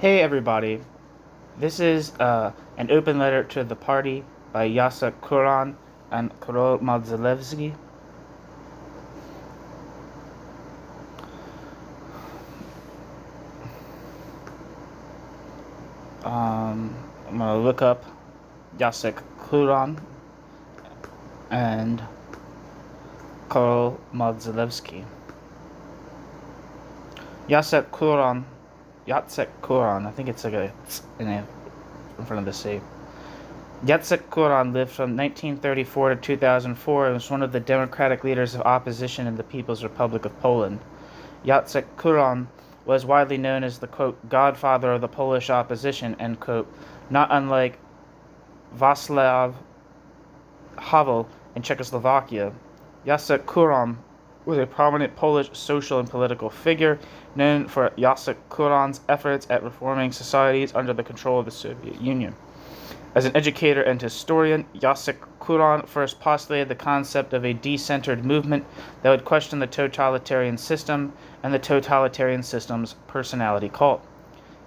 Hey everybody, this is an open letter to the party by Jacek, Kuron and Karol Modzelewski. I'm gonna look up Jacek, Kuron and Karol Modzelewski. Jacek Kuron, I think it's like in front of the C. Jacek Kuron lived from 1934 to 2004 and was one of the democratic leaders of opposition in the People's Republic of Poland. Jacek Kuron was widely known as the, quote, godfather of the Polish opposition, end quote, not unlike Václav Havel in Czechoslovakia. Jacek Kuron was a prominent Polish social and political figure, known for Jacek Kuron's efforts at reforming societies under the control of the Soviet Union. As an educator and historian, Jacek Kuron first postulated the concept of a decentered movement that would question the totalitarian system and the totalitarian system's personality cult.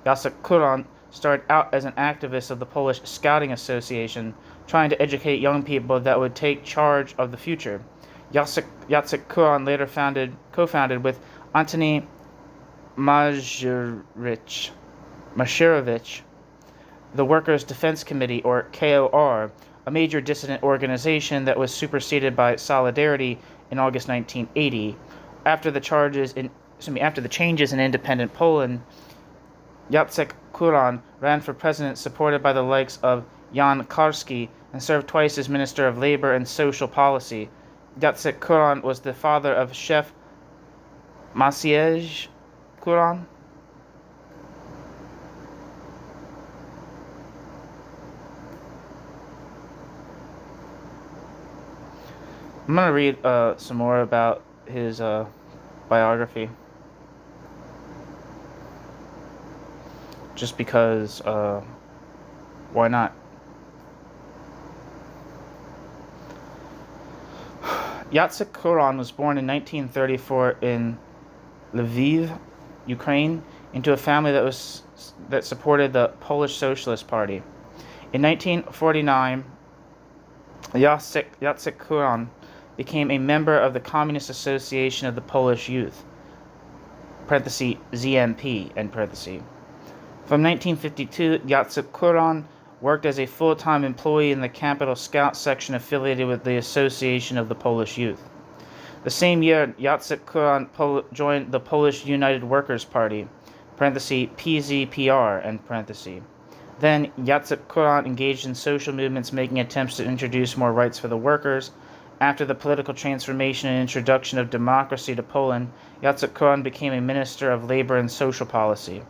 Jacek Kuron started out as an activist of the Polish Scouting Association, trying to educate young people that would take charge of the future. Jacek Kuron later co-founded with Antoni Macierewicz the Workers' Defense Committee, or KOR, a major dissident organization that was superseded by Solidarity in August 1980. After the changes in independent Poland, Jacek Kuron ran for president supported by the likes of Jan Karski and served twice as Minister of Labor and Social Policy. Jacek Kuron was the father of chef Maciej Kuron. I'm going to read some more about his biography. Just because, why not? Jacek Kuron was born in 1934 in Lviv, Ukraine, into a family that supported the Polish Socialist Party. In 1949, Jacek Kuron became a member of the Communist Association of the Polish Youth, (ZMP). From 1952, Jacek Kuron worked as a full-time employee in the Capital Scout section affiliated with the Association of the Polish Youth. The same year, Jacek Kuron joined the Polish United Workers' Party, (PZPR). Then, Jacek Kuron engaged in social movements making attempts to introduce more rights for the workers. After the political transformation and introduction of democracy to Poland, Jacek Kuron became a Minister of Labor and Social Policy.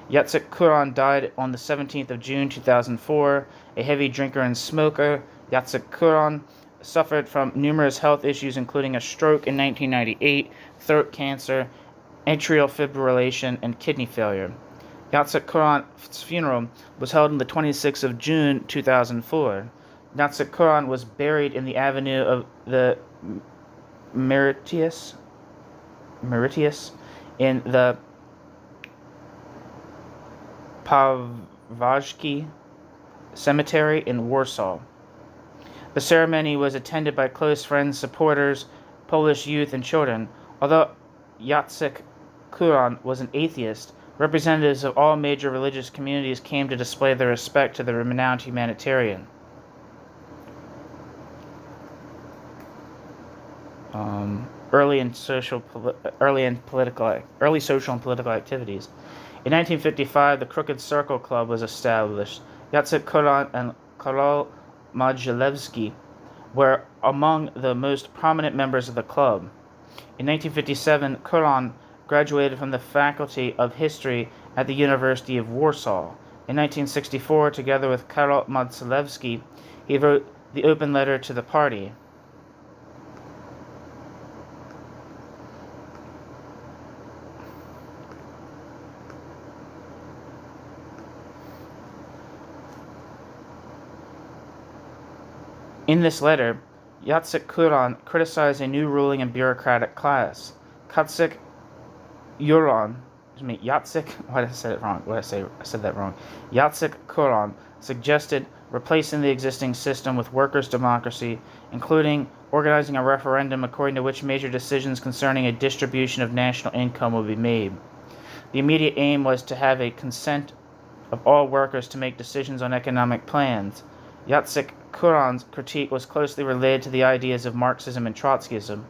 Jacek Kuron died on the 17th of June 2004. A heavy drinker and smoker, Jacek Kuron suffered from numerous health issues including a stroke in 1998, throat cancer, atrial fibrillation, and kidney failure. Jacek Kuron's funeral was held on the 26th of June 2004. Jacek Kuron was buried in the avenue of the Mauritius in the Pawłowski Cemetery in Warsaw. The ceremony was attended by close friends, supporters, Polish youth, and children. Although Jacek Kuron was an atheist, representatives of all major religious communities came to display their respect to the renowned humanitarian. Early social and political activities. In 1955, the Crooked Circle Club was established. Jacek Kuron and Karol Modzelewski were among the most prominent members of the club. In 1957, Kuron graduated from the Faculty of History at the University of Warsaw. In 1964, together with Karol Modzelewski, he wrote the open letter to the party. In this letter, Jacek Kuron criticized a new ruling and bureaucratic class. Jacek Kuron Jacek, why did I say it wrong? What did I say? I said that wrong. Jacek Kuron suggested replacing the existing system with workers' democracy, including organizing a referendum according to which major decisions concerning a distribution of national income would be made. The immediate aim was to have a consent of all workers to make decisions on economic plans. Jacek Kuron's critique was closely related to the ideas of Marxism and Trotskyism.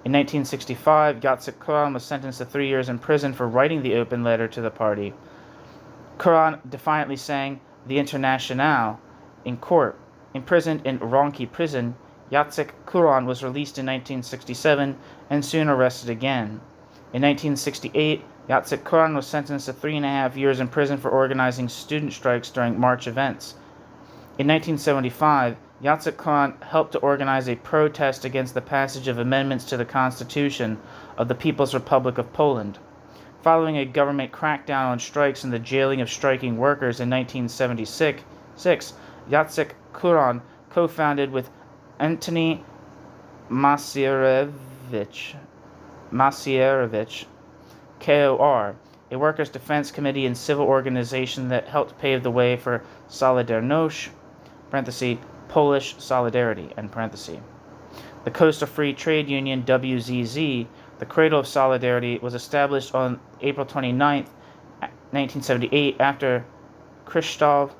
In 1965, Jacek Kuron was sentenced to 3 years in prison for writing the open letter to the party. Kuron defiantly sang the Internationale in court. Imprisoned in Ronki prison, Jacek Kuron was released in 1967 and soon arrested again. In 1968, Jacek Kuron was sentenced to 3.5 years in prison for organizing student strikes during March events. In 1975, Jacek Kuron helped to organize a protest against the passage of amendments to the Constitution of the People's Republic of Poland. Following a government crackdown on strikes and the jailing of striking workers in 1976, Jacek Kuron co-founded with Antoni Macierewicz, KOR, a workers' defense committee and civil organization that helped pave the way for Solidarność, Polish Solidarity, The Coastal Free Trade Union, WZZ, the cradle of Solidarity, was established on April 29, 1978, after Krzysztof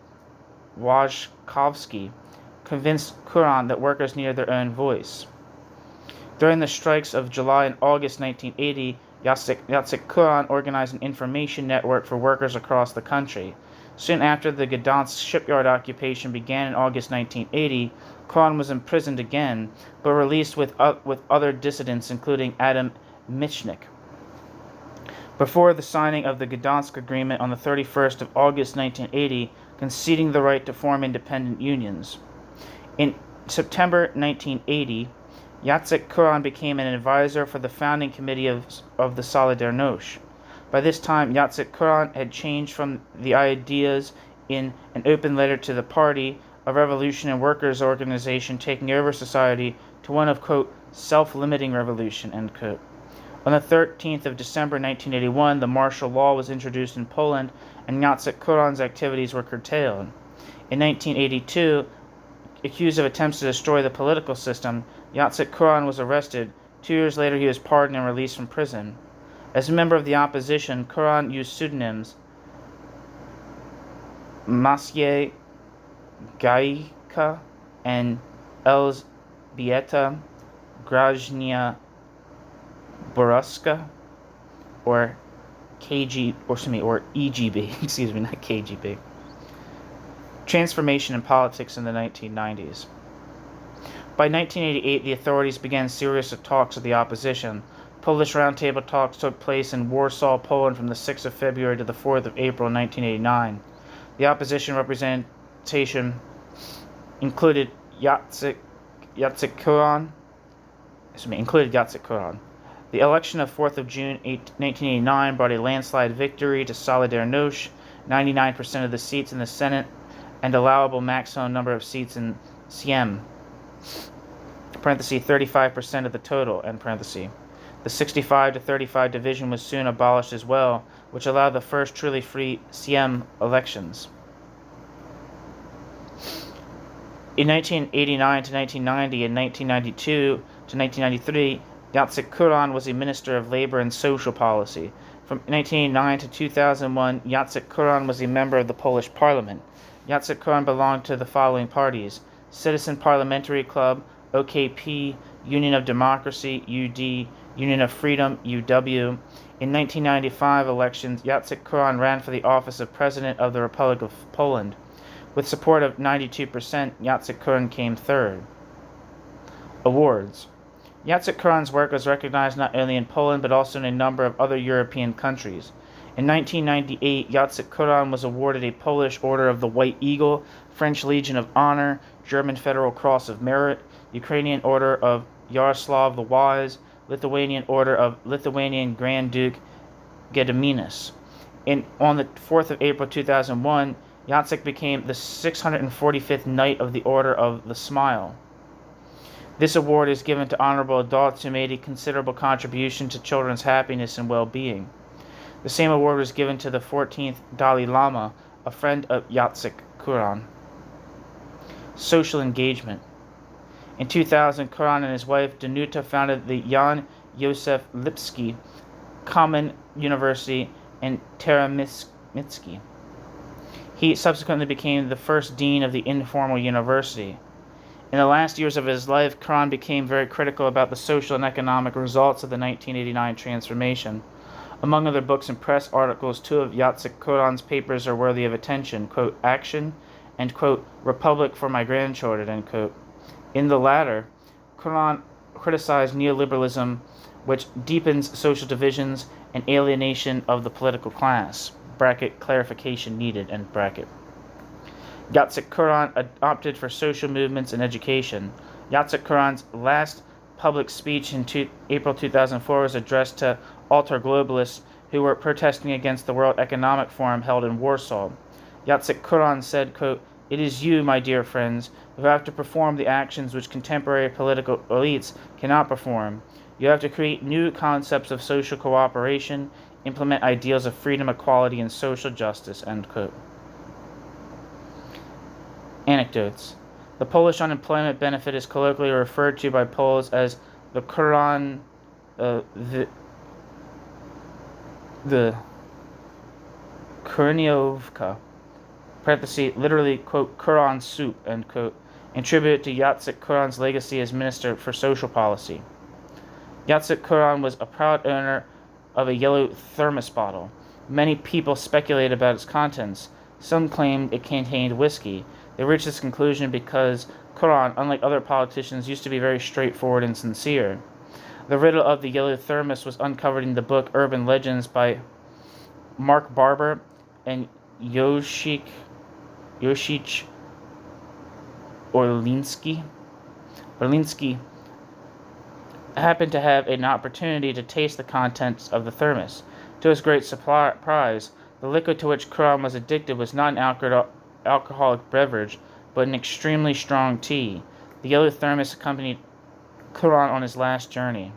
Wojciechowski convinced Kuron that workers needed their own voice. During the strikes of July and August 1980, Jacek Kuron organized an information network for workers across the country. Soon after the Gdansk shipyard occupation began in August 1980, Kuron was imprisoned again, but released with other dissidents, including Adam Michnik. Before the signing of the Gdansk Agreement on the 31st of August 1980, conceding the right to form independent unions. In September 1980, Jacek Kuron became an advisor for the founding committee of the Solidarność. By this time, Jacek Kuron had changed from the ideas in an open letter to the party, a revolution and workers' organization taking over society, to one of, quote, self-limiting revolution, end quote. On the 13th of December 1981, the martial law was introduced in Poland, and Jacek Kuron's activities were curtailed. In 1982, accused of attempts to destroy the political system, Jacek Kuron was arrested. 2 years later, he was pardoned and released from prison. As a member of the opposition, Kuron used pseudonyms Maciej Gajka and Elżbieta Grażnia Boruska, or EGB, excuse me, not KGB. Transformation in politics in the 1990s. By 1988, the authorities began serious talks with the opposition. Polish roundtable talks took place in Warsaw, Poland from the 6th of February to the 4th of April 1989. The opposition representation included Jacek Kuron. The election of 4th of June 1989 brought a landslide victory to Solidarność, 99% of the seats in the Senate, and allowable maximum number of seats in Sejm, 35% of the total, The 65 to 35 division was soon abolished as well, which allowed the first truly free Sejm elections. In 1989 to 1990 and 1992 to 1993, Jacek Kuron was a Minister of Labor and Social Policy. From 1989 to 2001, Jacek Kuron was a member of the Polish Parliament. Jacek Kuron belonged to the following parties: Citizen Parliamentary Club, OKP, Union of Democracy, UD, Union of Freedom, UW. In 1995 elections, Jacek Kuron ran for the office of President of the Republic of Poland. With support of 92%, Jacek Kuron came third. Awards. Jacek Kuron's work was recognized not only in Poland but also in a number of other European countries. In 1998, Jacek Kuron was awarded a Polish Order of the White Eagle, French Legion of Honor, German Federal Cross of Merit, Ukrainian Order of Yaroslav the Wise, Lithuanian Order of Lithuanian Grand Duke Gediminas. On the 4th of April 2001, Jacek became the 645th Knight of the Order of the Smile. This award is given to honorable adults who made a considerable contribution to children's happiness and well-being. The same award was given to the 14th Dalai Lama, a friend of Jacek Kuron. Social engagement. In 2000, Kuron and his wife Danuta founded the Jan Josef Lipski Common University in Teremitsky. He subsequently became the first dean of the informal university. In the last years of his life, Kuron became very critical about the social and economic results of the 1989 transformation. Among other books and press articles, two of Jacek Kuron's papers are worthy of attention, quote, Action and, quote, Republic for My Grandchildren, end quote. In the latter, Kuron criticized neoliberalism, which deepens social divisions and alienation of the political class, bracket, clarification needed, end bracket. Jacek Kuron opted for social movements and education. Jacek Kuron's last public speech in April 2004 was addressed to ultra-globalists who were protesting against the World Economic Forum held in Warsaw. Jacek Kuron said, quote, It is you, my dear friends, who have to perform the actions which contemporary political elites cannot perform. You have to create new concepts of social cooperation, implement ideals of freedom, equality, and social justice, end quote. Anecdotes. The Polish unemployment benefit is colloquially referred to by Poles as the Kuron, the Kurniowka, parenthesis, literally, quote, Kuron soup, end quote, in tribute to Jacek Kuron's legacy as Minister for Social Policy. Jacek Kuron was a proud owner of a yellow thermos bottle. Many people speculated about its contents. Some claimed it contained whiskey. They reached this conclusion because Kuron, unlike other politicians, used to be very straightforward and sincere. The riddle of the yellow thermos was uncovered in the book Urban Legends by Mark Barber and Yoshich Orlinsky. Orlinsky happened to have an opportunity to taste the contents of the thermos. To his great surprise, the liquid to which Kuron was addicted was not an alcoholic beverage, but an extremely strong tea. The yellow thermos accompanied Kuron on his last journey.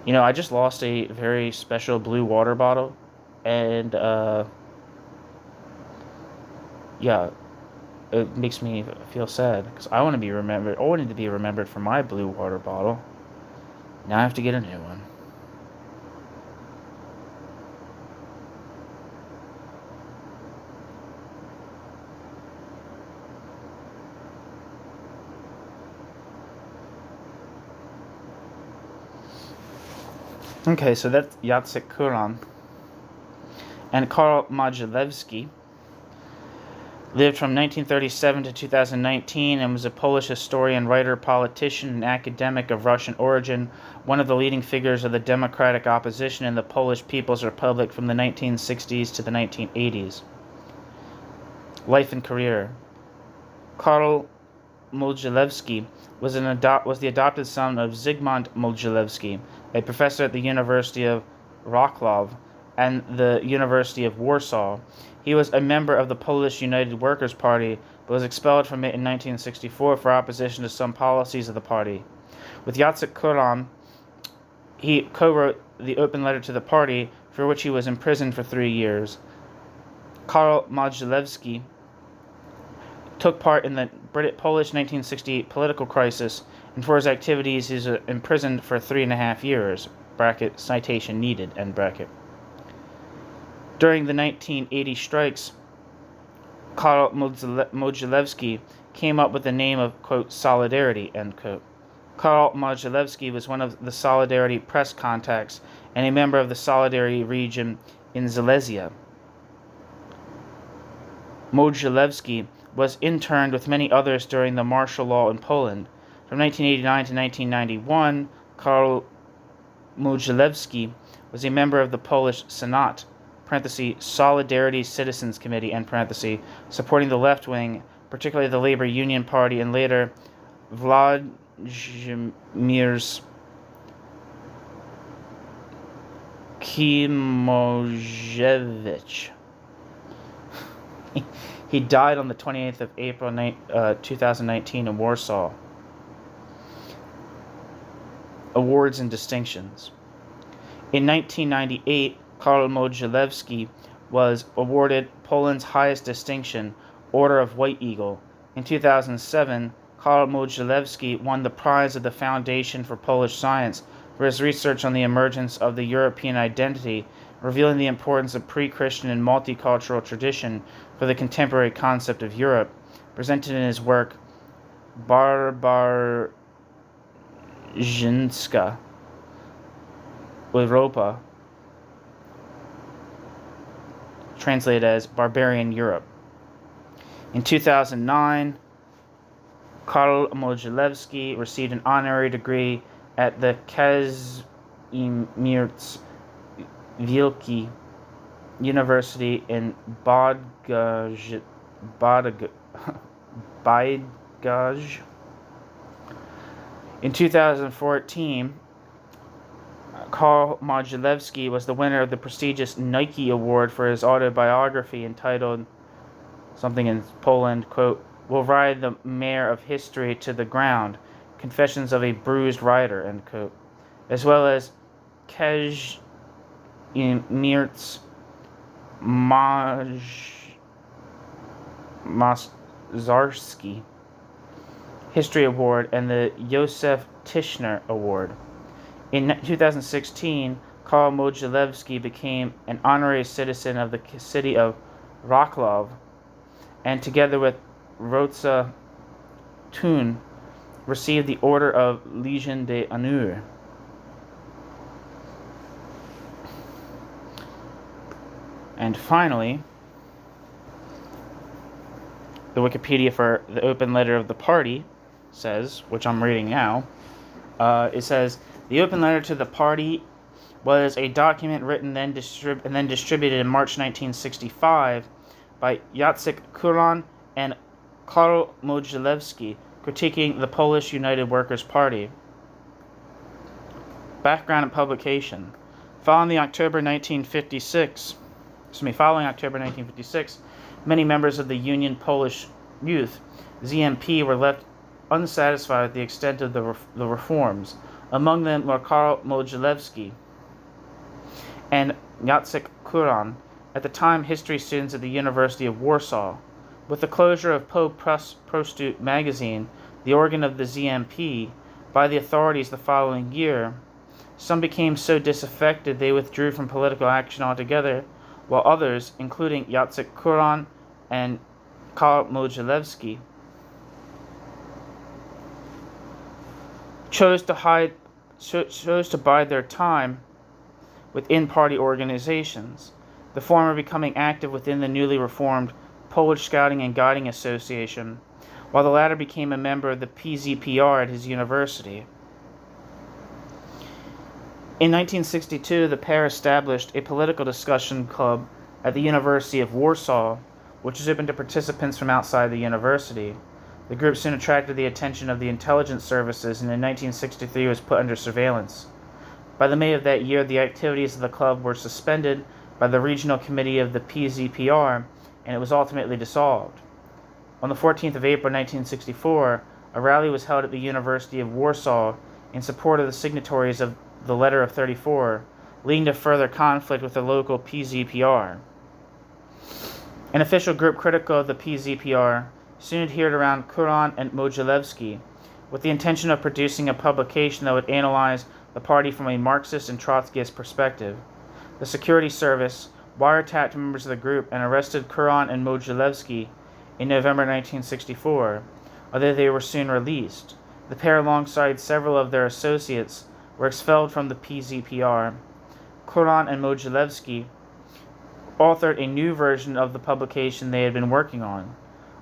You know, I just lost a very special blue water bottle, and yeah, it makes me feel sad because I want to be remembered. I wanted to be remembered for my blue water bottle. Now I have to get a new one. Okay, so that's Jacek Kuron. And Karol Modzelewski lived from 1937 to 2019 and was a Polish historian, writer, politician, and academic of Russian origin, one of the leading figures of the democratic opposition in the Polish People's Republic from the 1960s to the 1980s. Life and career. Karol Modzelewski was the adopted son of Zygmunt Modzelewski, a professor at the University of Wrocław and the University of Warsaw. He was a member of the Polish United Workers' Party, but was expelled from it in 1964 for opposition to some policies of the party. With Jacek Kuron, he co-wrote the open letter to the party, for which he was imprisoned for 3 years. Karol Modzelewski took part in the Polish 1968 political crisis, and for his activities he was imprisoned for 3.5 years, bracket, citation needed, end bracket. During the 1980 strikes, Karol Modzelewski came up with the name of, quote, Solidarity, end quote. Karol Modzelewski was one of the Solidarity press contacts and a member of the Solidarity region in Silesia. Modzelewski was interned with many others during the martial law in Poland. From 1989 to 1991, Karol Modzelewski was a member of the Polish Senat, parenthesis, Solidarity Citizens Committee, end parenthesis, supporting the left wing, particularly the Labor Union Party, and later Władimir Cimoszewicz. He died on the 28th of April 2019 in Warsaw. Awards and distinctions. In 1998, Karol Modzelewski was awarded Poland's highest distinction, Order of White Eagle. In 2007, Karol Modzelewski won the prize of the Foundation for Polish Science for his research on the emergence of the European identity, revealing the importance of pre-Christian and multicultural tradition for the contemporary concept of Europe, presented in his work Barbarzyńska Europa, translated as Barbarian Europe. In 2009, Karol Modzelewski received an honorary degree at the Kazimierz Wielki University in Bydgoszcz. In 2014, Karol Modzelewski was the winner of the prestigious Nike Award for his autobiography entitled something in Poland, quote, "Will Ride the Mare of History to the Ground, Confessions of a Bruised Rider," end quote, as well as Kazimierz Mazarski History Award and the Josef Tischner Award. In 2016, Karol Modzelewski became an honorary citizen of the city of Wrocław, and together with Rosa Thun, received the Order of Légion d'Honneur. And finally, the Wikipedia for the open letter of the party says, which I'm reading now, it says, the open letter to the party was a document written and then distributed in March 1965 by Jacek Kuron and Karol Modzelewski, critiquing the Polish United Workers' Party. Background and publication. Following October 1956, many members of the Union Polish Youth, ZMP, were left unsatisfied with the extent of the reforms. Among them were Karol Modzelewski and Jacek Kuron, at the time history students at the University of Warsaw. With the closure of Po Prostu magazine, the organ of the ZMP, by the authorities the following year, some became so disaffected they withdrew from political action altogether, while others, including Jacek Kuron and Karol Modzelewski, chose to bide their time within party organizations, the former becoming active within the newly reformed Polish Scouting and Guiding Association, while the latter became a member of the PZPR at his university. In 1962, the pair established a political discussion club at the University of Warsaw, which was open to participants from outside the university. The group soon attracted the attention of the intelligence services and in 1963 was put under surveillance. By the May of that year, the activities of the club were suspended by the regional committee of the PZPR, and it was ultimately dissolved. On the 14th of April 1964, a rally was held at the University of Warsaw in support of the signatories of the Letter of 34, leading to further conflict with the local PZPR. An official group critical of the PZPR soon adhered around Kuron and Modzelewski, with the intention of producing a publication that would analyze the party from a Marxist and Trotskyist perspective. The security service wiretapped members of the group and arrested Kuron and Modzelewski in November 1964, although they were soon released. The pair, alongside several of their associates, were expelled from the PZPR. Kuron and Modzelewski authored a new version of the publication they had been working on.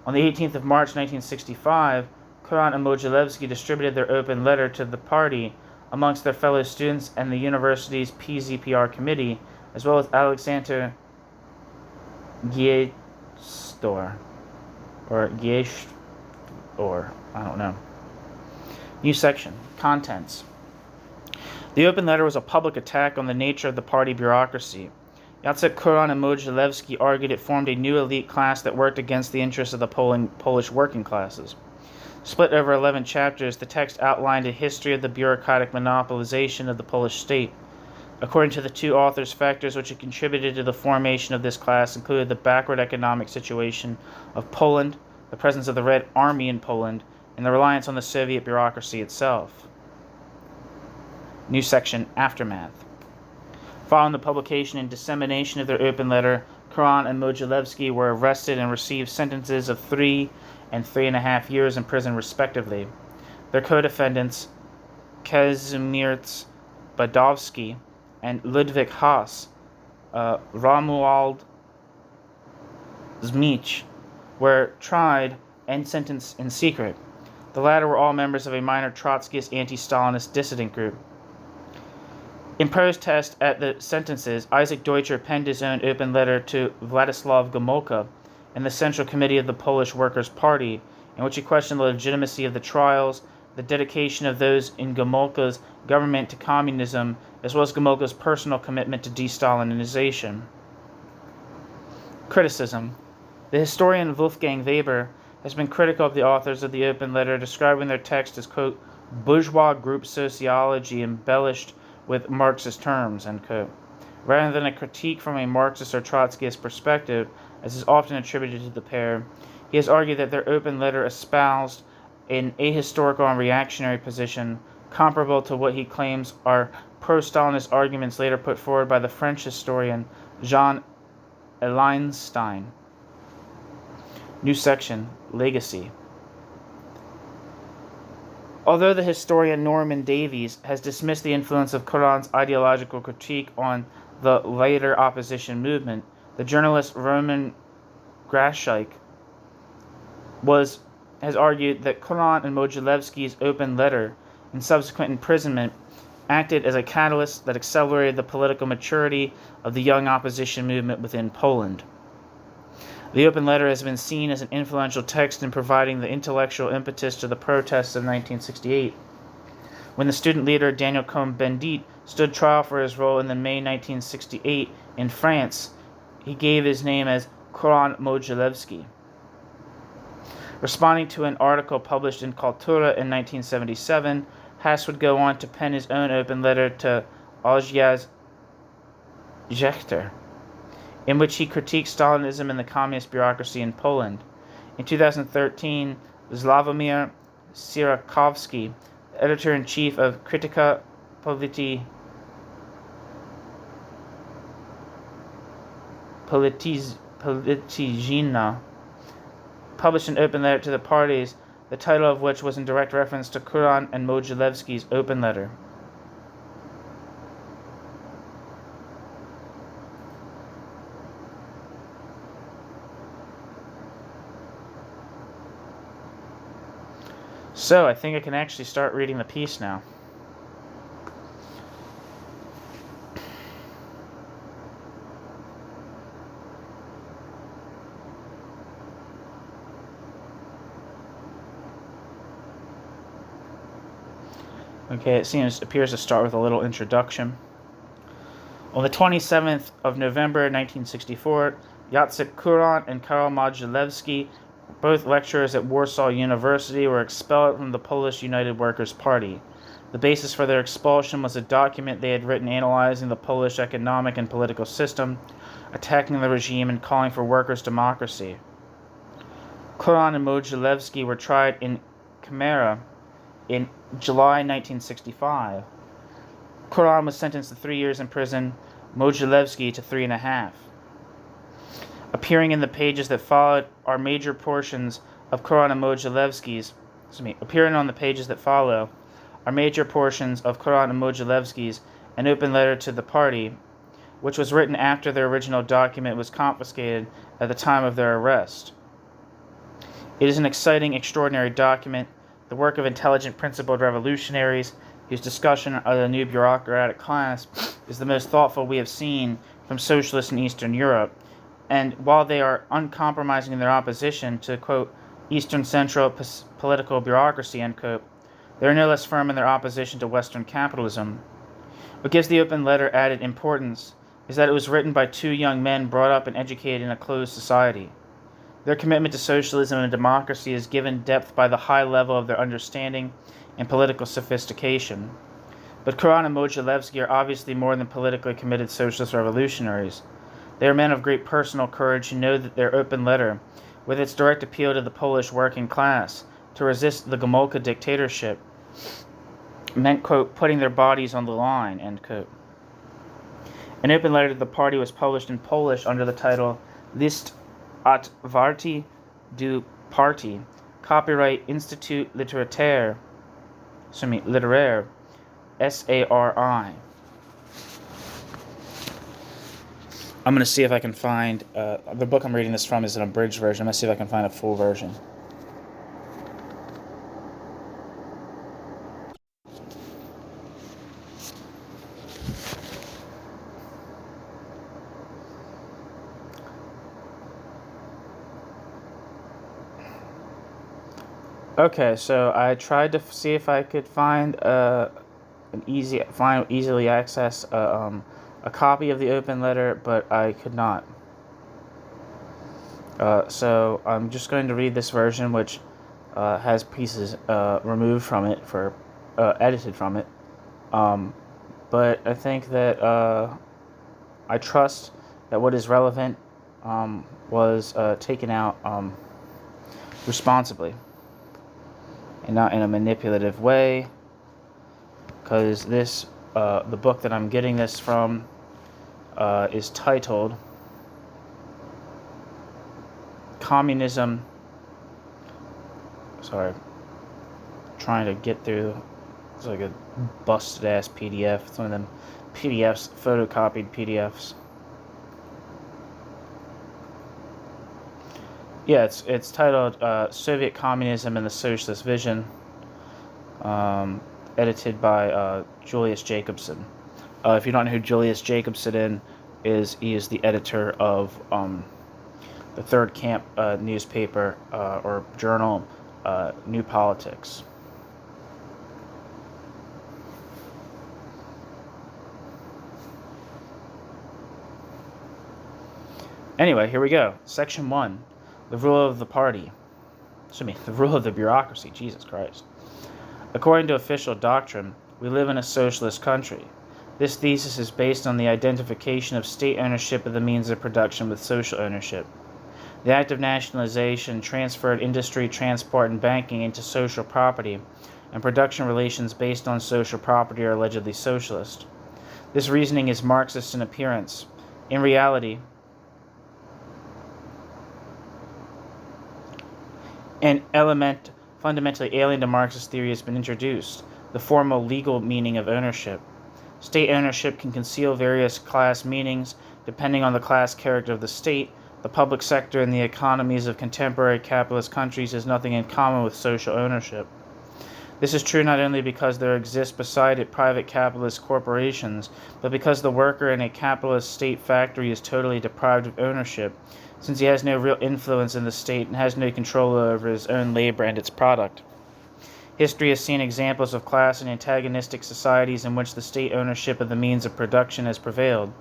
On the 18th of March 1965, Kuron and Modzelewski distributed their open letter to the party amongst their fellow students and the university's PZPR committee, as well as Alexander Giestor, I don't know. New section. Contents. The open letter was a public attack on the nature of the party bureaucracy. Jacek Kuron and Modzelewski argued it formed a new elite class that worked against the interests of the Polish working classes. Split over 11 chapters, the text outlined a history of the bureaucratic monopolization of the Polish state, According to the two authors, factors which had contributed to the formation of this class included the backward economic situation of Poland, the presence of the Red Army in Poland, and the reliance on the Soviet bureaucracy itself. New section, Aftermath. Following the publication and dissemination of their open letter, Kuron and Modzelewski were arrested and received sentences of 3 and 3.5 years in prison respectively. Their co-defendants, Kazimierz Badowski and Ludwik Haas, Romuald Zmich, were tried and sentenced in secret. The latter were all members of a minor Trotskyist anti-Stalinist dissident group. In protest at the sentences, Isaac Deutscher penned his own open letter to Władysław Gomulka and the Central Committee of the Polish Workers' Party, in which he questioned the legitimacy of the trials, the dedication of those in Gomulka's government to communism, as well as Gomulka's personal commitment to de-Stalinization. Criticism. The historian Wolfgang Weber has been critical of the authors of the open letter, describing their text as, quote, bourgeois group sociology embellished with Marxist terms, end quote, rather than a critique from a Marxist or Trotskyist perspective, as is often attributed to the pair. He has argued that their open letter espoused an ahistorical and reactionary position comparable to what he claims are pro-Stalinist arguments later put forward by the French historian Jean Eilenstein. New section, Legacy. Although the historian Norman Davies has dismissed the influence of Kuron's ideological critique on the later opposition movement, the journalist Roman Graschik has argued that Kuron and Modzelewski's open letter and subsequent imprisonment acted as a catalyst that accelerated the political maturity of the young opposition movement within Poland. The open letter has been seen as an influential text in providing the intellectual impetus to the protests of 1968. When the student leader Daniel Cohn-Bendit stood trial for his role in the May 1968 in France, he gave his name as Kuron Modzelewski. Responding to an article published in Kultura in 1977, Haas would go on to pen his own open letter to Ojciec Rzechter, in which he critiqued Stalinism and the communist bureaucracy in Poland. In 2013, Sławomir Sierakowski, editor-in-chief of Krytyka Polityczna, published an open letter to the parties, the title of which was in direct reference to Kuron and Modzelewski's open letter. So, I think I can actually start reading the piece now. Okay, it appears to start with a little introduction. On the 27th of November 1964, Jacek Kuron and Karol Modzelewski, both lecturers at Warsaw University, were expelled from the Polish United Workers' Party. The basis for their expulsion was a document they had written analyzing the Polish economic and political system, attacking the regime, and calling for workers' democracy. Kuron and Modzelewski were tried in Kamera in July 1965. Kuron was sentenced to 3 years in prison, Modzelewski to 3.5. Appearing on the pages that follow are major portions of Kuron and Modzelewski's an open letter to the party, which was written after their original document was confiscated at the time of their arrest. It is an exciting, extraordinary document, the work of intelligent, principled revolutionaries whose discussion of the new bureaucratic class is the most thoughtful we have seen from socialists in Eastern Europe. And while they are uncompromising in their opposition to, quote, Eastern Central political bureaucracy, end quote, they are no less firm in their opposition to Western capitalism. What gives the open letter added importance is that it was written by two young men brought up and educated in a closed society. Their commitment to socialism and democracy is given depth by the high level of their understanding and political sophistication. But Kuron and Modzelewski are obviously more than politically committed socialist revolutionaries. They are men of great personal courage who know that their open letter, with its direct appeal to the Polish working class to resist the Gomulka dictatorship, meant, quote, putting their bodies on the line, end quote. An open letter to the party was published in Polish under the title List otwarty do partii, copyright Institut Literaire, SARI. I'm going to see if I can find, the book I'm reading this from is an abridged version. I'm going to see if I can find a full version. Okay, so I tried to see if I could find easily access a copy of the open letter, but I could not. So I'm just going to read this version, which has pieces removed from it for edited from it. But I think that I trust that what is relevant was taken out responsibly and not in a manipulative way, because this the book that I'm getting this from is titled Communism. Sorry, trying to get through. It's like a busted ass PDF. It's one of them PDFs, photocopied PDFs. Yeah, it's titled Soviet Communism and the Socialist Vision, edited by Julius Jacobson. If you don't know who Julius Jacobson is, he is the editor of the Third Camp newspaper or journal, New Politics. Anyway, here we go. Section 1. The rule of the party. The rule of the bureaucracy. Jesus Christ. According to official doctrine, we live in a socialist country. This thesis is based on the identification of state ownership of the means of production with social ownership. The act of nationalization transferred industry, transport, and banking into social property, and production relations based on social property are allegedly socialist. This reasoning is Marxist in appearance. In reality, an element fundamentally alien to Marxist theory has been introduced, the formal legal meaning of ownership. State ownership can conceal various class meanings depending on the class character of the state. The public sector in the economies of contemporary capitalist countries has nothing in common with social ownership. This is true not only because there exist beside it private capitalist corporations, but because the worker in a capitalist state factory is totally deprived of ownership, since he has no real influence in the state and has no control over his own labor and its product. History has seen examples of class and antagonistic societies in which the state ownership of the means of production has prevailed,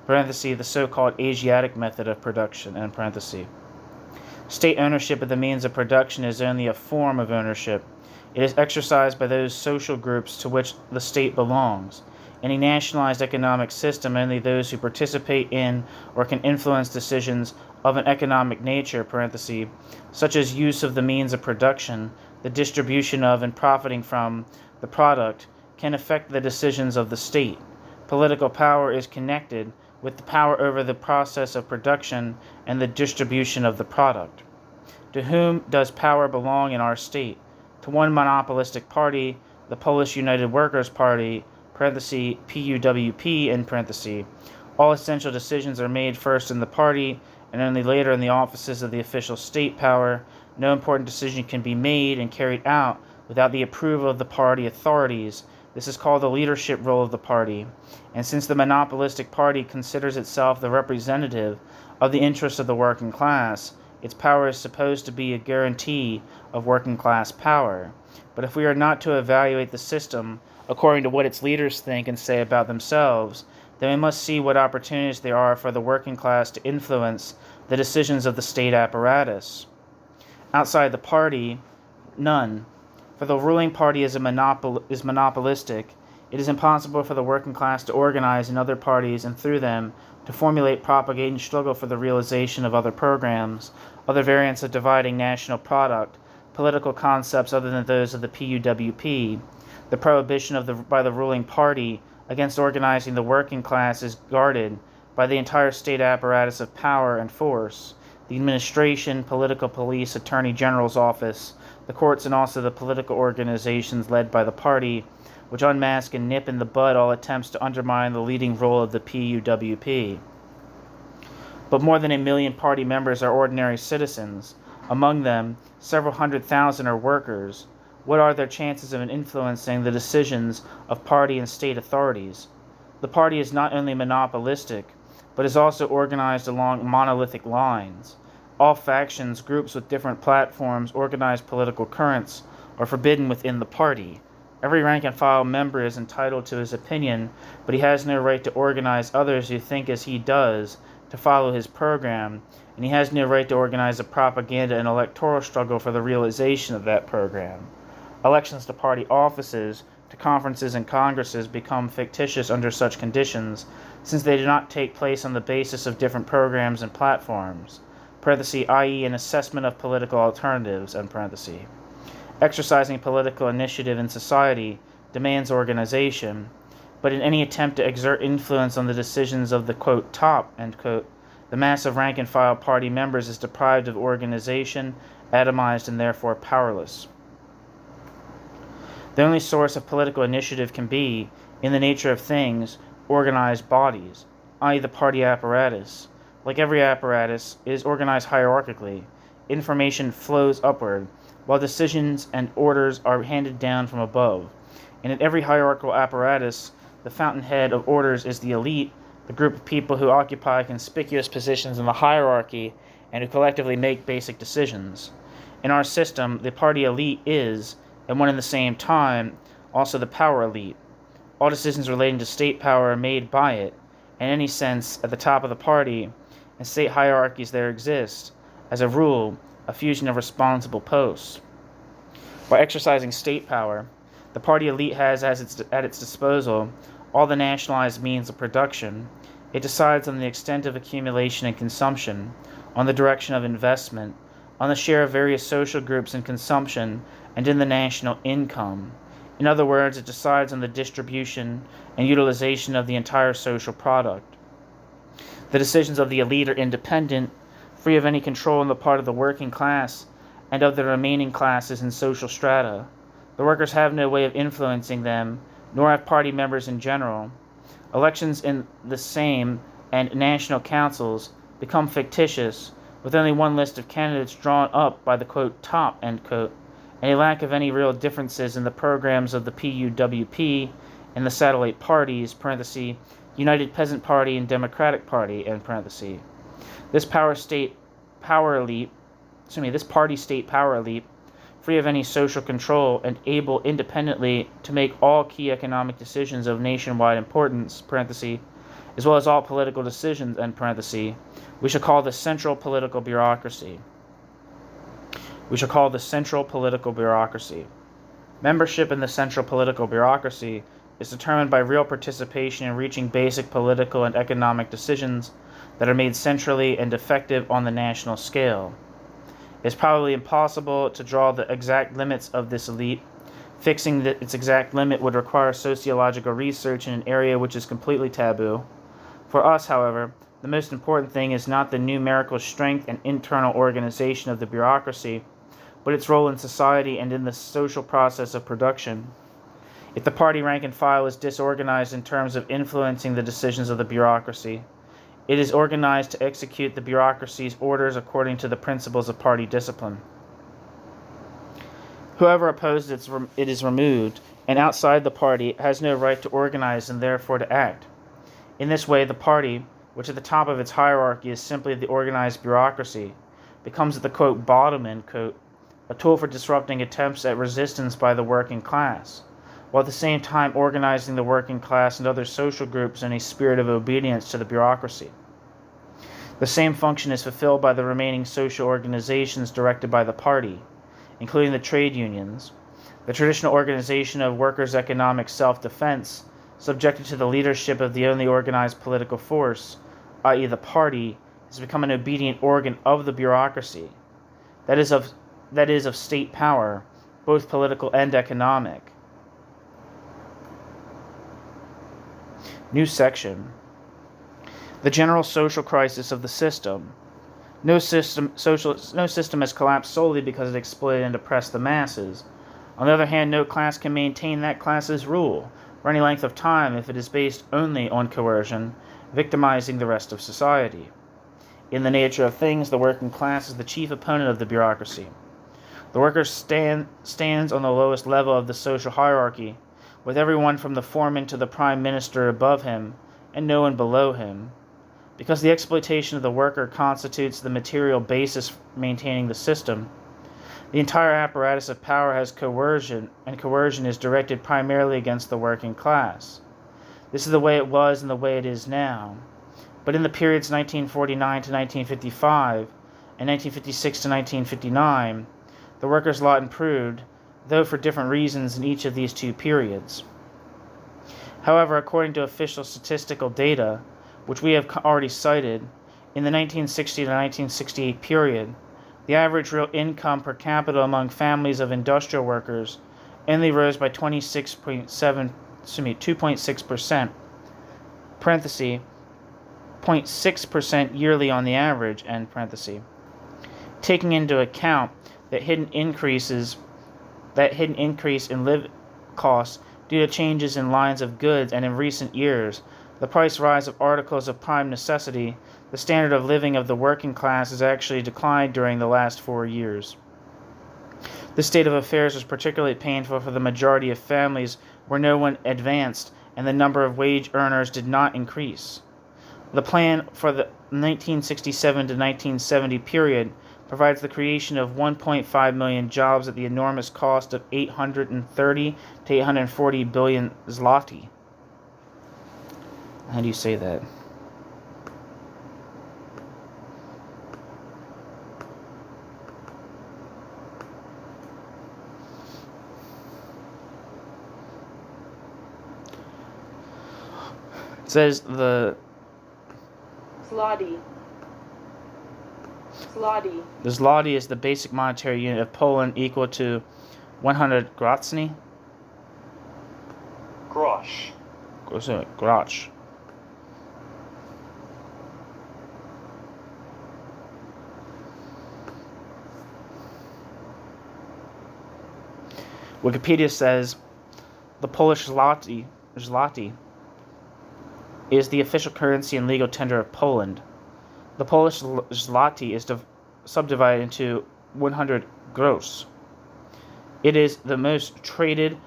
the so-called Asiatic method of production, State ownership of the means of production is only a form of ownership. It is exercised by those social groups to which the state belongs. In a nationalized economic system, only those who participate in or can influence decisions of an economic nature, such as use of the means of production, the distribution of and profiting from the product, can affect the decisions of the state. Political power is connected with the power over the process of production and the distribution of the product. To whom does power belong in our state? To one monopolistic party, the Polish United Workers' Party, PUWP, All essential decisions are made first in the party and only later in the offices of the official state power. No important decision can be made and carried out without the approval of the party authorities. This is called the leadership role of the party. And since the monopolistic party considers itself the representative of the interests of the working class, its power is supposed to be a guarantee of working class power. But if we are not to evaluate the system according to what its leaders think and say about themselves, then we must see what opportunities there are for the working class to influence the decisions of the state apparatus. Outside the party, none. For the ruling party is monopolistic. It is impossible for the working class to organize in other parties and through them to formulate, propagate, and struggle for the realization of other programs, other variants of dividing national product, political concepts other than those of the PUWP. The prohibition by the ruling party against organizing the working class is guarded by the entire state apparatus of power and force, the administration, political police, attorney general's office, the courts, and also the political organizations led by the party, which unmask and nip in the bud all attempts to undermine the leading role of the PUWP. But more than 1 million party members are ordinary citizens. Among them, several 100,000 are workers. What are their chances of influencing the decisions of party and state authorities? The party is not only monopolistic, but is also organized along monolithic lines. All factions, groups with different platforms, organized political currents, are forbidden within the party. Every rank-and-file member is entitled to his opinion, but he has no right to organize others who think as he does, to follow his program, and he has no right to organize a propaganda and electoral struggle for the realization of that program. Elections to party offices, to conferences and congresses become fictitious under such conditions, since they do not take place on the basis of different programs and platforms, i.e. an assessment of political alternatives, Exercising political initiative in society demands organization, but in any attempt to exert influence on the decisions of the, quote, top, end quote, the mass of rank-and-file party members is deprived of organization, atomized, and therefore powerless. The only source of political initiative can be, in the nature of things, organized bodies, i.e. the party apparatus. Like every apparatus, it is organized hierarchically. Information flows upward, while decisions and orders are handed down from above. And in every hierarchical apparatus, the fountainhead of orders is the elite, the group of people who occupy conspicuous positions in the hierarchy and who collectively make basic decisions. In our system, the party elite is, at one and the same time, also the power elite. All decisions relating to state power are made by it. In any sense, at the top of the party, and state hierarchies there exist, as a rule, a fusion of responsible posts. By exercising state power, the party elite has at its disposal all the nationalized means of production. It decides on the extent of accumulation and consumption, on the direction of investment, on the share of various social groups in consumption and in the national income. In other words, it decides on the distribution and utilization of the entire social product. The decisions of the elite are independent, free of any control on the part of the working class and of the remaining classes and social strata. The workers have no way of influencing them, nor have party members in general. Elections in the same and national councils become fictitious, with only one list of candidates drawn up by the, quote, top, end quote, and a lack of any real differences in the programs of the PUWP and the satellite parties, United Peasant Party and Democratic Party, This party state power elite, free of any social control and able independently to make all key economic decisions of nationwide importance, as well as all political decisions, we shall call the central political bureaucracy. Membership in the central political bureaucracy is determined by real participation in reaching basic political and economic decisions that are made centrally and effective on the national scale. It is probably impossible to draw the exact limits of this elite. Fixing its exact limit would require sociological research in an area which is completely taboo. For us, however, the most important thing is not the numerical strength and internal organization of the bureaucracy, but its role in society and in the social process of production. If the party rank and file is disorganized in terms of influencing the decisions of the bureaucracy, it is organized to execute the bureaucracy's orders according to the principles of party discipline. Whoever opposes it is removed, and outside the party has no right to organize and therefore to act. In this way, the party, which at the top of its hierarchy is simply the organized bureaucracy, becomes at the, quote, bottom, end quote, a tool for disrupting attempts at resistance by the working class, while at the same time organizing the working class and other social groups in a spirit of obedience to the bureaucracy. The same function is fulfilled by the remaining social organizations directed by the party, including the trade unions, the traditional organization of workers' economic self-defense, subjected to the leadership of the only organized political force, i.e. the party, has become an obedient organ of the bureaucracy, that is of state power, both political and economic. New section. The general social crisis of the system. No system has collapsed solely because it exploited and oppressed the masses. On the other hand, no class can maintain that class's rule for any length of time if it is based only on coercion, victimizing the rest of society. In the nature of things, the working class is the chief opponent of the bureaucracy. The worker stands on the lowest level of the social hierarchy, with everyone from the foreman to the prime minister above him, and no one below him. Because the exploitation of the worker constitutes the material basis for maintaining the system, the entire apparatus of power has coercion, and coercion is directed primarily against the working class. This is the way it was and the way it is now. But in the periods 1949 to 1955 and 1956 to 1959, the workers' lot improved, though for different reasons in each of these two periods. However, according to official statistical data, which we have already cited, in the 1960 to 1968 period, the average real income per capita among families of industrial workers only rose by 2.6%, parenthesis, 0.6% yearly on the average, end parenthesis. Taking into account that hidden increase in living costs due to changes in lines of goods and in recent years, the price rise of articles of prime necessity, the standard of living of the working class has actually declined during the last 4 years. This state of affairs was particularly painful for the majority of families where no one advanced and the number of wage earners did not increase. The plan for the 1967 to 1970 period provides the creation of 1.5 million jobs at the enormous cost of 830 to 840 billion zloty. How do you say that? It says the Zloty. The zloty is the basic monetary unit of Poland, equal to 100 groszy. Grosz. Grosz. Wikipedia says the Polish zloty is the official currency and legal tender of Poland. The Polish zloty is subdivided into 100 grosz. It is the most traded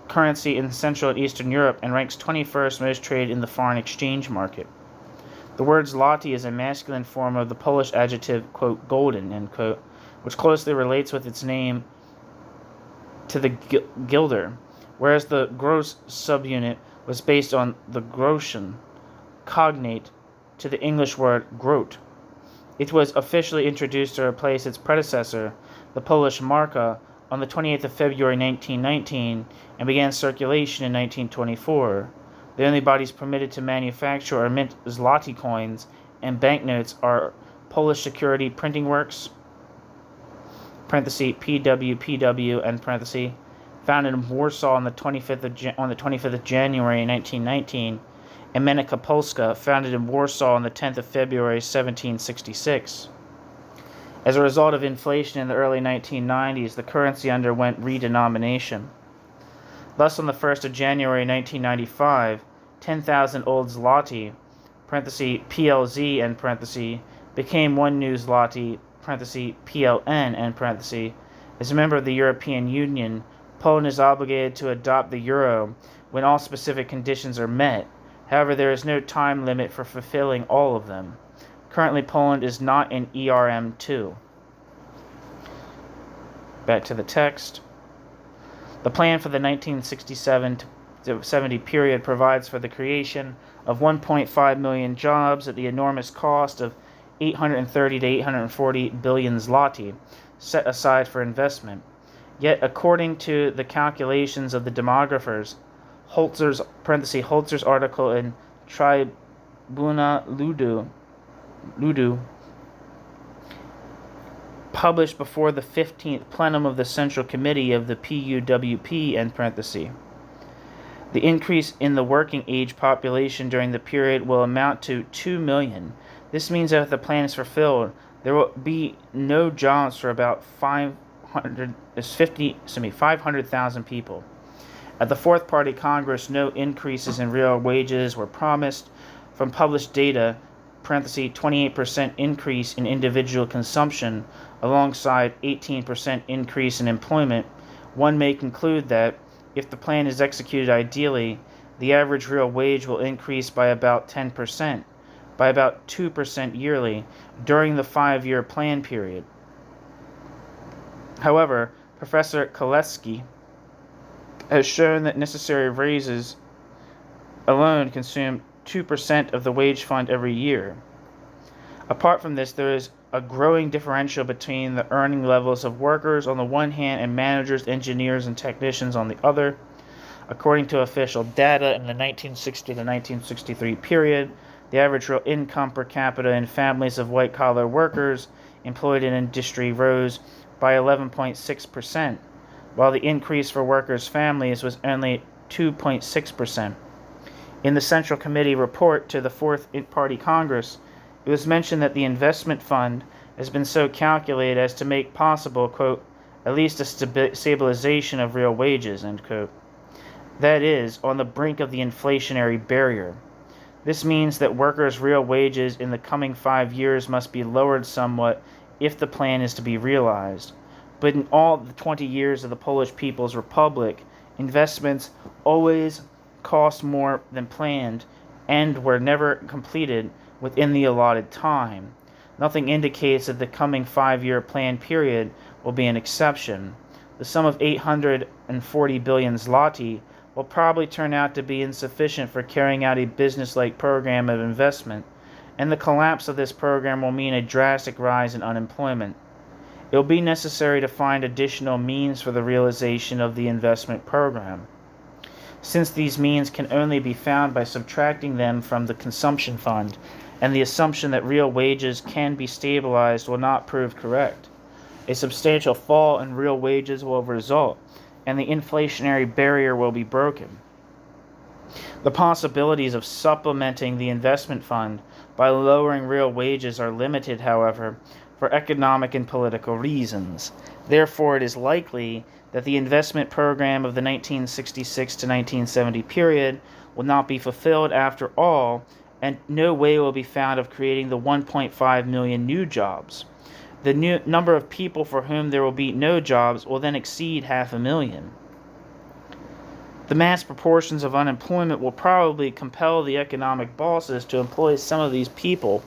currency in Central and Eastern Europe and ranks 21st most traded in the foreign exchange market. The word zloty is a masculine form of the Polish adjective, quote, golden, end quote, which closely relates with its name to the guilder, whereas the gross subunit was based on the groschen, cognate to the English word groat. It was officially introduced to replace its predecessor, the Polish marka, on the 28th of February 1919 and began circulation in 1924. The only bodies permitted to manufacture or mint zloty coins and banknotes are Polish Security Printing Works, parenthesis, PWPW, end parenthesis, founded in Warsaw on the 25th of January 1919, and Menica Polska, founded in Warsaw on the 10th of February 1766. As a result of inflation in the early 1990s, the currency underwent redenomination. Thus, on the 1st of January 1995, 10,000 old zloty, parenthesis, PLZ, end parenthesis, became one new zloty, parenthesis, PLN, end parenthesis. As a member of the European Union, Poland is obligated to adopt the euro when all specific conditions are met. However, there is no time limit for fulfilling all of them. Currently, Poland is not in ERM2. Back to the text. The plan for the 1967 to 70 period provides for the creation of 1.5 million jobs at the enormous cost of 830 to 840 billion zloty set aside for investment. Yet, according to the calculations of the demographers, Holzer's Holzer's article in Tribuna Ludu, published before the 15th plenum of the Central Committee of the PUWP, end parenthesis. The increase in the working age population during the period will amount to 2 million. This means that if the plan is fulfilled, there will be no jobs for about 500,000 people. At the Fourth Party Congress, no increases in real wages were promised. From published data, 28% increase in individual consumption alongside 18% increase in employment, one may conclude that, if the plan is executed ideally, the average real wage will increase by about 10%, by about 2% yearly during the 5-year plan period. However, Professor Koleski has shown that necessary raises alone consume 2% of the wage fund every year. Apart from this, there is a growing differential between the earning levels of workers on the one hand and managers, engineers, and technicians on the other. According to official data, in the 1960 to 1963 period, the average real income per capita in families of white-collar workers employed in industry rose by 11.6%, while the increase for workers' families was only 2.6%. In the Central Committee report to the Fourth Party Congress, it was mentioned that the investment fund has been so calculated as to make possible, quote, at least a stabilization of real wages, end quote. That is, on the brink of the inflationary barrier. This means that workers' real wages in the coming 5 years must be lowered somewhat if the plan is to be realized. But in all the 20 years of the Polish People's Republic, investments always cost more than planned and were never completed within the allotted time. Nothing indicates that the coming 5-year plan period will be an exception. The sum of 840 billion zloty will probably turn out to be insufficient for carrying out a business-like program of investment, and the collapse of this program will mean a drastic rise in unemployment. It will be necessary to find additional means for the realization of the investment program. Since these means can only be found by subtracting them from the consumption fund, and the assumption that real wages can be stabilized will not prove correct, a substantial fall in real wages will result, and the inflationary barrier will be broken. The possibilities of supplementing the investment fund by lowering real wages are limited, however, for economic and political reasons. Therefore, it is likely that the investment program of the 1966 to 1970 period will not be fulfilled after all, and no way will be found of creating the 1.5 million new jobs. The new number of people for whom there will be no jobs will then exceed 500,000. The mass proportions of unemployment will probably compel the economic bosses to employ some of these people,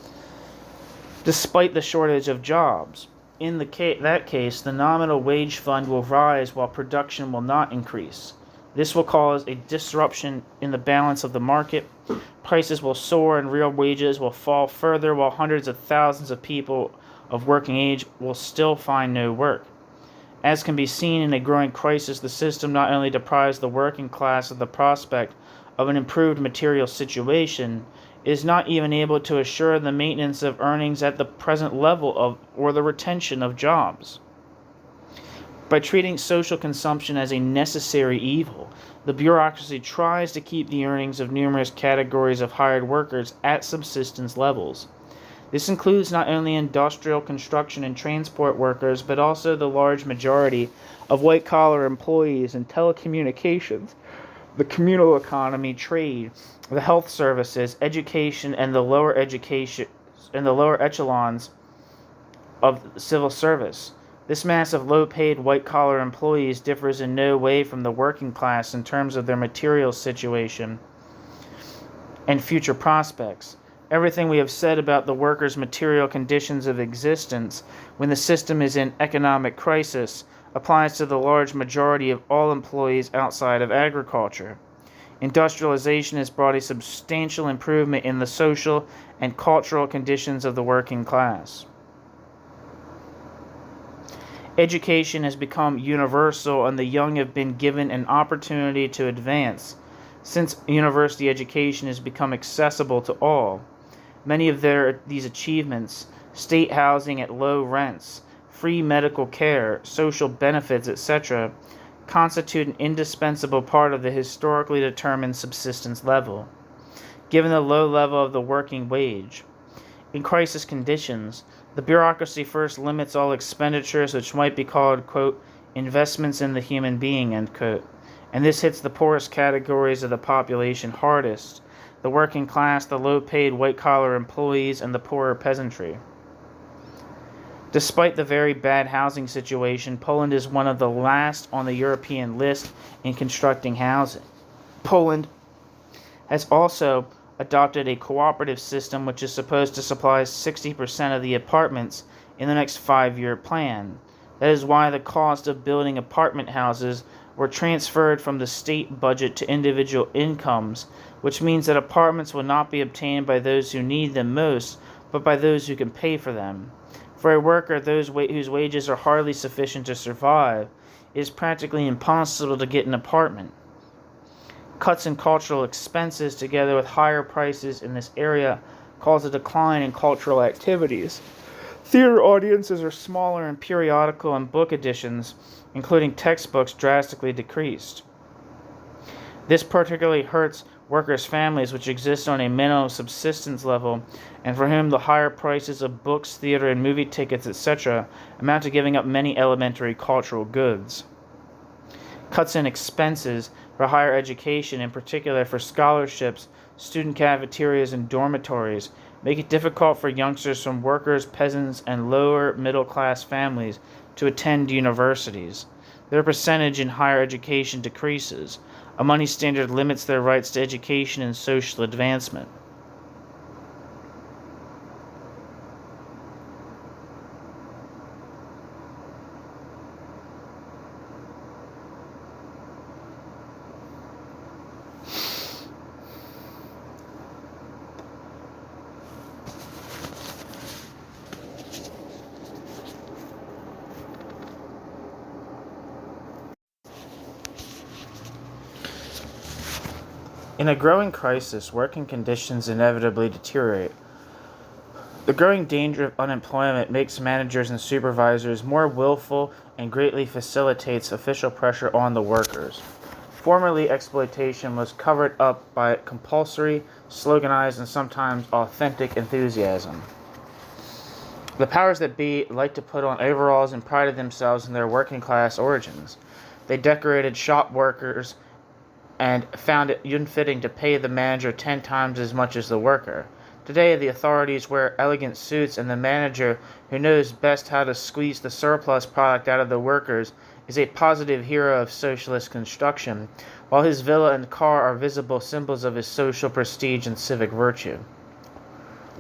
despite the shortage of jobs. In that case, the nominal wage fund will rise while production will not increase. This will cause a disruption in the balance of the market. Prices will soar and real wages will fall further, while hundreds of thousands of people of working age will still find no work. As can be seen in a growing crisis, the system not only deprives the working class of the prospect of an improved material situation, it is not even able to assure the maintenance of earnings at the present level or the retention of jobs. By treating social consumption as a necessary evil, the bureaucracy tries to keep the earnings of numerous categories of hired workers at subsistence levels. This includes not only industrial, construction, and transport workers, but also the large majority of white-collar employees in telecommunications, the communal economy, trade, the health services, education, and the lower echelons of civil service. This mass of low-paid white-collar employees differs in no way from the working class in terms of their material situation and future prospects. Everything we have said about the workers' material conditions of existence when the system is in economic crisis applies to the large majority of all employees outside of agriculture. Industrialization has brought a substantial improvement in the social and cultural conditions of the working class. Education has become universal, and the young have been given an opportunity to advance. since university education has become accessible to all. Many of these achievements, state housing at low rents, free medical care, social benefits, etc., constitute an indispensable part of the historically determined subsistence level, given the low level of the working wage. In crisis conditions, the bureaucracy first limits all expenditures which might be called, quote, investments in the human being, end quote, and this hits the poorest categories of the population hardest: the working class, the low-paid white-collar employees, and the poorer peasantry. Despite the very bad housing situation, Poland is one of the last on the European list in constructing housing. Poland has also adopted a cooperative system which is supposed to supply 60% of the apartments in the next 5-year plan. That is why the cost of building apartment houses were transferred from the state budget to individual incomes, which means that apartments will not be obtained by those who need them most, but by those who can pay for them. For a worker whose wages are hardly sufficient to survive, it is practically impossible to get an apartment. Cuts in cultural expenses, together with higher prices in this area, cause a decline in cultural activities. Theater audiences are smaller, and periodical and book editions, including textbooks, drastically decreased. This particularly hurts workers' families which exist on a minimum subsistence level, and for whom the higher prices of books, theater, and movie tickets, etc., amount to giving up many elementary cultural goods. Cuts in expenses for higher education, in particular for scholarships, student cafeterias, and dormitories, make it difficult for youngsters from workers, peasants, and lower middle-class families to attend universities. Their percentage in higher education decreases. A money standard limits their rights to education and social advancement. In a growing crisis, working conditions inevitably deteriorate. The growing danger of unemployment makes managers and supervisors more willful and greatly facilitates official pressure on the workers. Formerly, exploitation was covered up by compulsory, sloganized, and sometimes authentic enthusiasm. The powers that be liked to put on overalls and prided themselves in their working class origins. They decorated shop workers and found it unfitting to pay the manager 10 times as much as the worker. Today, the authorities wear elegant suits, and the manager, who knows best how to squeeze the surplus product out of the workers, is a positive hero of socialist construction, while his villa and car are visible symbols of his social prestige and civic virtue.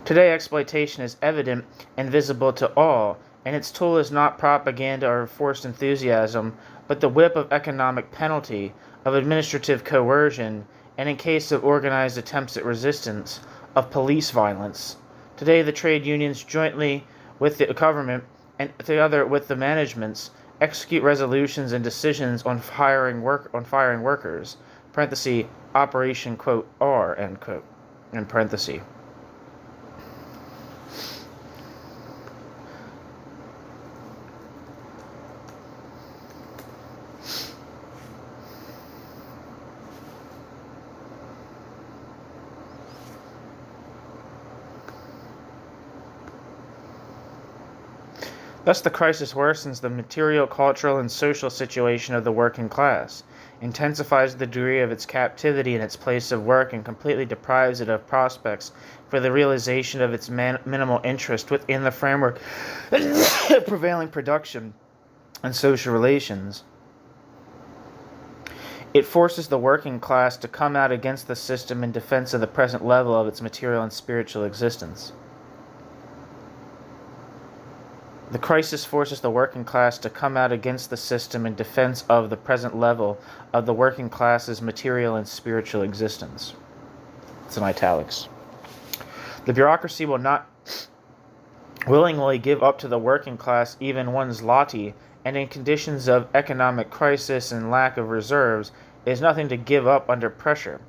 Today, exploitation is evident and visible to all, and its tool is not propaganda or forced enthusiasm, but the whip of economic penalty, of administrative coercion, and in case of organized attempts at resistance, of police violence. Today, the trade unions, jointly with the government and together with the managements, execute resolutions and decisions on firing workers. Parenthesis, Operation quote R, end quote, in parenthesis. Thus, the crisis worsens the material, cultural, and social situation of the working class, intensifies the degree of its captivity in its place of work, and completely deprives it of prospects for the realization of its minimal interest within the framework of prevailing production and social relations. It forces the working class to come out against the system in defense of the present level of its material and spiritual existence. The crisis forces the working class to come out against the system in defense of the present level of the working class's material and spiritual existence. It's in italics. The bureaucracy will not willingly give up to the working class even one zloty, and in conditions of economic crisis and lack of reserves, is nothing to give up under pressure.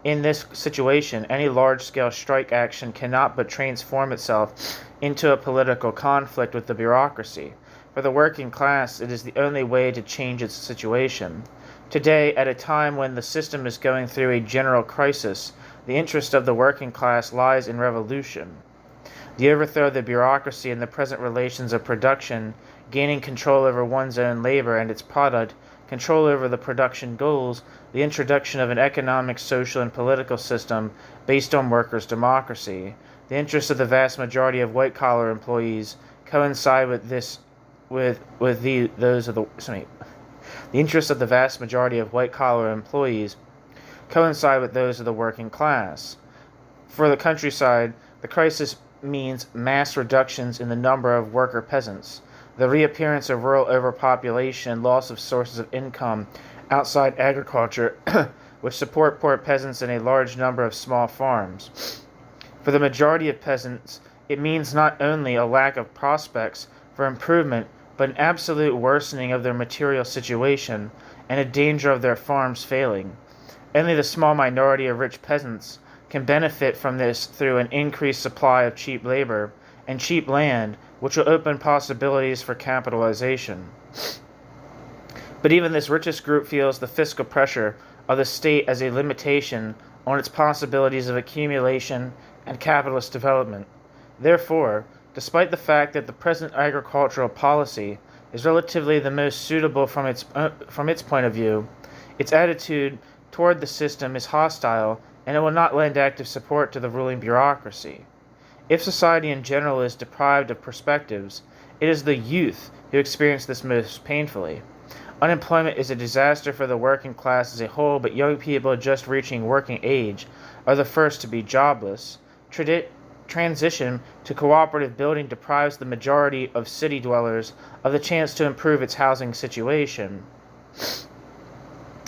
In this situation, any large-scale strike action cannot but transform itself into a political conflict with the bureaucracy. For the working class, it is the only way to change its situation. Today, at a time when the system is going through a general crisis, the interest of the working class lies in revolution. The overthrow of the bureaucracy and the present relations of production, gaining control over one's own labor and its product, control over the production goals, the introduction of an economic, social, and political system based on workers' democracy. The interests of the vast majority of white-collar employees coincide with those of the interests of the vast majority of white-collar employees coincide with those of the working class. For the countryside, the crisis means mass reductions in the number of worker peasants, the reappearance of rural overpopulation and loss of sources of income outside agriculture, which support poor peasants in a large number of small farms. For the majority of peasants, it means not only a lack of prospects for improvement, but an absolute worsening of their material situation and a danger of their farms failing. Only the small minority of rich peasants can benefit from this through an increased supply of cheap labor and cheap land, which will open possibilities for capitalization. But even this richest group feels the fiscal pressure of the state as a limitation on its possibilities of accumulation and capitalist development. Therefore, despite the fact that the present agricultural policy is relatively the most suitable from its point of view, its attitude toward the system is hostile, and it will not lend active support to the ruling bureaucracy. If society in general is deprived of perspectives, it is the youth who experience this most painfully. Unemployment is a disaster for the working class as a whole, but young people just reaching working age are the first to be jobless. Transition to cooperative building deprives the majority of city dwellers of the chance to improve its housing situation.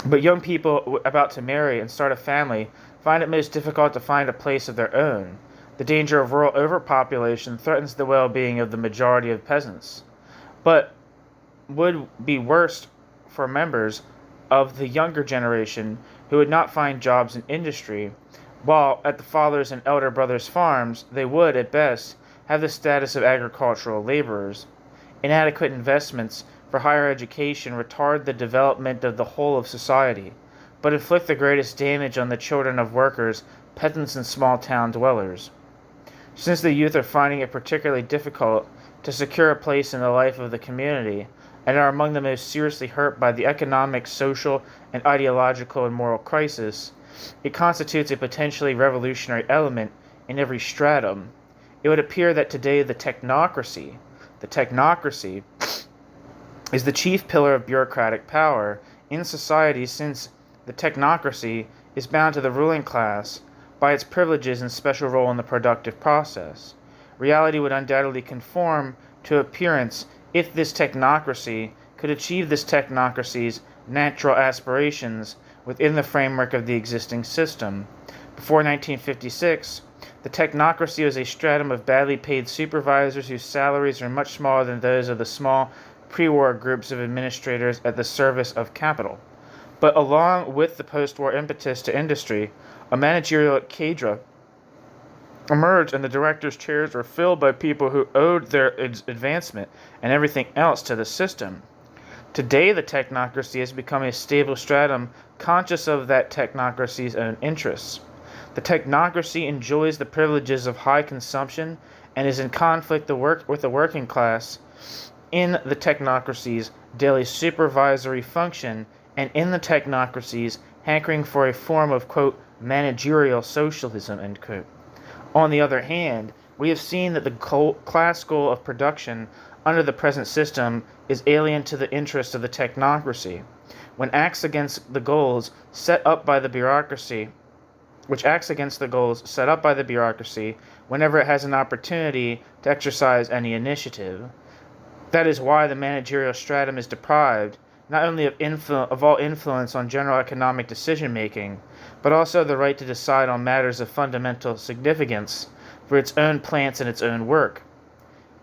But young people about to marry and start a family find it most difficult to find a place of their own. The danger of rural overpopulation threatens the well-being of the majority of peasants, but would be worse for members of the younger generation who would not find jobs in industry, while at the father's and elder brothers' farms they would, at best, have the status of agricultural laborers. Inadequate investments for higher education retard the development of the whole of society, but inflict the greatest damage on the children of workers, peasants, and small-town dwellers. Since the youth are finding it particularly difficult to secure a place in the life of the community, and are among the most seriously hurt by the economic, social, and ideological and moral crisis, it constitutes a potentially revolutionary element in every stratum. It would appear that today the technocracy is the chief pillar of bureaucratic power in society, since the technocracy is bound to the ruling class by its privileges and special role in the productive process. Reality would undoubtedly conform to appearance if this technocracy could achieve this technocracy's natural aspirations within the framework of the existing system. Before 1956, the technocracy was a stratum of badly paid supervisors whose salaries are much smaller than those of the small pre-war groups of administrators at the service of capital. But along with the post-war impetus to industry, a managerial cadre emerged, and the directors' chairs were filled by people who owed their advancement and everything else to the system. Today, the technocracy has become a stable stratum conscious of that technocracy's own interests. The technocracy enjoys the privileges of high consumption and is in conflict with the working class in the technocracy's daily supervisory function and in the technocracy's hankering for a form of, quote, managerial socialism, end quote. On the other hand, we have seen that the class goal of production under the present system is alien to the interests of the technocracy, which acts against the goals set up by the bureaucracy whenever it has an opportunity to exercise any initiative. That is why the managerial stratum is deprived not only of all influence on general economic decision-making, but also the right to decide on matters of fundamental significance for its own plants and its own work.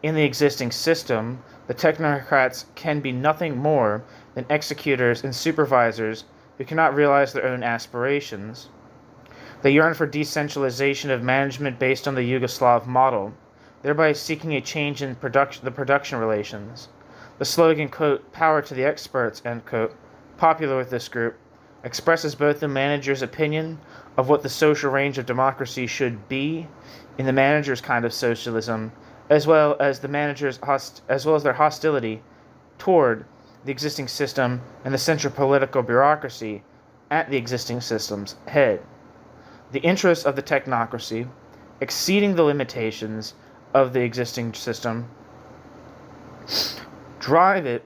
In the existing system, the technocrats can be nothing more than executors and supervisors who cannot realize their own aspirations. They yearn for decentralization of management based on the Yugoslav model, thereby seeking a change in the production relations. The slogan, quote, "power to the experts," end quote, popular with this group, expresses both the manager's opinion of what the social range of democracy should be in the manager's kind of socialism, as well as their hostility toward the existing system and the central political bureaucracy at the existing system's head. The interests of the technocracy, exceeding the limitations of the existing system, drive the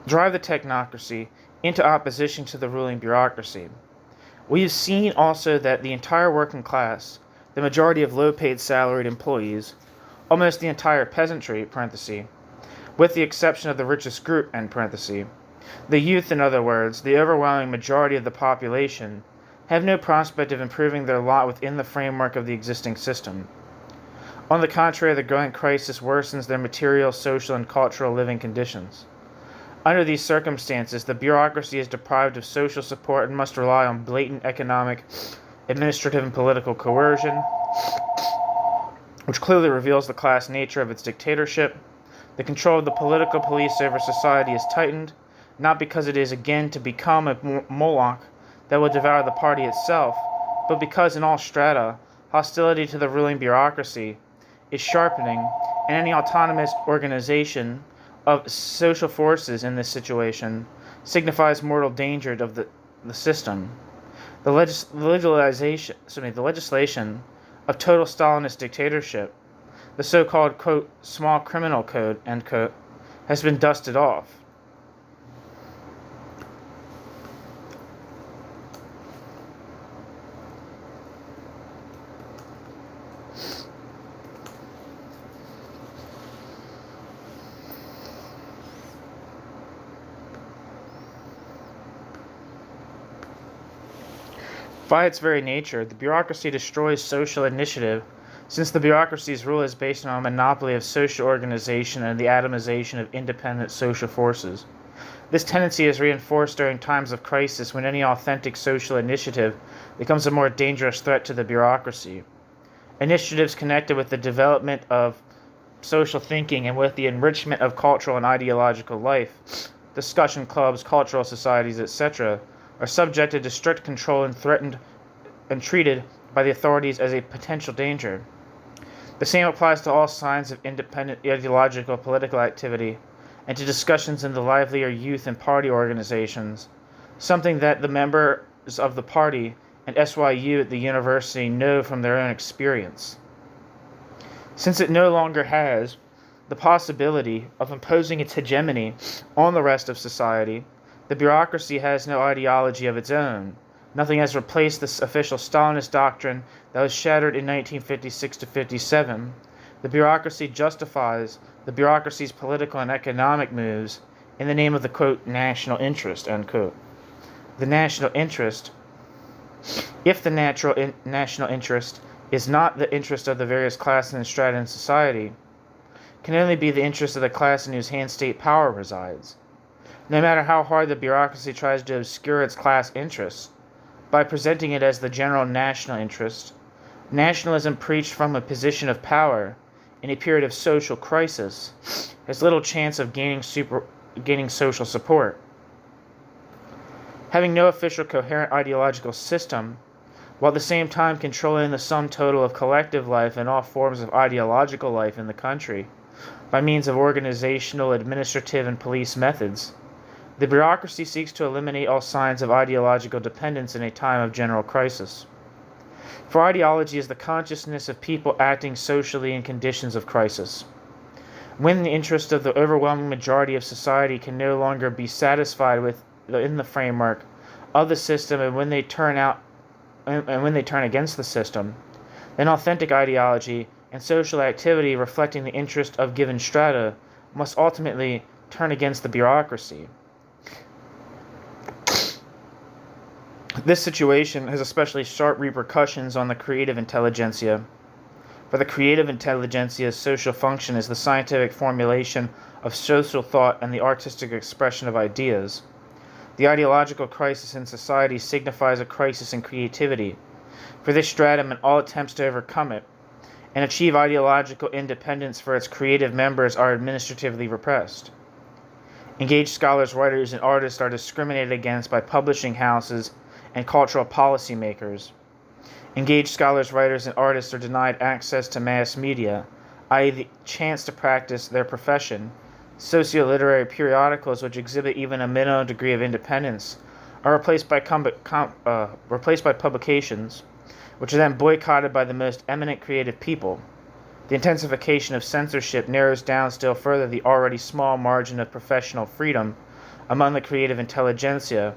technocracy into opposition to the ruling bureaucracy. We have seen also that the entire working class, the majority of low-paid salaried employees, almost the entire peasantry, parenthesis, with the exception of the richest group, end parenthesis, the youth, in other words, the overwhelming majority of the population, have no prospect of improving their lot within the framework of the existing system. On the contrary, the growing crisis worsens their material, social, and cultural living conditions. Under these circumstances, the bureaucracy is deprived of social support and must rely on blatant economic, administrative, and political coercion, which clearly reveals the class nature of its dictatorship. The control of the political police over society is tightened, not because it is again to become a Moloch that will devour the party itself, but because in all strata, hostility to the ruling bureaucracy is sharpening, and any autonomous organization of social forces in this situation signifies mortal danger of the system. The legislation of total Stalinist dictatorship, the so-called, quote, small criminal code, end quote, has been dusted off. By its very nature, the bureaucracy destroys social initiative, since the bureaucracy's rule is based on a monopoly of social organization and the atomization of independent social forces. This tendency is reinforced during times of crisis when any authentic social initiative becomes a more dangerous threat to the bureaucracy. Initiatives connected with the development of social thinking and with the enrichment of cultural and ideological life, discussion clubs, cultural societies, etc., are subjected to strict control and threatened and treated by the authorities as a potential danger. The same applies to all signs of independent ideological political activity and to discussions in the livelier youth and party organizations, something that the members of the party and SYU at the university know from their own experience. Since it no longer has the possibility of imposing its hegemony on the rest of society, the bureaucracy has no ideology of its own. Nothing has replaced this official Stalinist doctrine that was shattered in 1956-57. The bureaucracy justifies the bureaucracy's political and economic moves in the name of the, quote, national interest, end quote. The national interest, if the national interest is not the interest of the various classes and strata in society, can only be the interest of the class in whose hands state power resides. No matter how hard the bureaucracy tries to obscure its class interests, by presenting it as the general national interest, nationalism preached from a position of power in a period of social crisis has little chance of gaining social support. Having no official coherent ideological system, while at the same time controlling the sum total of collective life and all forms of ideological life in the country by means of organizational, administrative, and police methods, the bureaucracy seeks to eliminate all signs of ideological dependence in a time of general crisis. For ideology is the consciousness of people acting socially in conditions of crisis. When the interest of the overwhelming majority of society can no longer be satisfied within the framework of the system, and when they turn against the system, then authentic ideology and social activity reflecting the interest of given strata must ultimately turn against the bureaucracy. This situation has especially sharp repercussions on the creative intelligentsia. For the creative intelligentsia's social function is the scientific formulation of social thought and the artistic expression of ideas. The The ideological crisis in society signifies a crisis in creativity. For this stratum and all attempts to overcome it and achieve ideological independence for its creative members are administratively repressed. Engaged scholars, writers, and artists are discriminated against by publishing houses and cultural policymakers. Engaged scholars, writers, and artists are denied access to mass media, i.e. the chance to practice their profession. Socio-literary periodicals, which exhibit even a minimum degree of independence, are replaced by publications, which are then boycotted by the most eminent creative people. The intensification of censorship narrows down still further the already small margin of professional freedom among the creative intelligentsia.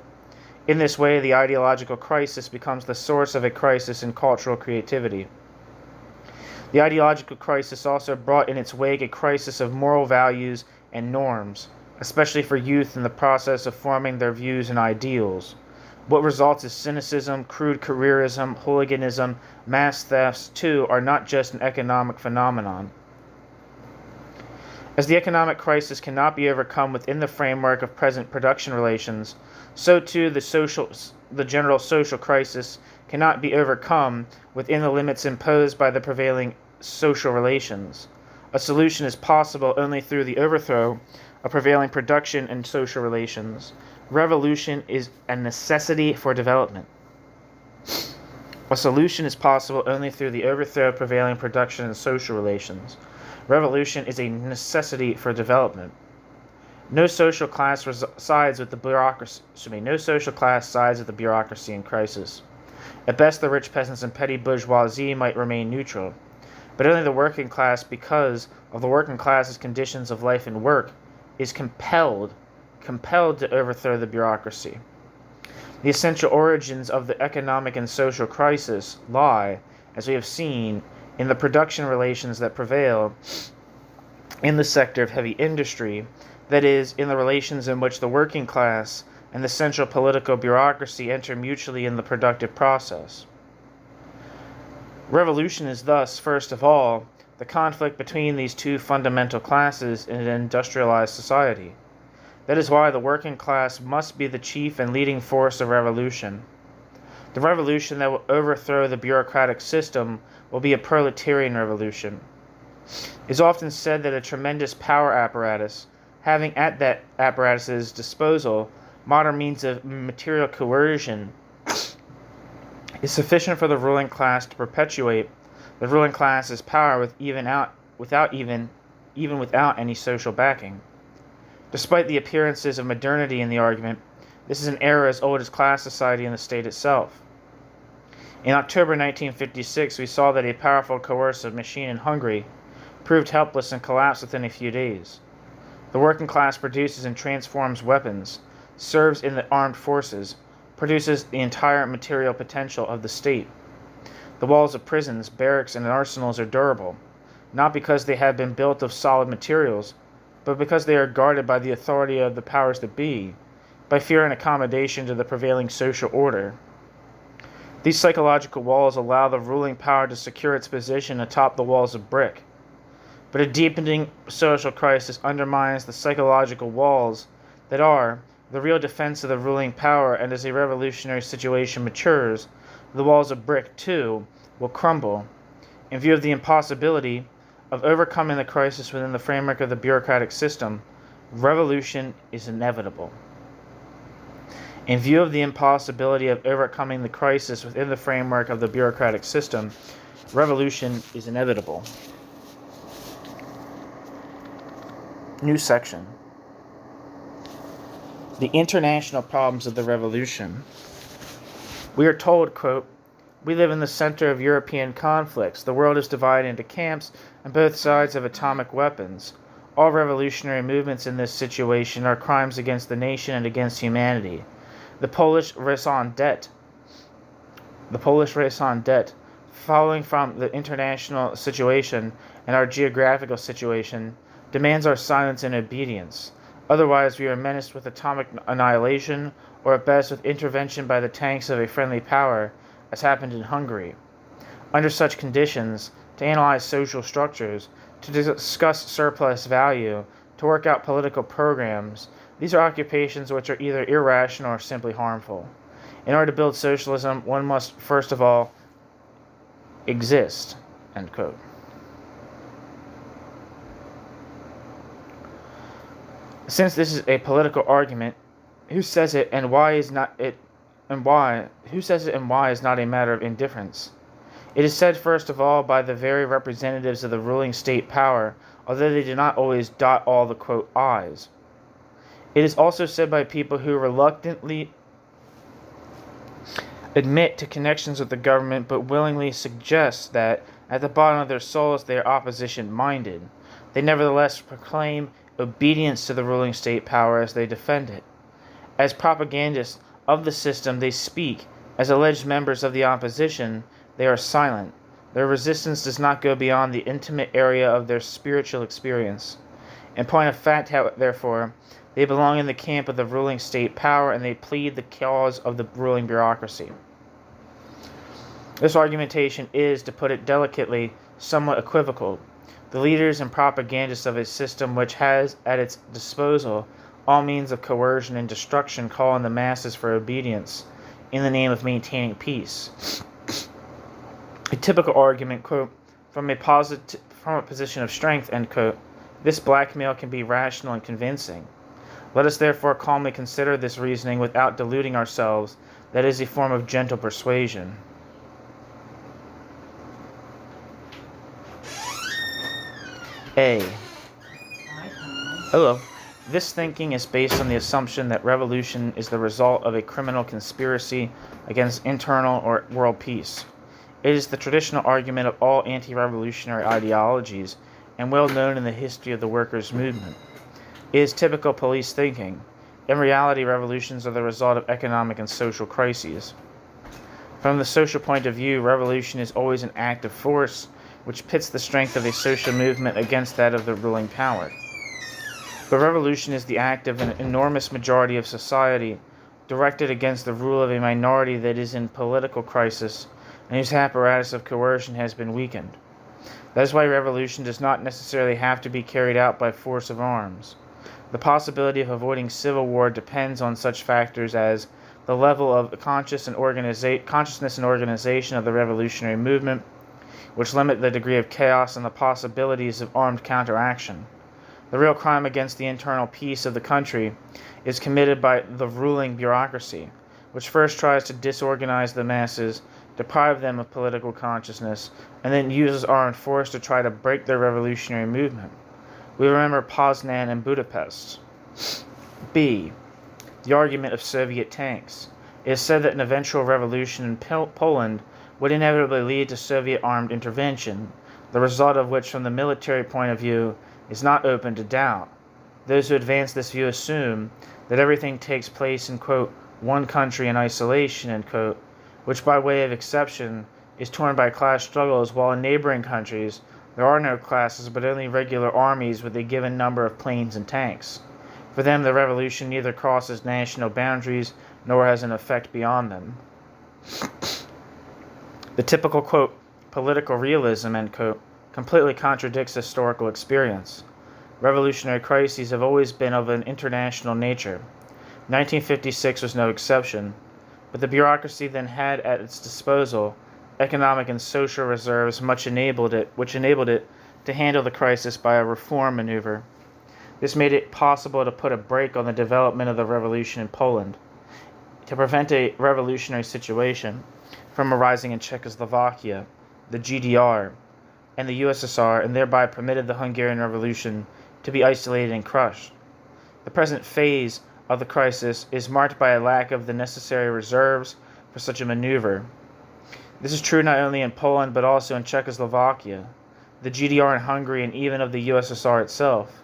In this way, the ideological crisis becomes the source of a crisis in cultural creativity. The ideological crisis also brought in its wake a crisis of moral values and norms, especially for youth in the process of forming their views and ideals. What results is cynicism, crude careerism, hooliganism, mass thefts, too, are not just an economic phenomenon. As the economic crisis cannot be overcome within the framework of present production relations, so too the general social crisis cannot be overcome within the limits imposed by the prevailing social relations. A solution is possible only through the overthrow of prevailing production and social relations. Revolution is a necessity for development. A solution is possible only through the overthrow of prevailing production and social relations. Revolution is a necessity for development. No social class sides with the bureaucracy. No social class sides with the bureaucracy in crisis. At best, the rich peasants and petty bourgeoisie might remain neutral, but only the working class, because of the working class's conditions of life and work, is compelled to overthrow the bureaucracy. The essential origins of the economic and social crisis lie, as we have seen, in the production relations that prevail in the sector of heavy industry, that is, in the relations in which the working class and the central political bureaucracy enter mutually in the productive process. Revolution is thus, first of all, the conflict between these two fundamental classes in an industrialized society. That is why the working class must be the chief and leading force of revolution. The revolution that will overthrow the bureaucratic system will be a proletarian revolution. It is often said that a tremendous power apparatus, having at that apparatus's disposal modern means of material coercion, is sufficient for the ruling class to perpetuate the ruling class's power without any social backing. Despite the appearances of modernity in the argument, this is an error as old as class society and the state itself. In October 1956, we saw that a powerful coercive machine in Hungary proved helpless and collapsed within a few days. The working class produces and transforms weapons, serves in the armed forces, produces the entire material potential of the state. The walls of prisons, barracks, and arsenals are durable, not because they have been built of solid materials, but because they are guarded by the authority of the powers that be, by fear and accommodation to the prevailing social order. These psychological walls allow the ruling power to secure its position atop the walls of brick. But a deepening social crisis undermines the psychological walls that are the real defense of the ruling power, and as a revolutionary situation matures, the walls of brick, too, will crumble. In view of the impossibility of overcoming the crisis within the framework of the bureaucratic system, revolution is inevitable. In view of the impossibility of overcoming the crisis within the framework of the bureaucratic system, revolution is inevitable. New section. The international problems of the revolution. We are told, quote, "We live in the center of European conflicts. The world is divided into camps, and both sides have atomic weapons. All revolutionary movements in this situation are crimes against the nation and against humanity. The Polish raison d'etre, following from the international situation and our geographical situation, demands our silence and obedience. Otherwise, we are menaced with atomic annihilation, or at best with intervention by the tanks of a friendly power, as happened in Hungary. Under such conditions, to analyze social structures, to discuss surplus value, to work out political programs, These are occupations which are either irrational or simply harmful. In order to build socialism, one must first of all exist. End quote. Since this is a political argument, who says it and why is not it and why who says it and why is not a matter of indifference. It is said first of all by the very representatives of the ruling state power, although they do not always dot all the quote I's. It is also said by people who reluctantly admit to connections with the government but willingly suggest that at the bottom of their souls they are opposition-minded. They nevertheless proclaim obedience to the ruling state power as they defend it. As propagandists of the system they speak, as alleged members of the opposition they are silent. Their resistance does not go beyond the intimate area of their spiritual experience. In point of fact, therefore, they belong in the camp of the ruling state power and they plead the cause of the ruling bureaucracy. This argumentation is, to put it delicately, somewhat equivocal. The leaders and propagandists of a system which has at its disposal all means of coercion and destruction call on the masses for obedience in the name of maintaining peace. A typical argument, quote, from a position of strength, end quote, this blackmail can be rational and convincing. Let us therefore calmly consider this reasoning without deluding ourselves that it is a form of gentle persuasion. A. Hello. This thinking is based on the assumption that revolution is the result of a criminal conspiracy against internal or world peace. It is the traditional argument of all anti-revolutionary ideologies and well known in the history of the workers' movement. It is typical police thinking. In reality, revolutions are the result of economic and social crises. From the social point of view, revolution is always an act of force which pits the strength of a social movement against that of the ruling power. But revolution is the act of an enormous majority of society directed against the rule of a minority that is in political crisis and whose apparatus of coercion has been weakened. That is why revolution does not necessarily have to be carried out by force of arms. The possibility of avoiding civil war depends on such factors as the level of consciousness and organization of the revolutionary movement, which limit the degree of chaos and the possibilities of armed counteraction. The real crime against the internal peace of the country is committed by the ruling bureaucracy, which first tries to disorganize the masses, deprive them of political consciousness, and then uses armed force to try to break their revolutionary movement. We remember Poznan and Budapest. B. The argument of Soviet tanks. It is said that an eventual revolution in Poland would inevitably lead to Soviet armed intervention, the result of which from the military point of view is not open to doubt. Those who advance this view assume that everything takes place in, quote, one country in isolation, end quote, which by way of exception is torn by class struggles, while in neighboring countries there are no classes but only regular armies with a given number of planes and tanks. For them the revolution neither crosses national boundaries nor has an effect beyond them. The typical, quote, political realism, end quote, completely contradicts historical experience. Revolutionary crises have always been of an international nature. 1956 was no exception, but the bureaucracy then had at its disposal economic and social reserves which enabled it to handle the crisis by a reform maneuver. This made it possible to put a brake on the development of the revolution in Poland, to prevent a revolutionary situation from arising in Czechoslovakia, the GDR, and the USSR, and thereby permitted the Hungarian Revolution to be isolated and crushed. The present phase of the crisis is marked by a lack of the necessary reserves for such a maneuver. This is true not only in Poland but also in Czechoslovakia, the GDR in Hungary, and even of the USSR itself.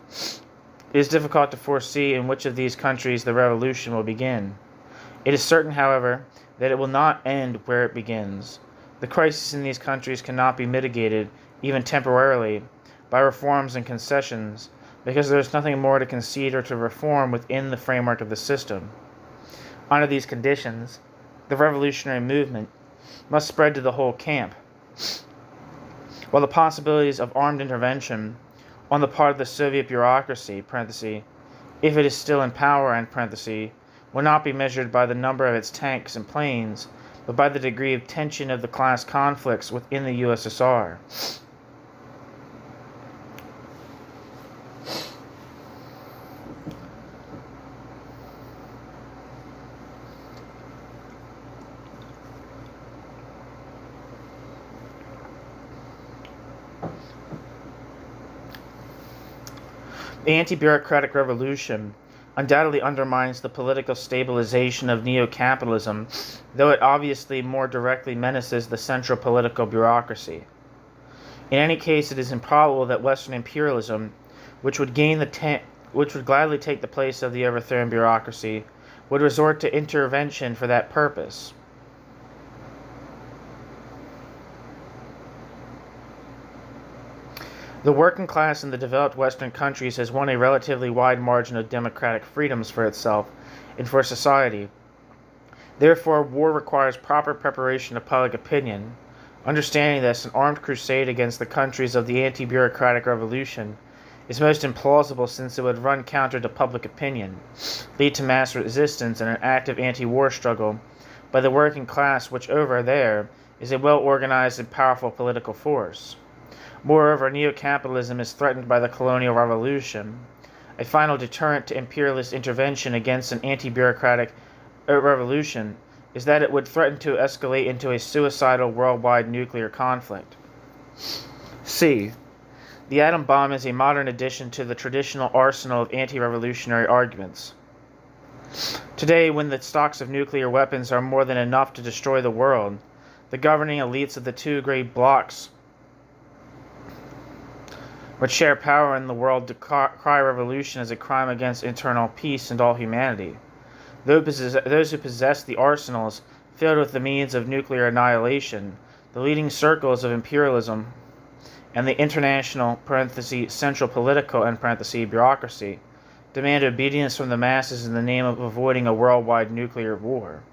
It is difficult to foresee in which of these countries the revolution will begin. It is certain, however, that it will not end where it begins. The crisis in these countries cannot be mitigated, even temporarily, by reforms and concessions, because there is nothing more to concede or to reform within the framework of the system. Under these conditions, the revolutionary movement must spread to the whole camp, while the possibilities of armed intervention on the part of the Soviet bureaucracy if it is still in power, end parenthesis, will not be measured by the number of its tanks and planes, but by the degree of tension of the class conflicts within the USSR. The anti-bureaucratic revolution undoubtedly undermines the political stabilization of neo-capitalism, though it obviously more directly menaces the central political bureaucracy. In any case, it is improbable that Western imperialism, which would gladly take the place of the overthrown bureaucracy, would resort to intervention for that purpose. The working class in the developed Western countries has won a relatively wide margin of democratic freedoms for itself and for society. Therefore, war requires proper preparation of public opinion. Understanding this, an armed crusade against the countries of the anti-bureaucratic revolution is most implausible, since it would run counter to public opinion, lead to mass resistance and an active anti-war struggle by the working class, which over there is a well-organized and powerful political force. Moreover, neo-capitalism is threatened by the colonial revolution. A final deterrent to imperialist intervention against an anti-bureaucratic revolution is that it would threaten to escalate into a suicidal worldwide nuclear conflict. C. The atom bomb is a modern addition to the traditional arsenal of anti-revolutionary arguments. Today, when the stocks of nuclear weapons are more than enough to destroy the world, the governing elites of the two great blocs which share power in the world decry revolution as a crime against internal peace and all humanity. Those who possess the arsenals filled with the means of nuclear annihilation, the leading circles of imperialism, and the international (central political) bureaucracy, demand obedience from the masses in the name of avoiding a worldwide nuclear war.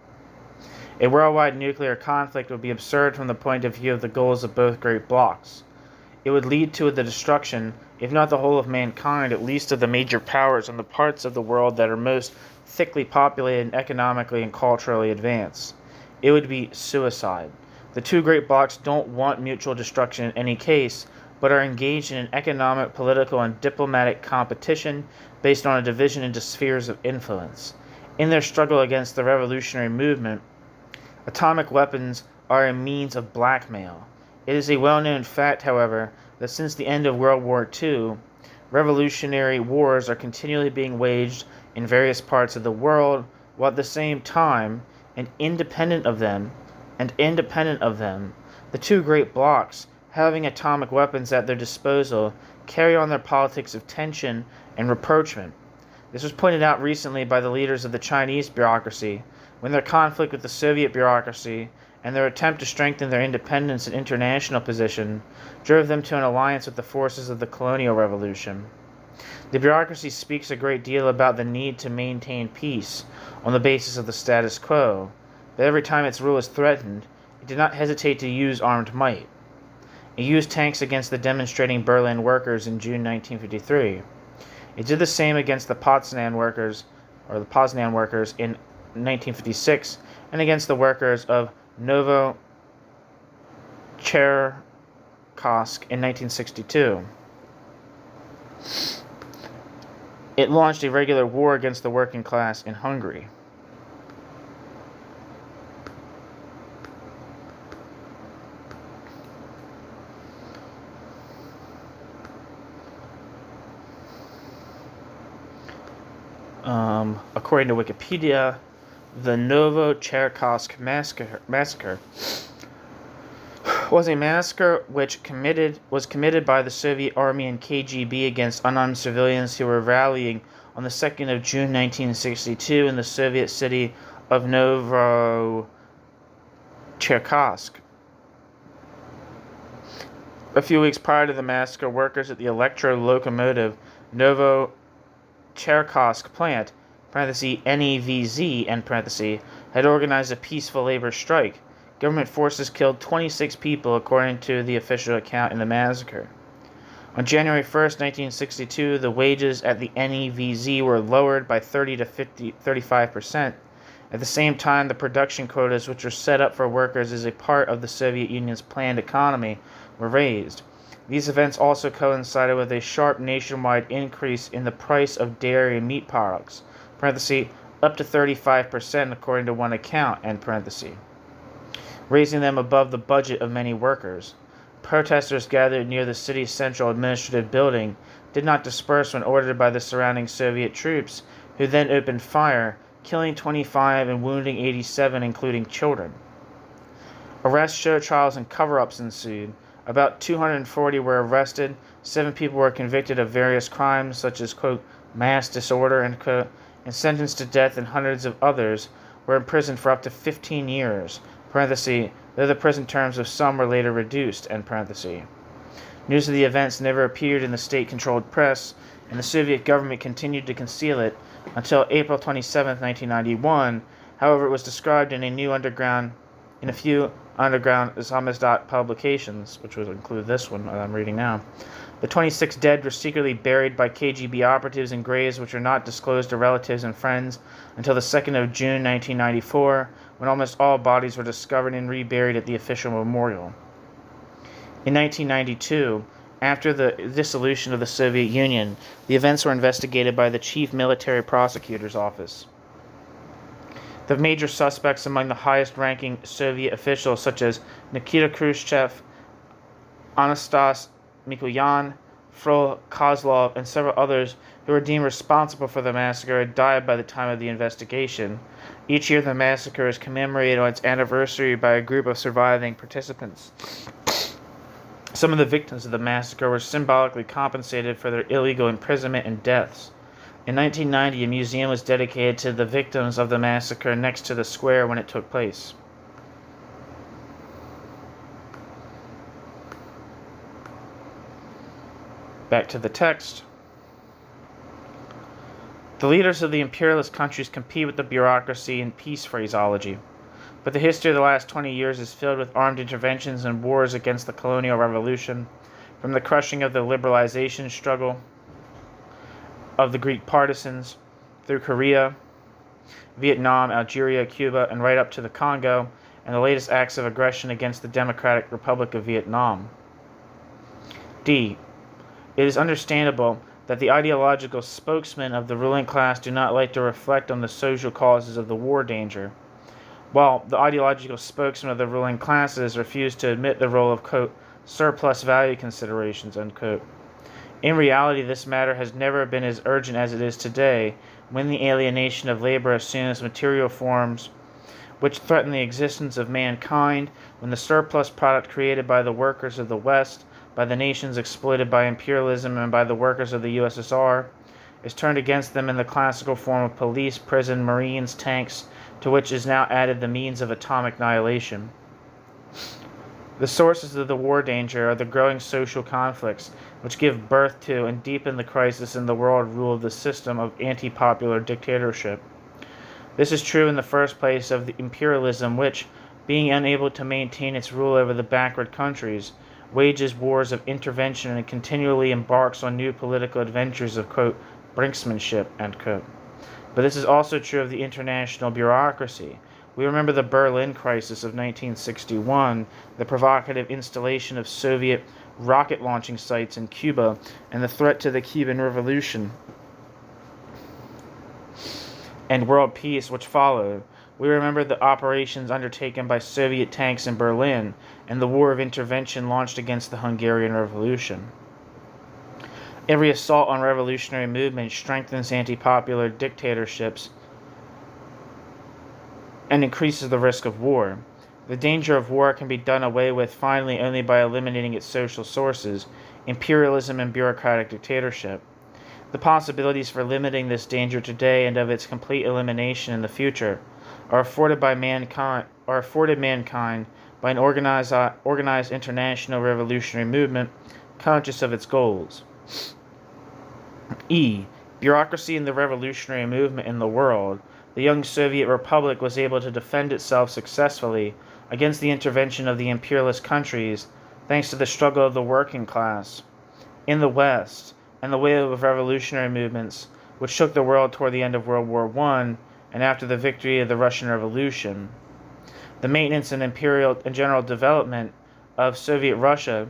A worldwide nuclear conflict would be absurd from the point of view of the goals of both great blocs. It would lead to the destruction, if not the whole of mankind, at least of the major powers and the parts of the world that are most thickly populated and economically and culturally advanced. It would be suicide. The two great blocs don't want mutual destruction in any case, but are engaged in an economic, political, and diplomatic competition based on a division into spheres of influence. In their struggle against the revolutionary movement, atomic weapons are a means of blackmail. It is a well-known fact, however, that since the end of World War II, revolutionary wars are continually being waged in various parts of the world, while at the same time, and independent of them, the two great blocs, having atomic weapons at their disposal, carry on their politics of tension and rapprochement. This was pointed out recently by the leaders of the Chinese bureaucracy, when their conflict with the Soviet bureaucracy and their attempt to strengthen their independence and international position drove them to an alliance with the forces of the colonial revolution. The bureaucracy speaks a great deal about the need to maintain peace on the basis of the status quo, but every time its rule is threatened, it did not hesitate to use armed might. It used tanks against the demonstrating Berlin workers in June 1953. It did the same against the Poznan workers in 1956 and against the workers of Novocherkassk in 1962. It launched a regular war against the working class in Hungary. According to Wikipedia, the Novocherkassk massacre was a massacre which was committed by the Soviet Army and KGB against unarmed civilians who were rallying on the 2nd of June 1962 in the Soviet city of Novocherkassk. A few weeks prior to the massacre, workers at the electro-locomotive Novocherkassk plant (NEVZ) had organized a peaceful labor strike. Government forces killed 26 people according to the official account in the massacre. On January 1st, 1962, the wages at the NEVZ were lowered by 30 to 35%. At the same time, the production quotas, which were set up for workers as a part of the Soviet Union's planned economy, were raised. These events also coincided with a sharp nationwide increase in the price of dairy and meat products, up to 35% according to one account, raising them above the budget of many workers. Protesters gathered near the city's central administrative building did not disperse when ordered by the surrounding Soviet troops, who then opened fire, killing 25 and wounding 87, including children. Arrests, show trials, and cover-ups ensued. About 240 were arrested, 7 people were convicted of various crimes such as, quote, mass disorder, end quote, and sentenced to death, and hundreds of others were imprisoned for up to 15 years, though the prison terms of some were later reduced, News of the events never appeared in the state-controlled press, and the Soviet government continued to conceal it until April 27, 1991. However, it was described in a few underground samizdat publications, which would include this one that I'm reading now. The 26 dead were secretly buried by KGB operatives in graves which are not disclosed to relatives and friends until the 2nd of June 1994, when almost all bodies were discovered and reburied at the official memorial. In 1992, after the dissolution of the Soviet Union, the events were investigated by the Chief Military Prosecutor's Office. The major suspects among the highest-ranking Soviet officials, such as Nikita Khrushchev, Anastas Mikoyan, Frol Kozlov, and several others who were deemed responsible for the massacre, had died by the time of the investigation. Each year, the massacre is commemorated on its anniversary by a group of surviving participants. Some of the victims of the massacre were symbolically compensated for their illegal imprisonment and deaths. In 1990, a museum was dedicated to the victims of the massacre next to the square when it took place. Back to the text. The leaders of the imperialist countries compete with the bureaucracy in peace phraseology, but the history of the last 20 years is filled with armed interventions and wars against the colonial revolution, from the crushing of the liberalization struggle of the Greek partisans through Korea, Vietnam, Algeria, Cuba, and right up to the Congo, and the latest acts of aggression against the Democratic Republic of Vietnam. D. It is understandable that the ideological spokesmen of the ruling class do not like to reflect on the social causes of the war danger, while the ideological spokesmen of the ruling classes refuse to admit the role of, quote, surplus value considerations, end quote. In reality, this matter has never been as urgent as it is today, when the alienation of labor assumes material forms which threaten the existence of mankind, when the surplus product created by the workers of the West, by the nations exploited by imperialism, and by the workers of the USSR, is turned against them in the classical form of police, prison, marines, tanks, to which is now added the means of atomic annihilation. The sources of the war danger are the growing social conflicts, which give birth to and deepen the crisis in the world rule of the system of anti-popular dictatorship. This is true in the first place of the imperialism which, being unable to maintain its rule over the backward countries, wages wars of intervention and continually embarks on new political adventures of, quote, brinksmanship, end quote. But this is also true of the international bureaucracy. We remember the Berlin crisis of 1961, the provocative installation of Soviet rocket launching sites in Cuba, and the threat to the Cuban Revolution and world peace which followed. We remember the operations undertaken by Soviet tanks in Berlin and the war of intervention launched against the Hungarian Revolution. Every assault on revolutionary movements strengthens anti-popular dictatorships and increases the risk of war. The danger of war can be done away with finally only by eliminating its social sources, imperialism and bureaucratic dictatorship. The possibilities for limiting this danger today and of its complete elimination in the future are afforded mankind by an organized international revolutionary movement conscious of its goals. E. Bureaucracy in the revolutionary movement in the world. The young Soviet Republic was able to defend itself successfully against the intervention of the imperialist countries thanks to the struggle of the working class. in the West and the wave of revolutionary movements which shook the world toward the end of World War I and after the victory of the Russian Revolution. The maintenance and imperial and general development of Soviet Russia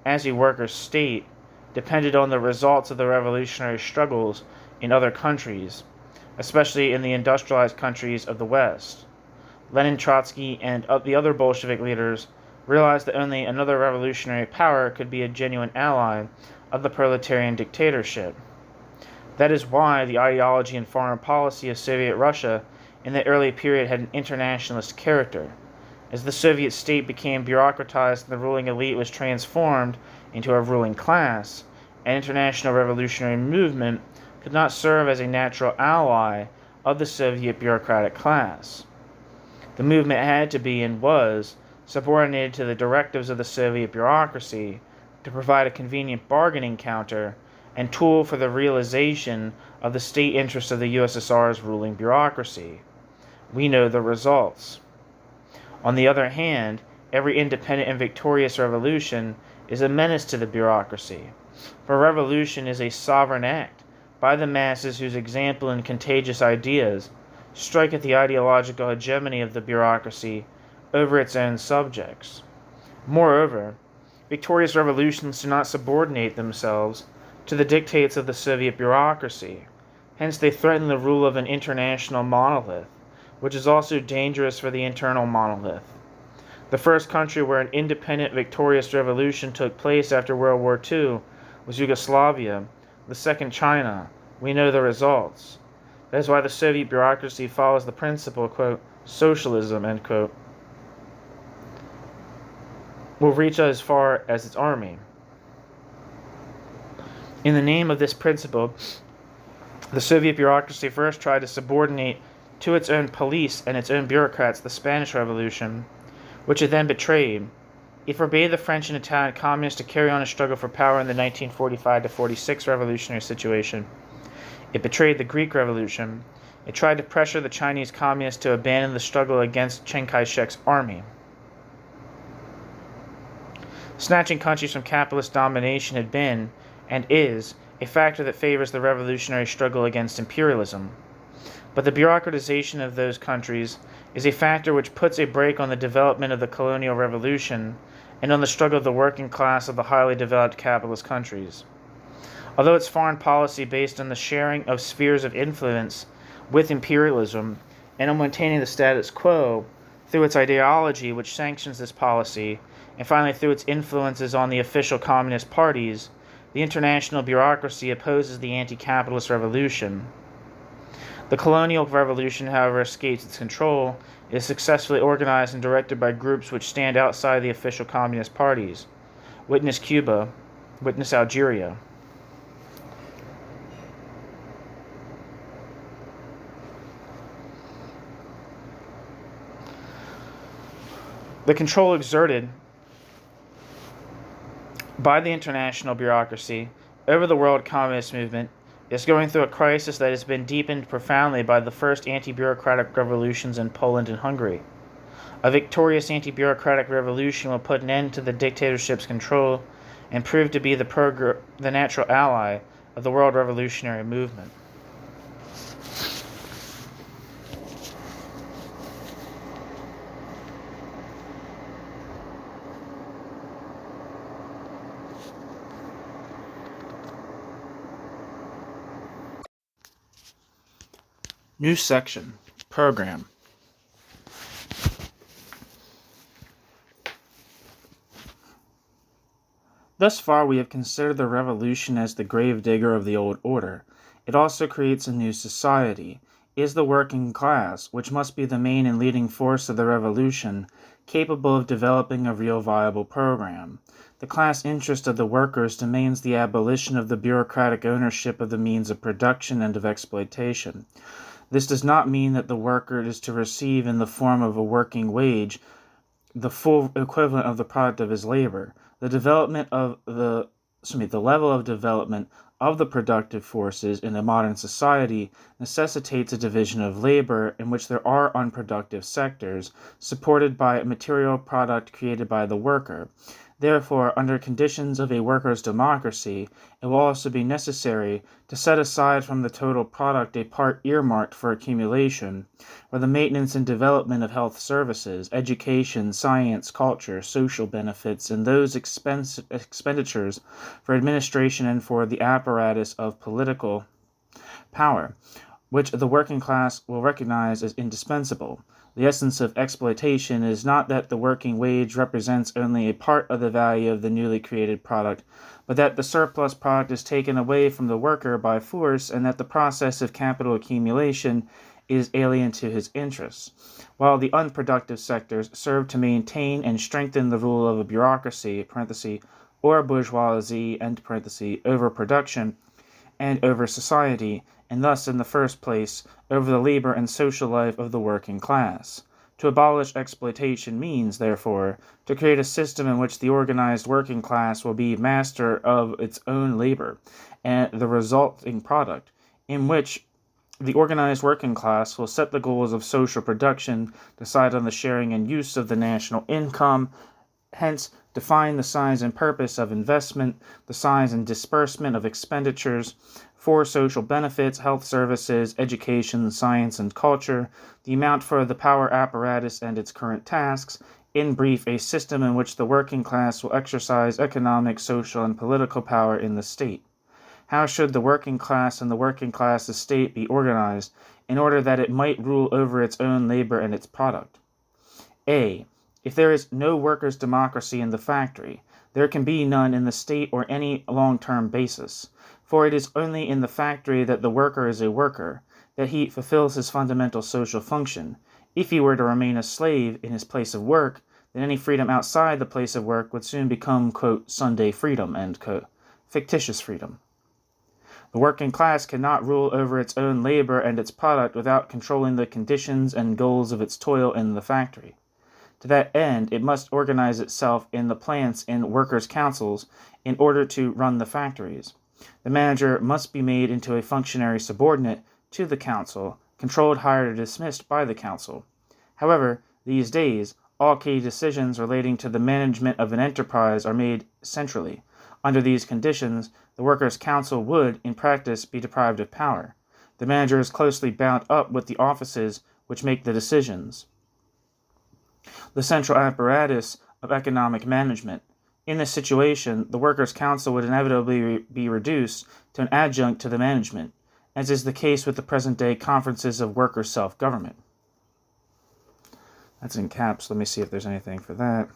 as a worker state depended on the results of the revolutionary struggles in other countries, especially in the industrialized countries of the West. Lenin, Trotsky, and the other Bolshevik leaders realized that only another revolutionary power could be a genuine ally of the proletarian dictatorship. That is why the ideology and foreign policy of Soviet Russia in the early period had an internationalist character. As the Soviet state became bureaucratized and the ruling elite was transformed into a ruling class, an international revolutionary movement could not serve as a natural ally of the Soviet bureaucratic class. The movement had to be and was subordinated to the directives of the Soviet bureaucracy to provide a convenient bargaining counter and tool for the realization of the state interests of the USSR's ruling bureaucracy. We know the results. On the other hand, every independent and victorious revolution is a menace to the bureaucracy, for revolution is a sovereign act by the masses whose example and contagious ideas strike at the ideological hegemony of the bureaucracy over its own subjects. Moreover, victorious revolutions do not subordinate themselves to the dictates of the Soviet bureaucracy. Hence they threaten the rule of an international monolith, which is also dangerous for the internal monolith. The first country where an independent victorious revolution took place after World War II was Yugoslavia, the second China. We know the results. That is why the Soviet bureaucracy follows the principle, quote, socialism, end quote, will reach as far as its army. In the name of this principle, the Soviet bureaucracy first tried to subordinate to its own police and its own bureaucrats the Spanish Revolution, which it then betrayed. It forbade the French and Italian communists to carry on a struggle for power in the 1945-46 revolutionary situation. It betrayed the Greek Revolution. It tried to pressure the Chinese communists to abandon the struggle against Chiang Kai-shek's army. Snatching countries from capitalist domination had been, and is, a factor that favors the revolutionary struggle against imperialism. But the bureaucratization of those countries is a factor which puts a brake on the development of the colonial revolution and on the struggle of the working class of the highly developed capitalist countries. Although its foreign policy based on the sharing of spheres of influence with imperialism and on maintaining the status quo through its ideology which sanctions this policy, and finally through its influences on the official communist parties, the international bureaucracy opposes the anti-capitalist revolution. The colonial revolution, however, escapes its control. It is successfully organized and directed by groups which stand outside the official communist parties. Witness Cuba, witness Algeria. The control exerted by the international bureaucracy over the world communist movement is going through a crisis that has been deepened profoundly by the first anti-bureaucratic revolutions in Poland and Hungary. A victorious anti-bureaucratic revolution will put an end to the dictatorship's control and prove to be the natural ally of the world revolutionary movement. New section. Program. Thus far we have considered the revolution as the gravedigger of the old order. It also creates a new society. It is the working class, which must be the main and leading force of the revolution, capable of developing a real viable program. The class interest of the workers demands the abolition of the bureaucratic ownership of the means of production and of exploitation. This does not mean that the worker is to receive in the form of a working wage the full equivalent of the product of his labor. The level of development of the productive forces in a modern society necessitates a division of labor in which there are unproductive sectors supported by a material product created by the worker. Therefore, under conditions of a workers' democracy, it will also be necessary to set aside from the total product a part earmarked for accumulation, for the maintenance and development of health services, education, science, culture, social benefits, and those expenditures for administration and for the apparatus of political power, which the working class will recognize as indispensable. The essence of exploitation is not that the working wage represents only a part of the value of the newly created product, but that the surplus product is taken away from the worker by force and that the process of capital accumulation is alien to his interests, while the unproductive sectors serve to maintain and strengthen the rule of a bureaucracy or bourgeoisie over production and over society, and thus, in the first place, over the labor and social life of the working class. To abolish exploitation means, therefore, to create a system in which the organized working class will be master of its own labor and the resulting product, in which the organized working class will set the goals of social production, decide on the sharing and use of the national income, hence define the size and purpose of investment, the size and disbursement of expenditures for social benefits, health services, education, science, and culture, the amount for the power apparatus and its current tasks, in brief, a system in which the working class will exercise economic, social, and political power in the state. How should the working class and the working class estate be organized in order that it might rule over its own labor and its product? A. If there is no workers' democracy in the factory, there can be none in the state or any long-term basis, for it is only in the factory that the worker is a worker, that he fulfills his fundamental social function. If he were to remain a slave in his place of work, then any freedom outside the place of work would soon become, quote, Sunday freedom, end quote, fictitious freedom. The working class cannot rule over its own labor and its product without controlling the conditions and goals of its toil in the factory. To that end, it must organize itself in the plants and workers' councils in order to run the factories. The manager must be made into a functionary subordinate to the council, controlled, hired, or dismissed by the council. However, these days, all key decisions relating to the management of an enterprise are made centrally. Under these conditions, the workers' council would, in practice, be deprived of power. The manager is closely bound up with the offices which make the decisions. The central apparatus of economic management. In this situation, the workers' council would inevitably be reduced to an adjunct to the management, as is the case with the present-day conferences of workers' self-government. That's in caps. Let me see if there's anything for that.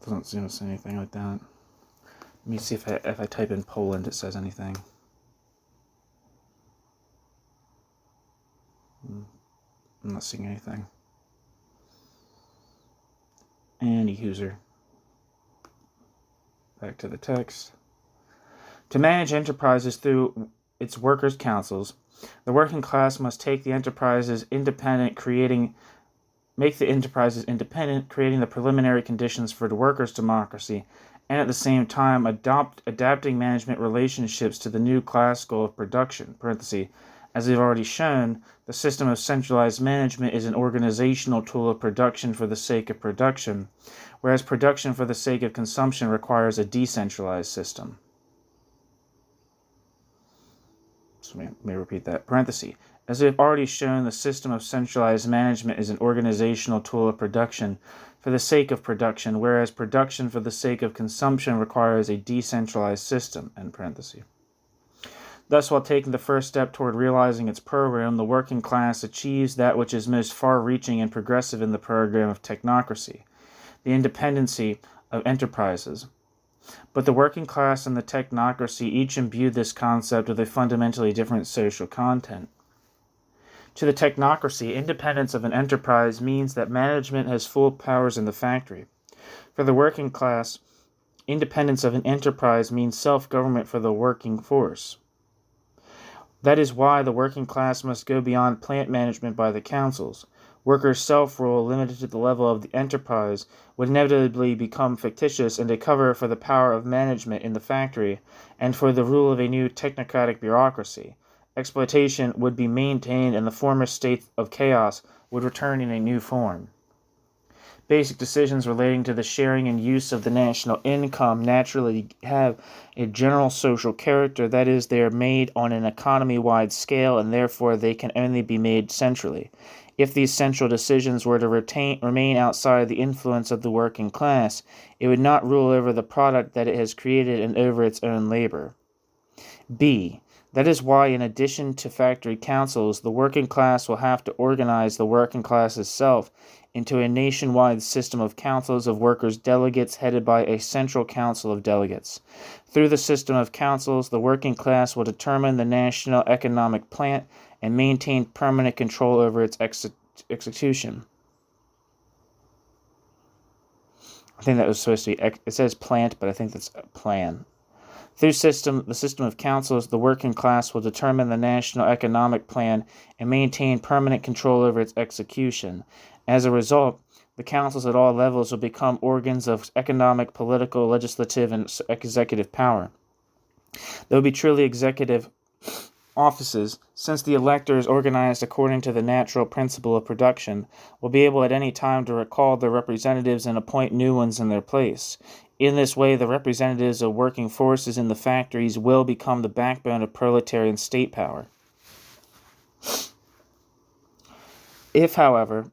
Doesn't seem to say anything like that. Let me see if I type in Poland, it says anything. I'm not seeing anything. And user. Back to the text. To manage enterprises through its workers' councils, the working class must take the enterprises independent, creating the preliminary conditions for the workers' democracy, and at the same time adapting management relationships to the new class goal of production. As we've already shown, the system of centralized management is an organizational tool of production for the sake of production, whereas production for the sake of consumption requires a decentralized system. So let me repeat that. As we have already shown, the system of centralized management is an organizational tool of production for the sake of production, whereas production for the sake of consumption requires a decentralized system, end parenthesis. Thus, while taking the first step toward realizing its program, the working class achieves that which is most far-reaching and progressive in the program of technocracy, the independency of enterprises. But the working class and the technocracy each imbue this concept with a fundamentally different social content. To the technocracy, independence of an enterprise means that management has full powers in the factory. For the working class, independence of an enterprise means self-government for the working force. That is why the working class must go beyond plant management by the councils. Workers' self-rule, limited to the level of the enterprise, would inevitably become fictitious and a cover for the power of management in the factory and for the rule of a new technocratic bureaucracy. Exploitation would be maintained and the former state of chaos would return in a new form. Basic decisions relating to the sharing and use of the national income naturally have a general social character, that is, they are made on an economy-wide scale and therefore they can only be made centrally. If these central decisions were to remain outside the influence of the working class, it would not rule over the product that it has created and over its own labor. B. That is why, in addition to factory councils, the working class will have to organize the working class itself into a nationwide system of councils of workers' delegates headed by a central council of delegates. Through the system of councils, the working class will determine the national economic plan and maintain permanent control over its execution. I think that was supposed to be, it says plant, but I think that's plan. Through the system of councils, the working class will determine the national economic plan and maintain permanent control over its execution. As a result, the councils at all levels will become organs of economic, political, legislative, and executive power. They will be truly executive offices, since the electors, organized according to the natural principle of production, will be able at any time to recall their representatives and appoint new ones in their place. In this way, the representatives of working forces in the factories will become the backbone of proletarian state power. If, however,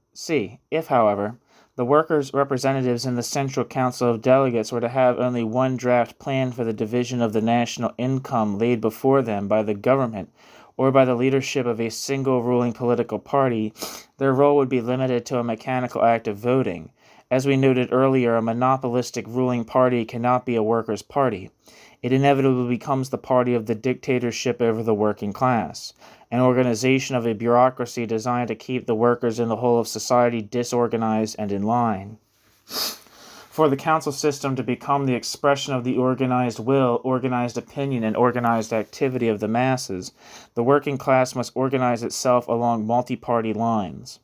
the workers' representatives in the Central Council of Delegates were to have only one draft plan for the division of the national income laid before them by the government or by the leadership of a single ruling political party, their role would be limited to a mechanical act of voting. As we noted earlier, a monopolistic ruling party cannot be a workers' party. It inevitably becomes the party of the dictatorship over the working class, an organization of a bureaucracy designed to keep the workers in the whole of society disorganized and in line. For the council system to become the expression of the organized will, organized opinion, and organized activity of the masses, the working class must organize itself along multi-party lines.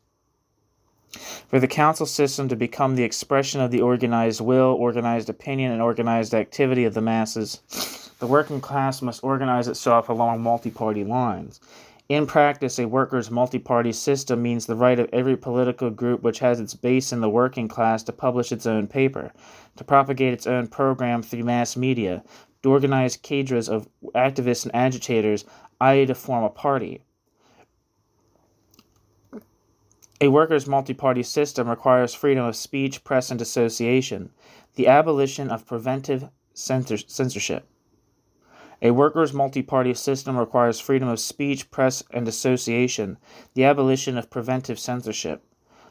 For the council system to become the expression of the organized will, organized opinion, and organized activity of the masses, the working class must organize itself along multi-party lines. In practice, a workers' multi-party system means the right of every political group which has its base in the working class to publish its own paper, to propagate its own program through mass media, to organize cadres of activists and agitators, i.e. to form a party. A workers' multi-party system requires freedom of speech, press, and association, the abolition of preventive censorship. A workers' multi-party system requires freedom of speech, press, and association, the abolition of preventive censorship,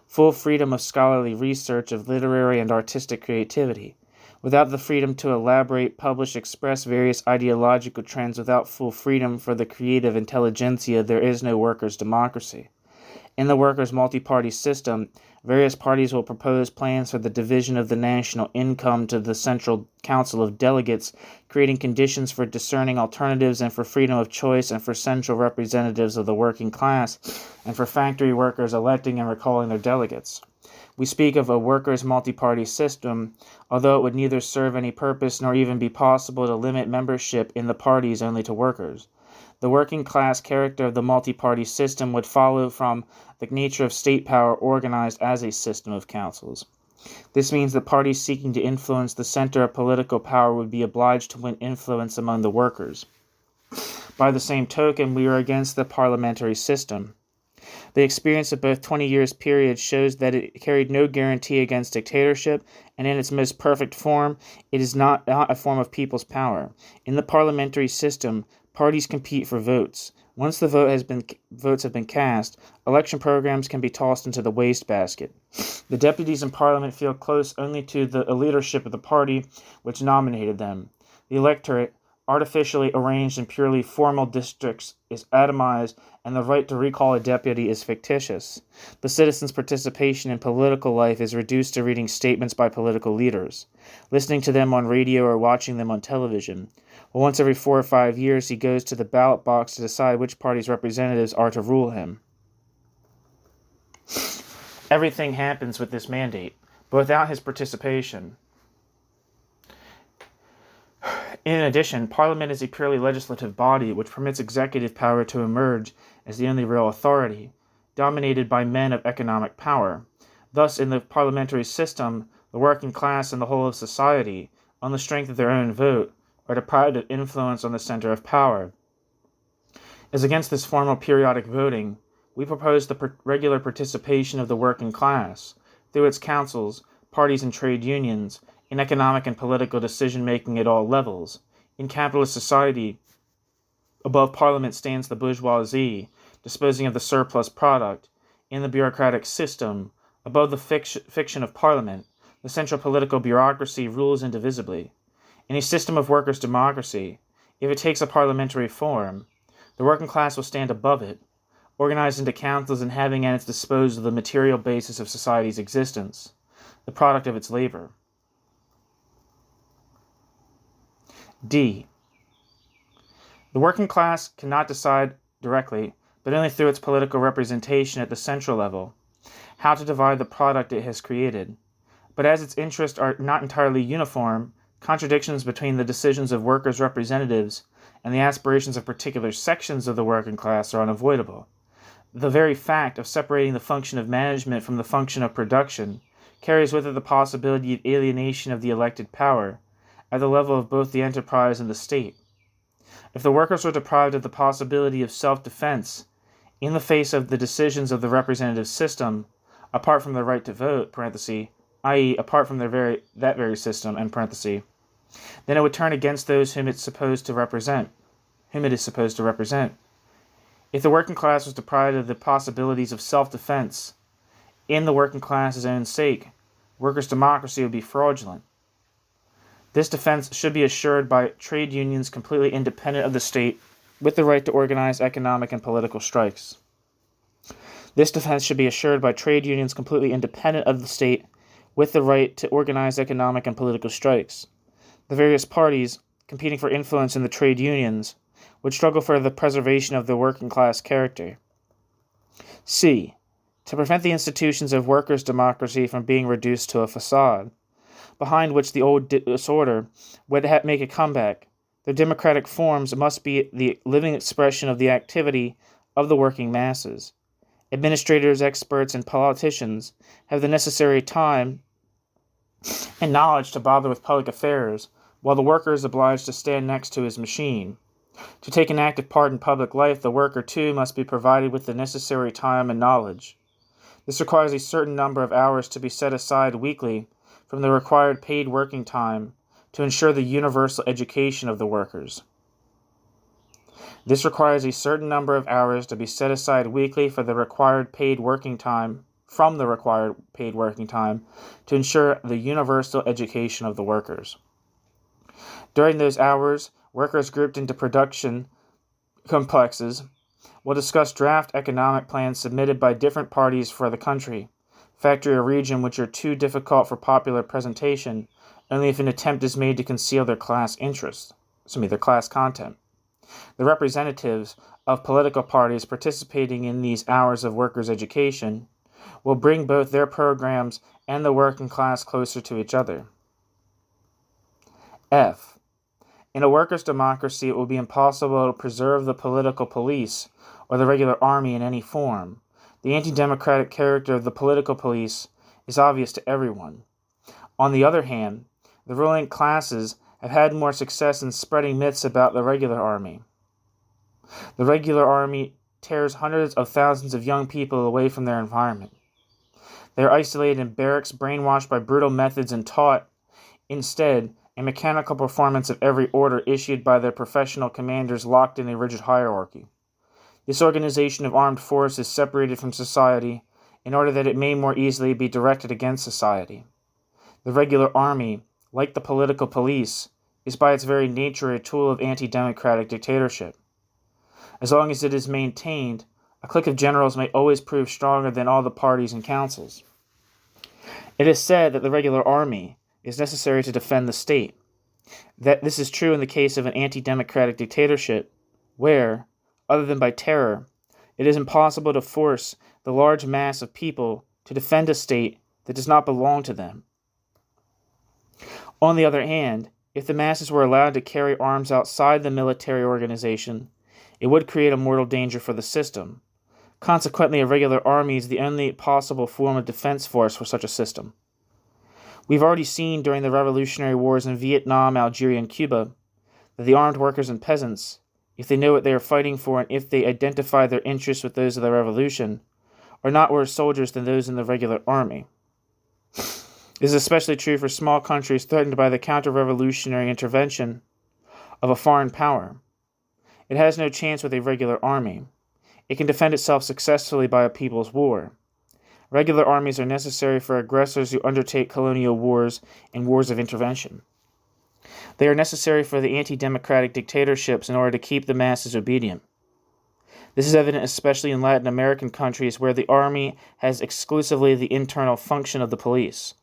full freedom of scholarly research, of literary and artistic creativity. Without the freedom to elaborate, publish, express various ideological trends, without full freedom for the creative intelligentsia, there is no workers' democracy. In the workers' multi-party system, various parties will propose plans for the division of the national income to the Central Council of Delegates, creating conditions for discerning alternatives and for freedom of choice and for central representatives of the working class and for factory workers electing and recalling their delegates. We speak of a workers' multi-party system, although it would neither serve any purpose nor even be possible to limit membership in the parties only to workers. The working class character of the multi-party system would follow from the nature of state power organized as a system of councils. This means that parties seeking to influence the center of political power would be obliged to win influence among the workers. By the same token, we are against the parliamentary system. The experience of both 20 years period shows that it carried no guarantee against dictatorship, and in its most perfect form, it is not a form of people's power. In the parliamentary system, parties compete for votes. Once the votes have been cast, election programs can be tossed into the wastebasket. The deputies in Parliament feel close only to the leadership of the party which nominated them. The electorate, artificially arranged in purely formal districts, is atomized, and the right to recall a deputy is fictitious. The citizens' participation in political life is reduced to reading statements by political leaders, listening to them on radio or watching them on television. Once every 4 or 5 years, he goes to the ballot box to decide which party's representatives are to rule him. everything happens with this mandate, but without his participation. In addition, Parliament is a purely legislative body which permits executive power to emerge as the only real authority, dominated by men of economic power. Thus, in the parliamentary system, the working class and the whole of society, on the strength of their own vote, are deprived of influence on the center of power. As against this formal periodic voting, we propose the regular participation of the working class, through its councils, parties and trade unions, in economic and political decision-making at all levels. In capitalist society, above Parliament stands the bourgeoisie, disposing of the surplus product. In the bureaucratic system, above the fiction of Parliament, the central political bureaucracy rules indivisibly. In a system of workers' democracy, if it takes a parliamentary form, the working class will stand above it, organized into councils and having at its disposal the material basis of society's existence, the product of its labor. D. The working class cannot decide directly, but only through its political representation at the central level, how to divide the product it has created. But as its interests are not entirely uniform, contradictions between the decisions of workers' representatives and the aspirations of particular sections of the working class are unavoidable. The very fact of separating the function of management from the function of production carries with it the possibility of alienation of the elected power, at the level of both the enterprise and the state. If the workers were deprived of the possibility of self-defense in the face of the decisions of the representative system, apart from their right to vote, i.e., apart from that very system, then it would turn against those whom it is supposed to represent. If the working class was deprived of the possibilities of self-defense in the working class's own sake, workers' democracy would be fraudulent. This defense should be assured by trade unions completely independent of the state, with the right to organize economic and political strikes. This defense should be assured by trade unions completely independent of the state, with the right to organize economic and political strikes. The various parties, competing for influence in the trade unions, would struggle for the preservation of the working class character. C. To prevent the institutions of workers' democracy from being reduced to a facade, behind which the old disorder would make a comeback, their democratic forms must be the living expression of the activity of the working masses. Administrators, experts, and politicians have the necessary time and knowledge to bother with public affairs, while the worker is obliged to stand next to his machine. To take an active part in public life, the worker, too, must be provided with the necessary time and knowledge. This requires a certain number of hours to be set aside weekly from the required paid working time to ensure the universal education of the workers. This requires a certain number of hours to be set aside weekly for the required paid working time, to ensure the universal education of the workers. During those hours, workers grouped into production complexes will discuss draft economic plans submitted by different parties for the country, factory, or region which are too difficult for popular presentation only if an attempt is made to conceal their class content. The representatives of political parties participating in these hours of workers' education will bring both their programs and the working class closer to each other. F. In a workers' democracy, it will be impossible to preserve the political police or the regular army in any form. The anti-democratic character of the political police is obvious to everyone. On the other hand, the ruling classes have had more success in spreading myths about the regular army. The regular army tears hundreds of thousands of young people away from their environment. They are isolated in barracks, brainwashed by brutal methods, and taught, instead, a mechanical performance of every order issued by their professional commanders locked in a rigid hierarchy. This organization of armed force is separated from society in order that it may more easily be directed against society. The regular army, like the political police, is by its very nature a tool of anti-democratic dictatorship. As long as it is maintained, a clique of generals may always prove stronger than all the parties and councils. It is said that the regular army is necessary to defend the state. That this is true in the case of an anti-democratic dictatorship, where, other than by terror, it is impossible to force the large mass of people to defend a state that does not belong to them. On the other hand, if the masses were allowed to carry arms outside the military organization, it would create a mortal danger for the system. Consequently, a regular army is the only possible form of defense force for such a system. We've already seen during the revolutionary wars in Vietnam, Algeria, and Cuba that the armed workers and peasants, if they know what they are fighting for and if they identify their interests with those of the revolution, are not worse soldiers than those in the regular army. This is especially true for small countries threatened by the counter-revolutionary intervention of a foreign power. It has no chance with a regular army. It can defend itself successfully by a people's war. Regular armies are necessary for aggressors who undertake colonial wars and wars of intervention. They are necessary for the anti-democratic dictatorships in order to keep the masses obedient. This is evident especially in Latin American countries where the army has exclusively the internal function of the police.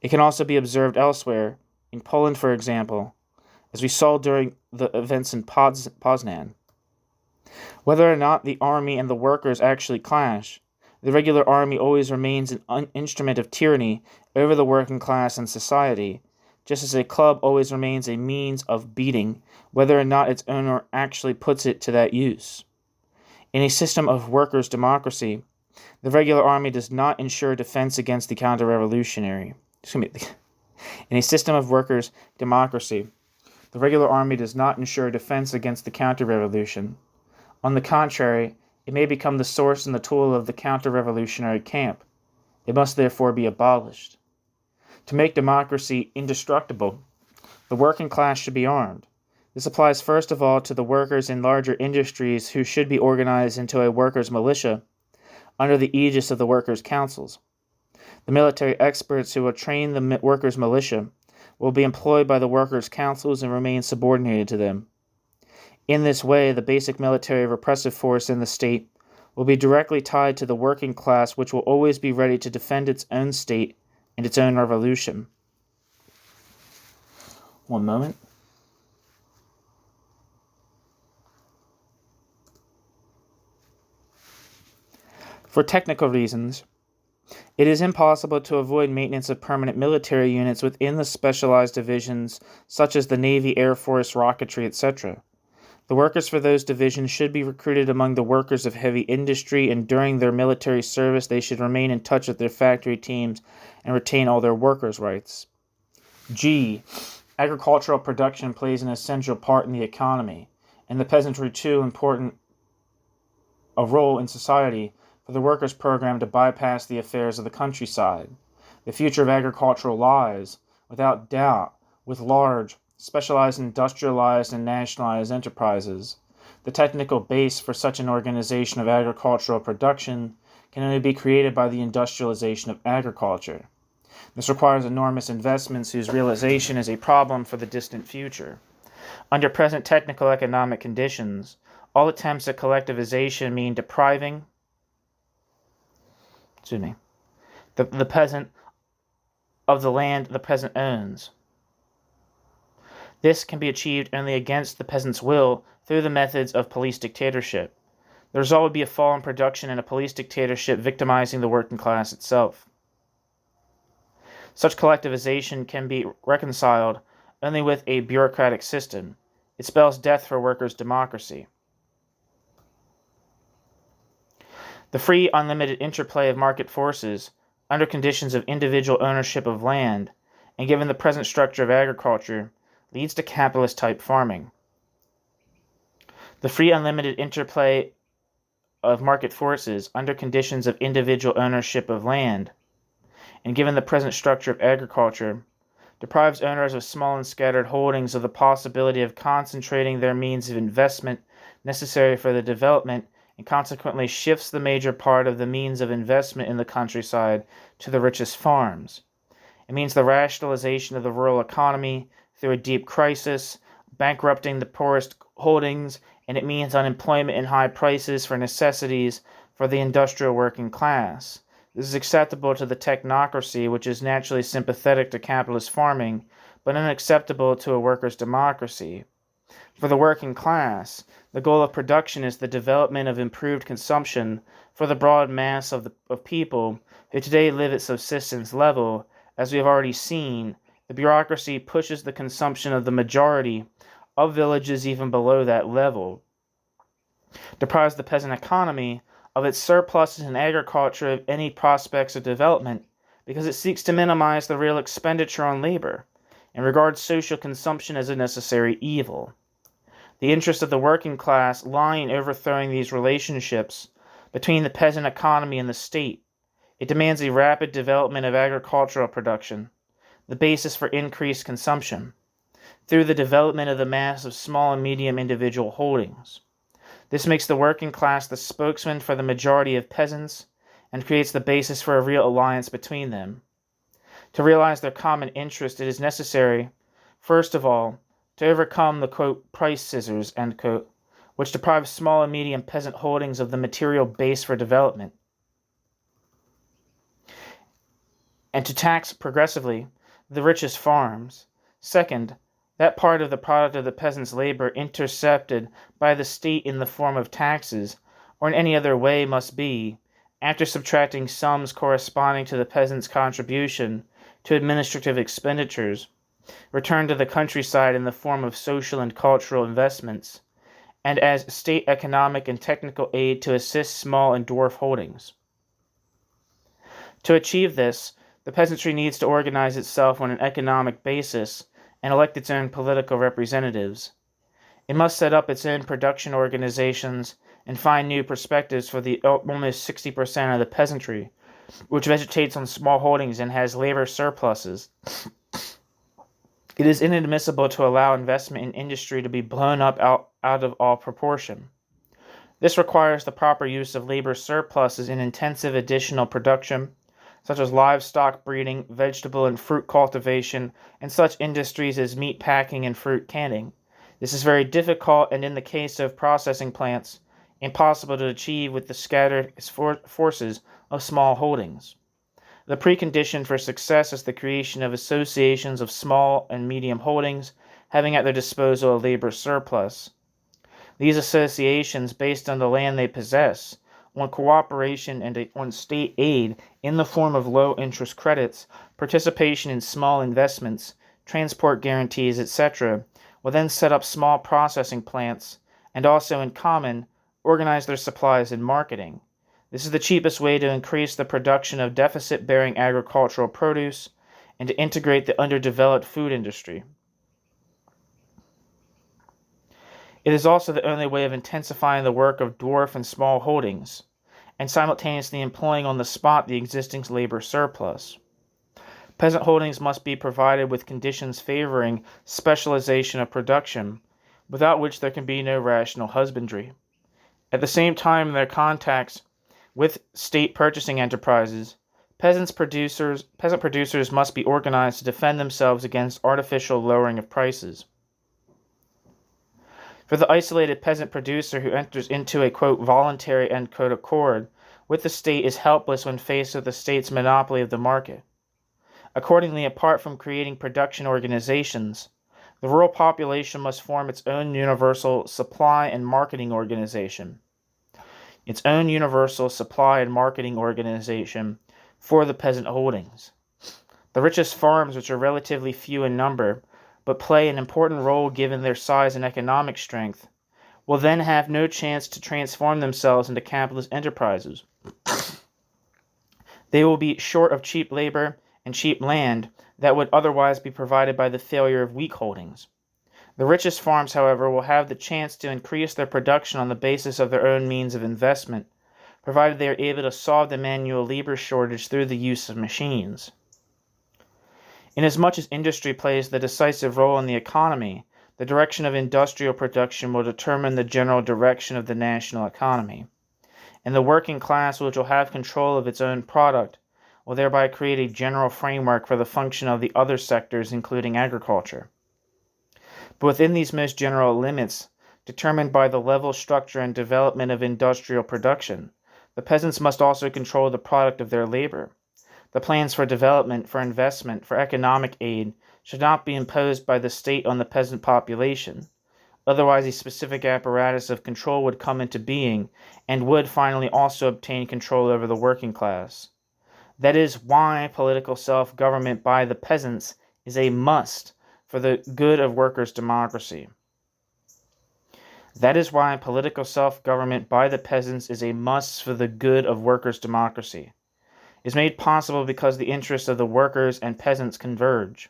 It can also be observed elsewhere, in Poland for example, as we saw during the events in Poznan. Whether or not the army and the workers actually clash, the regular army always remains an instrument of tyranny over the working class and society, just as a club always remains a means of beating, whether or not its owner actually puts it to that use. In a system of workers' democracy, the regular army does not ensure defense against the counter-revolutionary. In a system of workers' democracy, the regular army does not ensure defense against the counter-revolution. On the contrary, it may become the source and the tool of the counter-revolutionary camp. It must therefore be abolished. To make democracy indestructible, the working class should be armed. This applies first of all to the workers in larger industries who should be organized into a workers' militia under the aegis of the workers' councils. The military experts who will train the workers' militia will be employed by the workers' councils and remain subordinated to them. In this way, the basic military repressive force in the state will be directly tied to the working class, which will always be ready to defend its own state and its own revolution. One moment. For technical reasons, it is impossible to avoid maintenance of permanent military units within the specialized divisions such as the Navy, Air Force, rocketry, etc. The workers for those divisions should be recruited among the workers of heavy industry, and during their military service they should remain in touch with their factory teams and retain all their workers' rights. G. Agricultural production plays an essential part in the economy, and the peasantry too important a role in society for the workers' program to bypass the affairs of the countryside. The future of agriculture lies, without doubt, with large, specialized, industrialized, and nationalized enterprises. The technical base for such an organization of agricultural production can only be created by the industrialization of agriculture. This requires enormous investments whose realization is a problem for the distant future. Under present technical economic conditions, all attempts at collectivization mean depriving the peasant of the land the peasant owns. This can be achieved only against the peasant's will through the methods of police dictatorship. The result would be a fall in production and a police dictatorship victimizing the working class itself. Such collectivization can be reconciled only with a bureaucratic system. It spells death for workers' democracy. The free, unlimited interplay of market forces, under conditions of individual ownership of land, and given the present structure of agriculture, leads to capitalist-type farming. The free, unlimited interplay of market forces, under conditions of individual ownership of land, and given the present structure of agriculture, deprives owners of small and scattered holdings of the possibility of concentrating their means of investment necessary for the development, and consequently shifts the major part of the means of investment in the countryside to the richest farms. It means the rationalization of the rural economy through a deep crisis, bankrupting the poorest holdings, and it means unemployment and high prices for necessities for the industrial working class. This is acceptable to the technocracy, which is naturally sympathetic to capitalist farming, but unacceptable to a workers' democracy. For the working class, the goal of production is the development of improved consumption for the broad mass of people who today live at subsistence level. As we have already seen, the bureaucracy pushes the consumption of the majority of villages even below that level, deprives the peasant economy of its surpluses in agriculture of any prospects of development, because it seeks to minimize the real expenditure on labor, and regards social consumption as a necessary evil. The interest of the working class lie in overthrowing these relationships between the peasant economy and the state. It demands a rapid development of agricultural production, the basis for increased consumption, through the development of the mass of small and medium individual holdings. This makes the working class the spokesman for the majority of peasants and creates the basis for a real alliance between them. To realize their common interest, it is necessary, first of all, to overcome the, quote, price scissors, end quote, which deprive small and medium peasant holdings of the material base for development, and to tax progressively the richest farms. Second, that part of the product of the peasant's labor intercepted by the state in the form of taxes or in any other way must be, after subtracting sums corresponding to the peasant's contribution to administrative expenditures, returned to the countryside in the form of social and cultural investments, and as state economic and technical aid to assist small and dwarf holdings. To achieve this, the peasantry needs to organize itself on an economic basis and elect its own political representatives. It must set up its own production organizations and find new perspectives for the almost 60% of the peasantry, which vegetates on small holdings and has labor surpluses. It is inadmissible to allow investment in industry to be blown up out of all proportion. This requires the proper use of labor surpluses in intensive additional production, such as livestock breeding, vegetable and fruit cultivation, and such industries as meat packing and fruit canning. This is very difficult, and in the case of processing plants, impossible to achieve with the scattered forces of small holdings. The precondition for success is the creation of associations of small and medium holdings having at their disposal a labor surplus. These associations, based on the land they possess, on cooperation and on state aid in the form of low-interest credits, participation in small investments, transport guarantees, etc., will then set up small processing plants and also in common organize their supplies and marketing. This is the cheapest way to increase the production of deficit-bearing agricultural produce and to integrate the underdeveloped food industry. It is also the only way of intensifying the work of dwarf and small holdings, and simultaneously employing on the spot the existing labor surplus. Peasant holdings must be provided with conditions favoring specialization of production, without which there can be no rational husbandry. At the same time, in their contacts with state purchasing enterprises, peasant producers must be organized to defend themselves against artificial lowering of prices. For the isolated peasant producer who enters into a, quote, voluntary, end quote, accord with the state is helpless when faced with the state's monopoly of the market. Accordingly, apart from creating production organizations, the rural population must form its own universal supply and marketing organization. For the peasant holdings. The richest farms, which are relatively few in number, but play an important role given their size and economic strength, will then have no chance to transform themselves into capitalist enterprises. They will be short of cheap labor and cheap land that would otherwise be provided by the failure of weak holdings. The richest farms, however, will have the chance to increase their production on the basis of their own means of investment, provided they are able to solve the manual labor shortage through the use of machines. Inasmuch as industry plays the decisive role in the economy, the direction of industrial production will determine the general direction of the national economy, and the working class, which will have control of its own product, will thereby create a general framework for the function of the other sectors, including agriculture. But within these most general limits, determined by the level, structure, and development of industrial production, the peasants must also control the product of their labor. The plans for development, for investment, for economic aid should not be imposed by the state on the peasant population. Otherwise, a specific apparatus of control would come into being and would finally also obtain control over the working class. That is why political self-government by the peasants is a must for the good of workers' democracy. That is why political self-government by the peasants is a must for the good of workers' democracy. It is made possible because the interests of the workers and peasants converge.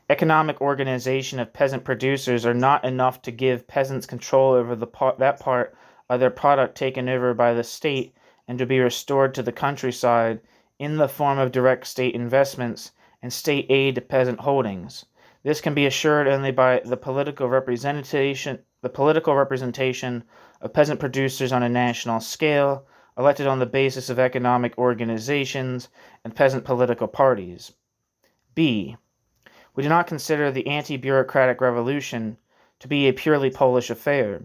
Economic organization of peasant producers are not enough to give peasants control over that part of their product taken over by the state and to be restored to the countryside in the form of direct state investments and state aid to peasant holdings. This can be assured only by the political representation of peasant producers on a national scale, elected on the basis of economic organizations and peasant political parties. B. We do not consider the anti-bureaucratic revolution to be a purely Polish affair.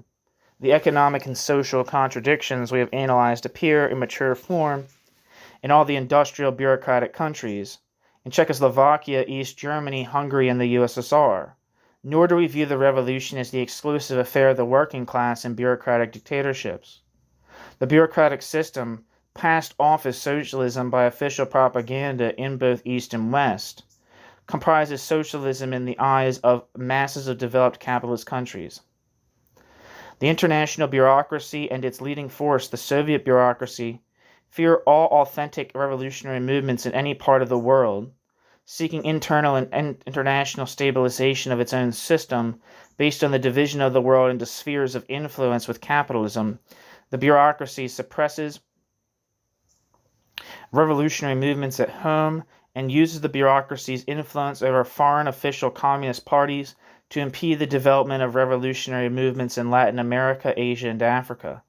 The economic and social contradictions we have analyzed appear in mature form in all the industrial bureaucratic countries, in Czechoslovakia, East Germany, Hungary, and the USSR. Nor do we view the revolution as the exclusive affair of the working class in bureaucratic dictatorships. The bureaucratic system passed off as socialism by official propaganda in both East and West, comprises socialism in the eyes of masses of developed capitalist countries. The international bureaucracy and its leading force, the Soviet bureaucracy, fear all authentic revolutionary movements in any part of the world, seeking internal and international stabilization of its own system based on the division of the world into spheres of influence with capitalism. The bureaucracy suppresses revolutionary movements at home and uses the bureaucracy's influence over foreign official communist parties to impede the development of revolutionary movements in Latin America, Asia, and Africa.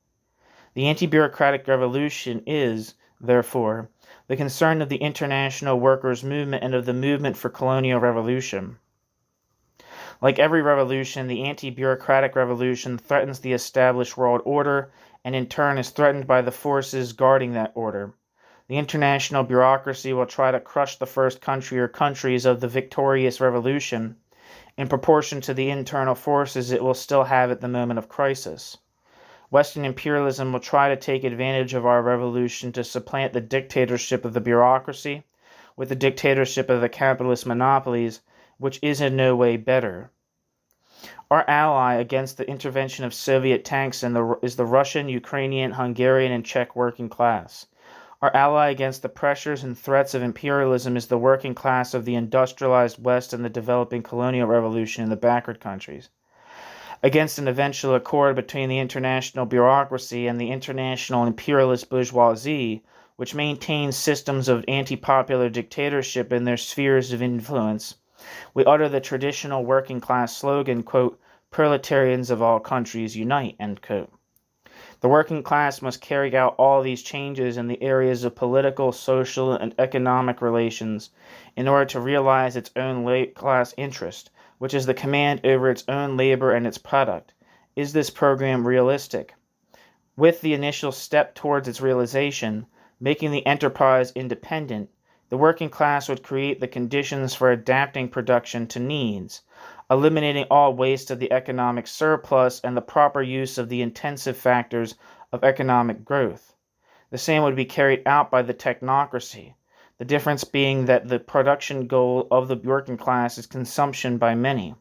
The anti-bureaucratic revolution is, therefore, the concern of the international workers' movement and of the movement for colonial revolution. Like every revolution, the anti-bureaucratic revolution threatens the established world order and in turn is threatened by the forces guarding that order. The international bureaucracy will try to crush the first country or countries of the victorious revolution in proportion to the internal forces it will still have at the moment of crisis. Western imperialism will try to take advantage of our revolution to supplant the dictatorship of the bureaucracy with the dictatorship of the capitalist monopolies, which is in no way better. Our ally against the intervention of Soviet tanks is the Russian, Ukrainian, Hungarian, and Czech working class. Our ally against the pressures and threats of imperialism is the working class of the industrialized West and the developing colonial revolution in the backward countries. Against an eventual accord between the international bureaucracy and the international imperialist bourgeoisie, which maintains systems of anti-popular dictatorship in their spheres of influence, we utter the traditional working class slogan, quote, "Proletarians of all countries unite," end quote. The working class must carry out all these changes in the areas of political, social, and economic relations in order to realize its own class interest, which is the command over its own labor and its product. Is this program realistic? With the initial step towards its realization, making the enterprise independent, the working class would create the conditions for adapting production to needs, eliminating all waste of the economic surplus and the proper use of the intensive factors of economic growth. The same would be carried out by the technocracy, the difference being that the production goal of the working class is consumption by many,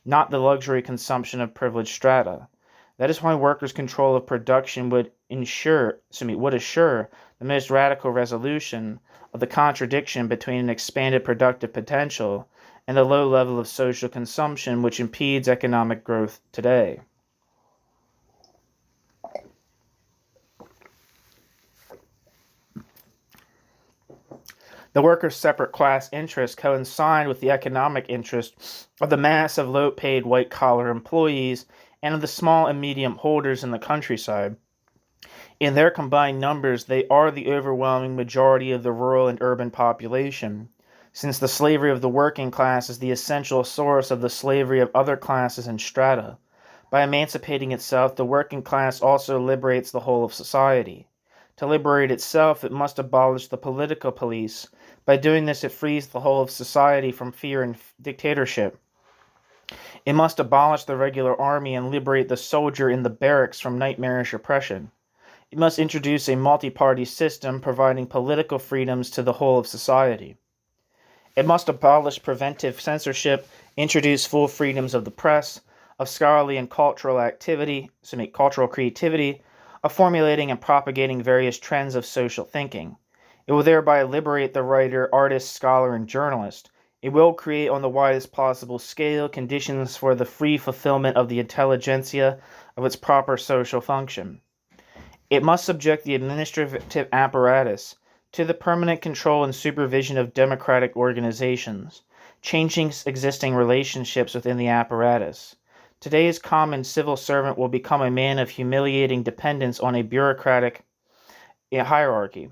not the luxury consumption of privileged strata. That is why workers' control of production would assure the most radical resolution of the contradiction between an expanded productive potential and the low level of social consumption which impedes economic growth today. The workers' separate class interests coincide with the economic interests of the mass of low-paid white-collar employees and of the small and medium holders in the countryside. In their combined numbers, they are the overwhelming majority of the rural and urban population, since the slavery of the working class is the essential source of the slavery of other classes and strata. By emancipating itself, the working class also liberates the whole of society. To liberate itself, it must abolish the political police. By doing this, it frees the whole of society from fear and dictatorship. It must abolish the regular army and liberate the soldier in the barracks from nightmarish oppression. It must introduce a multi-party system providing political freedoms to the whole of society. It must abolish preventive censorship, introduce full freedoms of the press, of scholarly and cultural activity, cultural creativity, of formulating and propagating various trends of social thinking. It will thereby liberate the writer, artist, scholar, and journalist. It will create on the widest possible scale conditions for the free fulfillment of the intelligentsia of its proper social function. It must subject the administrative apparatus to the permanent control and supervision of democratic organizations, changing existing relationships within the apparatus. Today's common civil servant will become a man of humiliating dependence on a bureaucratic hierarchy.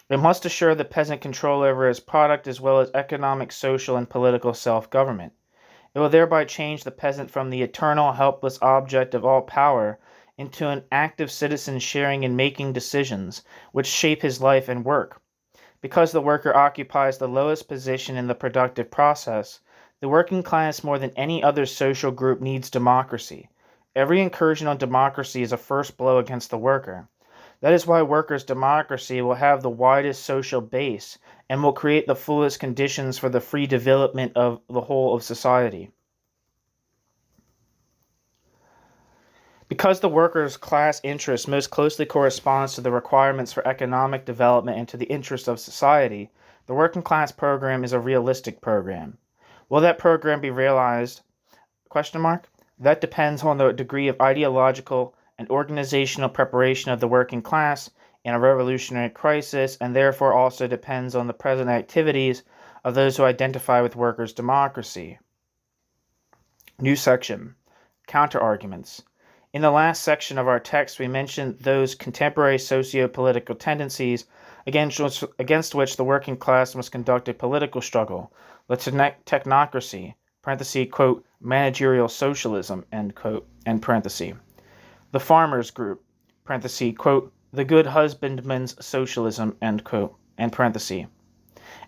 It must assure the peasant control over his product as well as economic, social, and political self-government. It will thereby change the peasant from the eternal, helpless object of all power into an active citizen sharing in making decisions which shape his life and work. Because the worker occupies the lowest position in the productive process, the working class more than any other social group needs democracy. Every incursion on democracy is a first blow against the worker. That is why workers' democracy will have the widest social base and will create the fullest conditions for the free development of the whole of society. Because the workers' class interest most closely corresponds to the requirements for economic development and to the interests of society, the working class program is a realistic program. Will that program be realized? That depends on the degree of ideological and organizational preparation of the working class in a revolutionary crisis, and therefore also depends on the present activities of those who identify with workers' democracy. New section. Counter-arguments. In the last section of our text, we mentioned those contemporary socio-political tendencies against which the working class must conduct a political struggle, the technocracy, quote, managerial socialism, end quote, end parenthesis. The farmers' group, quote, the good husbandman's socialism, end quote, end parenthesis.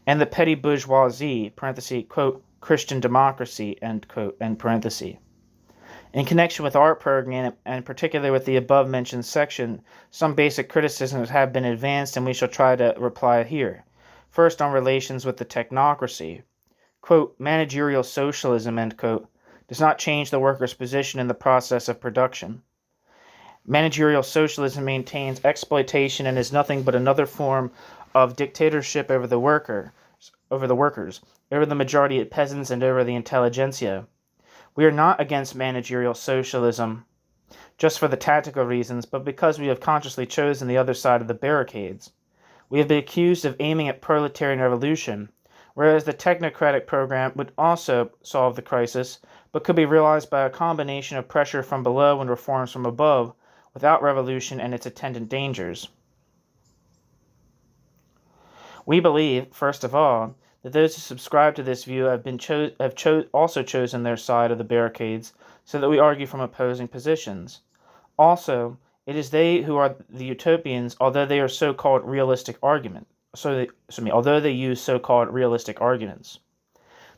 And the petty bourgeoisie, quote, Christian democracy, end quote, end parenthesis. In connection with our program, and particularly with the above-mentioned section, some basic criticisms have been advanced, and we shall try to reply here. First, on relations with the technocracy. Quote, managerial socialism, end quote, does not change the worker's position in the process of production. Managerial socialism maintains exploitation and is nothing but another form of dictatorship over the workers, over the majority of peasants, and over the intelligentsia. We are not against managerial socialism just for the tactical reasons, but because we have consciously chosen the other side of the barricades. We have been accused of aiming at proletarian revolution, whereas the technocratic program would also solve the crisis, but could be realized by a combination of pressure from below and reforms from above, without revolution and its attendant dangers. We believe, first of all, that those who subscribe to this view have also chosen their side of the barricades, so that we argue from opposing positions. Also, it is they who are the utopians, although they use so-called realistic arguments.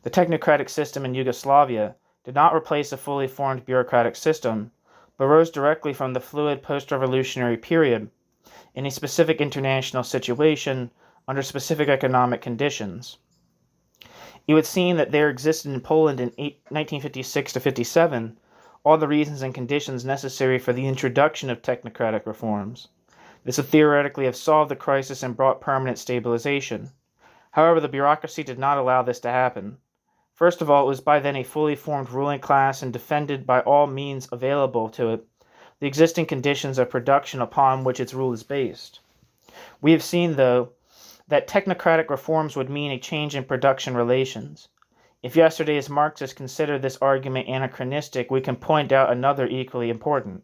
The technocratic system in Yugoslavia did not replace a fully formed bureaucratic system, but rose directly from the fluid post-revolutionary period in a specific international situation under specific economic conditions. It would seem that there existed in Poland in 1956 to 57 all the reasons and conditions necessary for the introduction of technocratic reforms. This would theoretically have solved the crisis and brought permanent stabilization. However, the bureaucracy did not allow this to happen. First of all, it was by then a fully formed ruling class and defended by all means available to it the existing conditions of production upon which its rule is based. We have seen, though, that technocratic reforms would mean a change in production relations. If yesterday's Marxists consider this argument anachronistic, we can point out another equally important.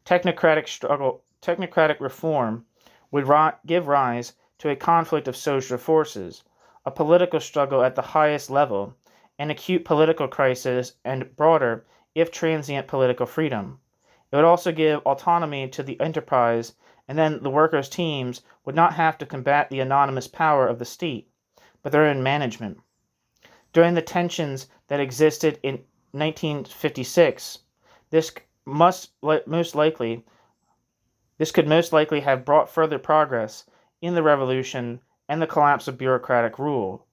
Technocratic reform would give rise to a conflict of social forces, a political struggle at the highest level, an acute political crisis, and broader, if transient, political freedom. It would also give autonomy to the enterprise, and then the workers' teams would not have to combat the anonymous power of the state, but their own management. During the tensions that existed in 1956, this This could most likely have brought further progress in the revolution and the collapse of bureaucratic rule.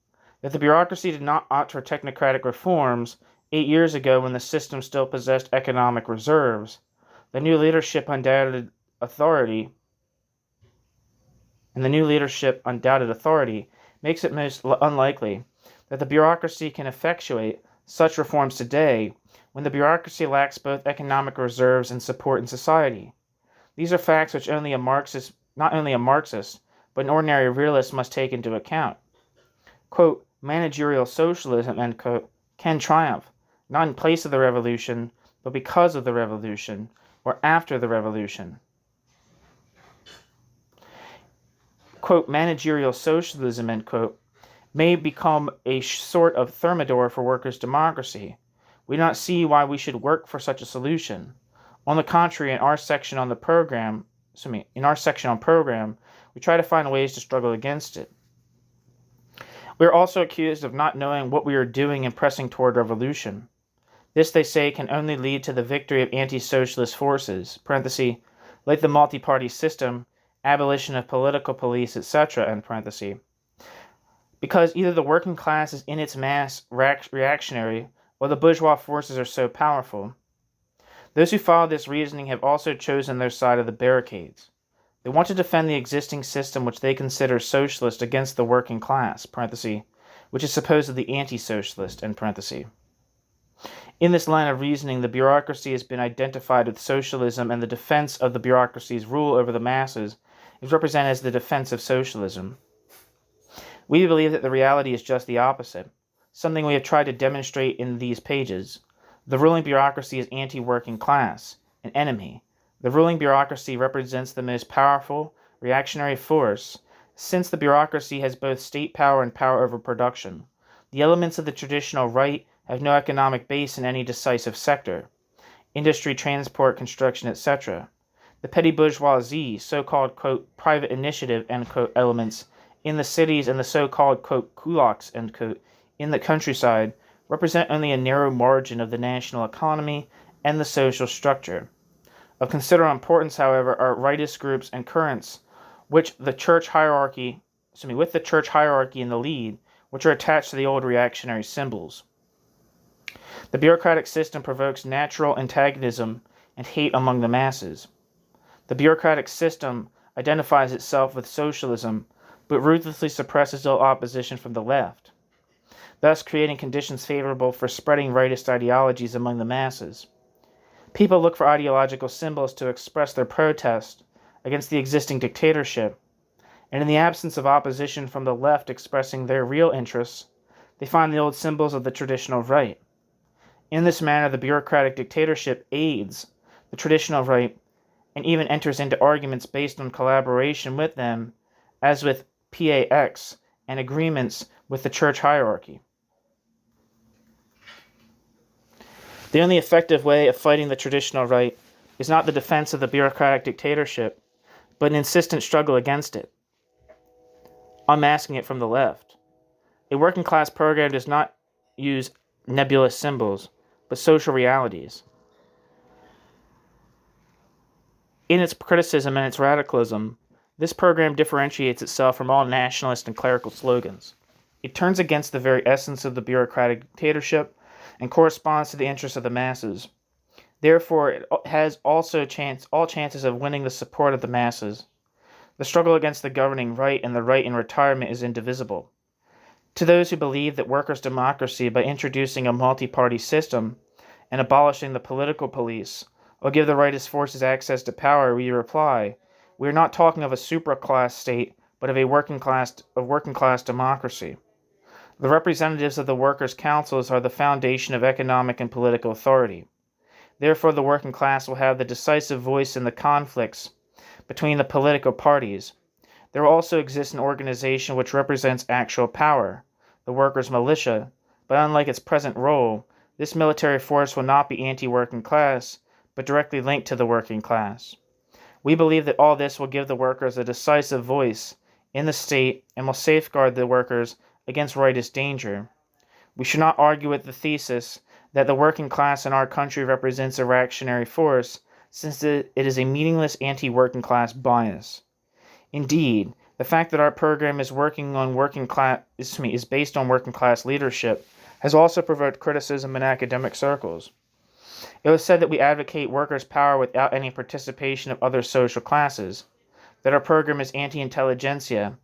That the bureaucracy did not opt for technocratic reforms 8 years ago when the system still possessed economic reserves, the new leadership undoubted authority makes it most unlikely that the bureaucracy can effectuate such reforms today when the bureaucracy lacks both economic reserves and support in society. These are facts which not only a Marxist, but an ordinary realist must take into account. Quote, managerial socialism, end quote, can triumph, not in place of the revolution, but because of the revolution, or after the revolution. Quote, managerial socialism, end quote, may become a sort of thermidor for workers' democracy. We do not see why we should work for such a solution. On the contrary, in our section on program, we try to find ways to struggle against it. We are also accused of not knowing what we are doing in pressing toward revolution. This, they say, can only lead to the victory of anti-socialist forces, parenthesis, like the multi-party system, abolition of political police, etc., end parenthesis. Because either the working class is in its mass reactionary, or the bourgeois forces are so powerful. Those who follow this reasoning have also chosen their side of the barricades. They want to defend the existing system which they consider socialist against the working class, parenthesis, which is supposedly anti-socialist, end parenthesis. In this line of reasoning, the bureaucracy has been identified with socialism, and the defense of the bureaucracy's rule over the masses is represented as the defense of socialism. We believe that the reality is just the opposite, something we have tried to demonstrate in these pages. The ruling bureaucracy is anti-working class, an enemy. The ruling bureaucracy represents the most powerful, reactionary force, since the bureaucracy has both state power and power over production. The elements of the traditional right have no economic base in any decisive sector, industry, transport, construction, etc. The petty bourgeoisie, so-called, quote, private initiative, end quote, elements in the cities and the so-called, quote, kulaks, end quote, in the countryside, represent only a narrow margin of the national economy and the social structure. Of considerable importance, however, are rightist groups and currents with the church hierarchy in the lead, which are attached to the old reactionary symbols. The bureaucratic system provokes natural antagonism and hate among the masses. The bureaucratic system identifies itself with socialism, but ruthlessly suppresses all opposition from the left, thus creating conditions favorable for spreading rightist ideologies among the masses. People look for ideological symbols to express their protest against the existing dictatorship, and in the absence of opposition from the left expressing their real interests, they find the old symbols of the traditional right. In this manner, the bureaucratic dictatorship aids the traditional right and even enters into arguments based on collaboration with them, as with PAX, and agreements with the church hierarchy. The only effective way of fighting the traditional right is not the defense of the bureaucratic dictatorship, but an insistent struggle against it, unmasking it from the left. A working class program does not use nebulous symbols, but social realities. In its criticism and its radicalism, this program differentiates itself from all nationalist and clerical slogans. It turns against the very essence of the bureaucratic dictatorship and corresponds to the interests of the masses. Therefore, it has also all chances of winning the support of the masses. The struggle against the governing right and the right in retirement is indivisible. To those who believe that workers' democracy, by introducing a multi-party system and abolishing the political police, will give the rightist forces access to power, we reply, we are not talking of a supra-class state, but of working class democracy. The representatives of the workers' councils are the foundation of economic and political authority. Therefore, the working class will have the decisive voice in the conflicts between the political parties. There will also exist an organization which represents actual power, the workers' militia, but unlike its present role, this military force will not be anti-working class, but directly linked to the working class. We believe that all this will give the workers a decisive voice in the state and will safeguard the workers against rightist danger. We should not argue with the thesis that the working class in our country represents a reactionary force since it is a meaningless anti-working class bias. Indeed, the fact that our program is is based on working class leadership has also provoked criticism in academic circles. It was said that we advocate workers' power without any participation of other social classes, that our program is anti-intelligentsia,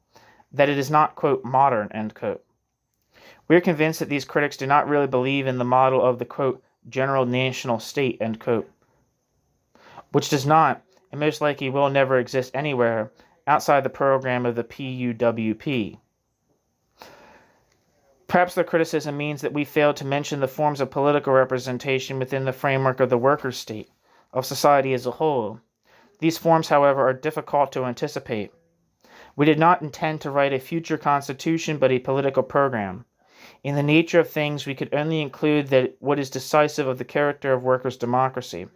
that it is not, quote, modern, end quote. We are convinced that these critics do not really believe in the model of the, quote, general national state, end quote, which does not, and most likely will never exist anywhere outside the program of the PUWP. Perhaps their criticism means that we failed to mention the forms of political representation within the framework of the worker state, of society as a whole. These forms, however, are difficult to anticipate. We did not intend to write a future constitution, but a political program. In the nature of things, we could only include that what is decisive of the character of workers' democracy.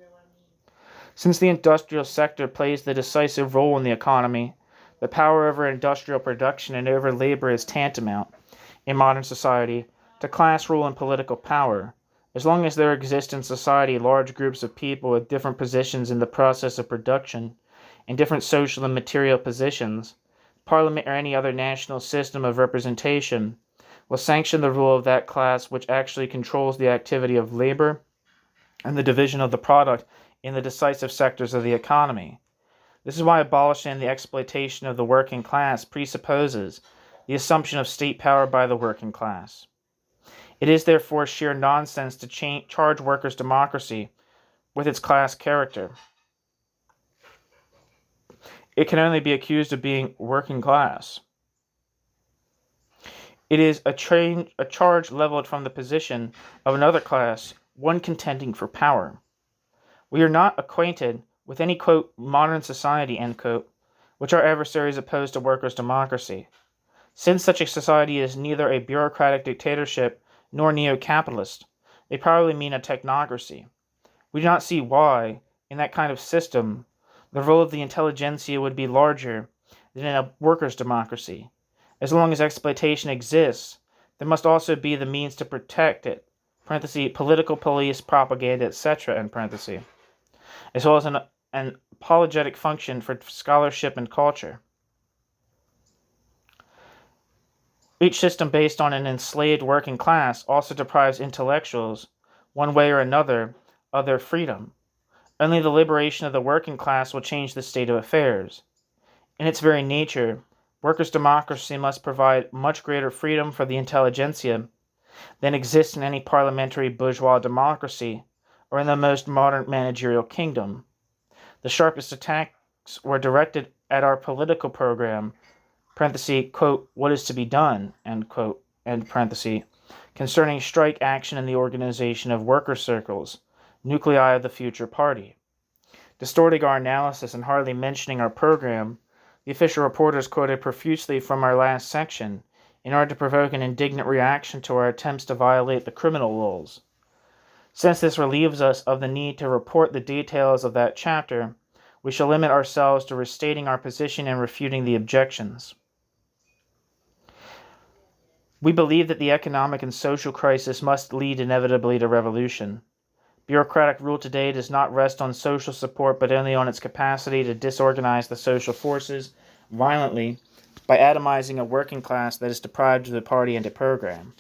Since the industrial sector plays the decisive role in the economy, the power over industrial production and over labor is tantamount, in modern society, to class rule and political power. As long as there exist in society large groups of people with different positions in the process of production, and different social and material positions, Parliament or any other national system of representation will sanction the rule of that class which actually controls the activity of labor and the division of the product in the decisive sectors of the economy. This is why abolishing the exploitation of the working class presupposes the assumption of state power by the working class. It is therefore sheer nonsense to charge workers' democracy with its class character. It can only be accused of being working class. It is a charge leveled from the position of another class, one contending for power. We are not acquainted with any, quote, modern society, end quote, which our adversaries oppose to workers' democracy. Since such a society is neither a bureaucratic dictatorship nor neo-capitalist, they probably mean a technocracy. We do not see why, in that kind of system, the role of the intelligentsia would be larger than in a workers' democracy. As long as exploitation exists, there must also be the means to protect it, political police, propaganda, etc., as well as an apologetic function for scholarship and culture. Each system based on an enslaved working class also deprives intellectuals, one way or another, of their freedom. Only the liberation of the working class will change the state of affairs. In its very nature, workers' democracy must provide much greater freedom for the intelligentsia than exists in any parliamentary bourgeois democracy or in the most modern managerial kingdom. The sharpest attacks were directed at our political program, quote, what is to be done, end quote, concerning strike action and the organization of worker circles, nuclei of the future party. Distorting our analysis and hardly mentioning our program, the official reporters quoted profusely from our last section in order to provoke an indignant reaction to our attempts to violate the criminal laws. Since this relieves us of the need to report the details of that chapter, we shall limit ourselves to restating our position and refuting the objections. We believe that the economic and social crisis must lead inevitably to revolution. Bureaucratic rule today does not rest on social support, but only on its capacity to disorganize the social forces violently by atomizing a working class that is deprived of the party and a program.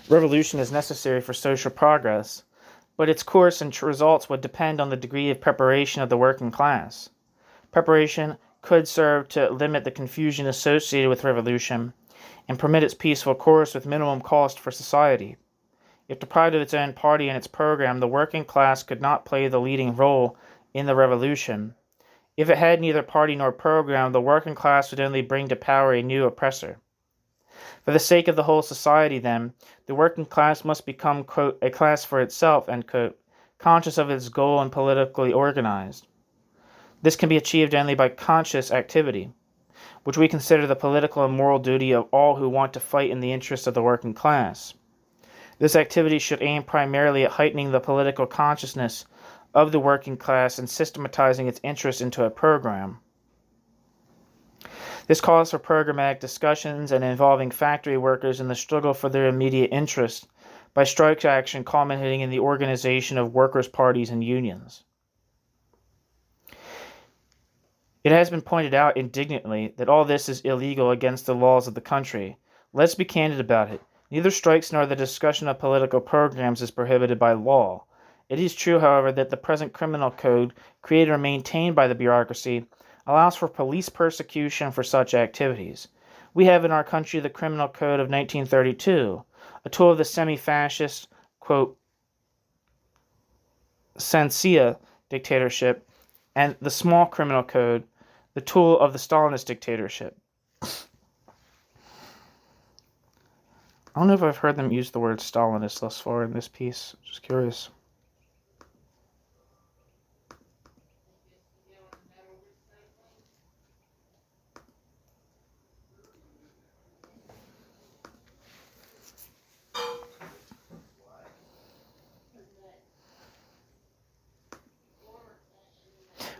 Revolution is necessary for social progress, but its course and results would depend on the degree of preparation of the working class. Preparation could serve to limit the confusion associated with revolution and permit its peaceful course with minimum cost for society. If deprived of its own party and its program, the working class could not play the leading role in the revolution. If it had neither party nor program, the working class would only bring to power a new oppressor. For the sake of the whole society, then, the working class must become, quote, a class for itself, end quote, conscious of its goal and politically organized. This can be achieved only by conscious activity, which we consider the political and moral duty of all who want to fight in the interests of the working class. This activity should aim primarily at heightening the political consciousness of the working class and systematizing its interests into a program. This calls for programmatic discussions and involving factory workers in the struggle for their immediate interest by strike action culminating in the organization of workers' parties and unions. It has been pointed out indignantly that all this is illegal against the laws of the country. Let's be candid about it. Neither strikes nor the discussion of political programs is prohibited by law. It is true, however, that the present criminal code, created or maintained by the bureaucracy, allows for police persecution for such activities. We have in our country the Criminal Code of 1932, a tool of the semi-fascist, quote, Sancia dictatorship, and the Small Criminal Code, the tool of the Stalinist dictatorship. I don't know if I've heard them use the word Stalinist thus far in this piece. Just curious.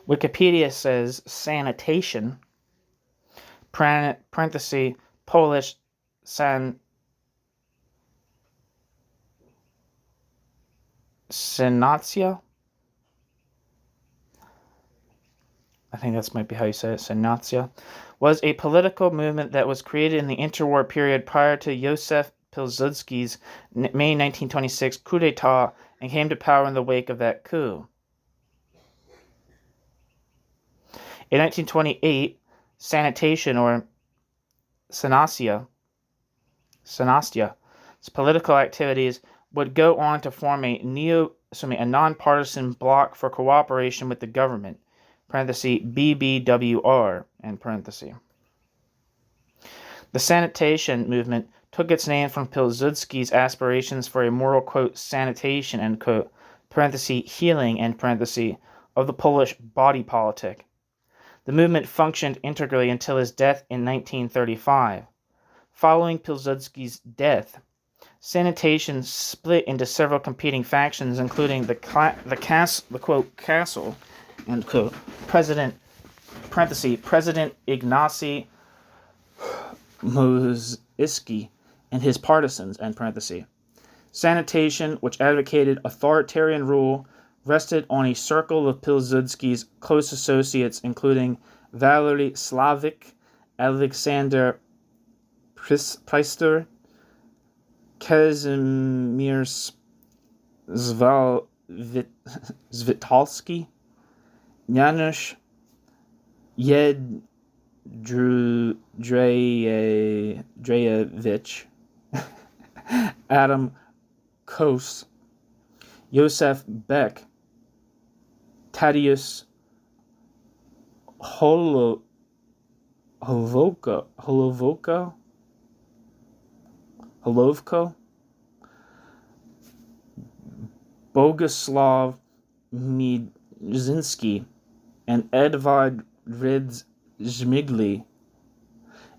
Wikipedia says sanitation, parenthesis, Polish sanacja. I think that's might be how you say it, sanacja, was a political movement that was created in the interwar period prior to Josef Pilsudski's May 1926 coup d'etat and came to power in the wake of that coup. In 1928, sanitation, or Sanastia, political activities would go on to form a nonpartisan bloc for cooperation with the government, parenthesis, BBWR, end parenthesis. The sanitation movement took its name from Pilsudski's aspirations for a moral, quote, sanitation, end quote, parenthesis, healing, end parenthesis, of the Polish body politic. The movement functioned integrally until his death in 1935. Following Pilsudski's death, sanitation split into several competing factions, including the quote, castle, end quote, President Ignacy Modzelewski and his partisans, end parenthesis. Sanitation, which advocated authoritarian rule, rested on a circle of Pilsudski's close associates, including Valery Slavik, Alexander Preister, Kazimierz Zwitalski, Janusz Jedrzejewicz, Adam Kos, Josef Beck, Tadeusz Holovko, Boguslav Miedzinski, and Edvard Ridz-Zmigli.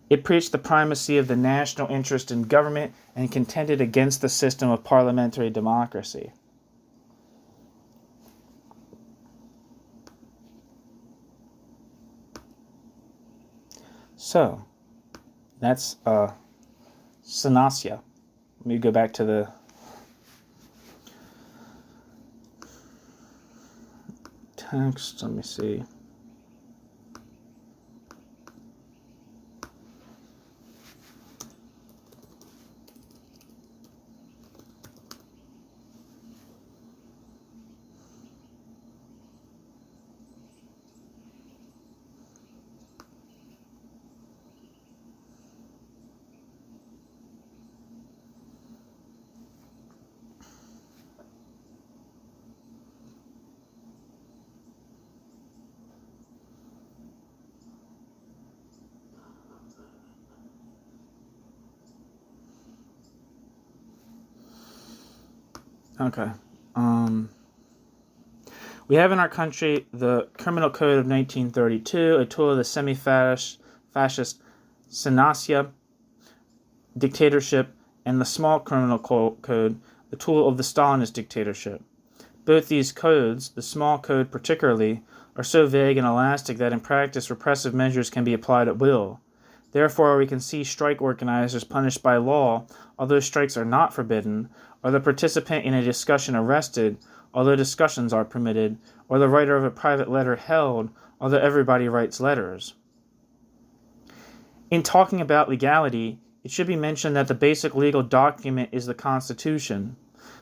It preached the primacy of the national interest in government and contended against the system of parliamentary democracy. So, that's Sanasya. Let me go back to the text. Let me see. Okay. We have in our country the Criminal Code of 1932, a tool of the semi-fascist Sanasya dictatorship, and the Small Criminal Code, the tool of the Stalinist dictatorship. Both these codes, the Small Code particularly, are so vague and elastic that in practice repressive measures can be applied at will. Therefore, we can see strike organizers punished by law, although strikes are not forbidden, or the participant in a discussion arrested, although discussions are permitted, or the writer of a private letter held, although everybody writes letters. In talking about legality, it should be mentioned that the basic legal document is the Constitution,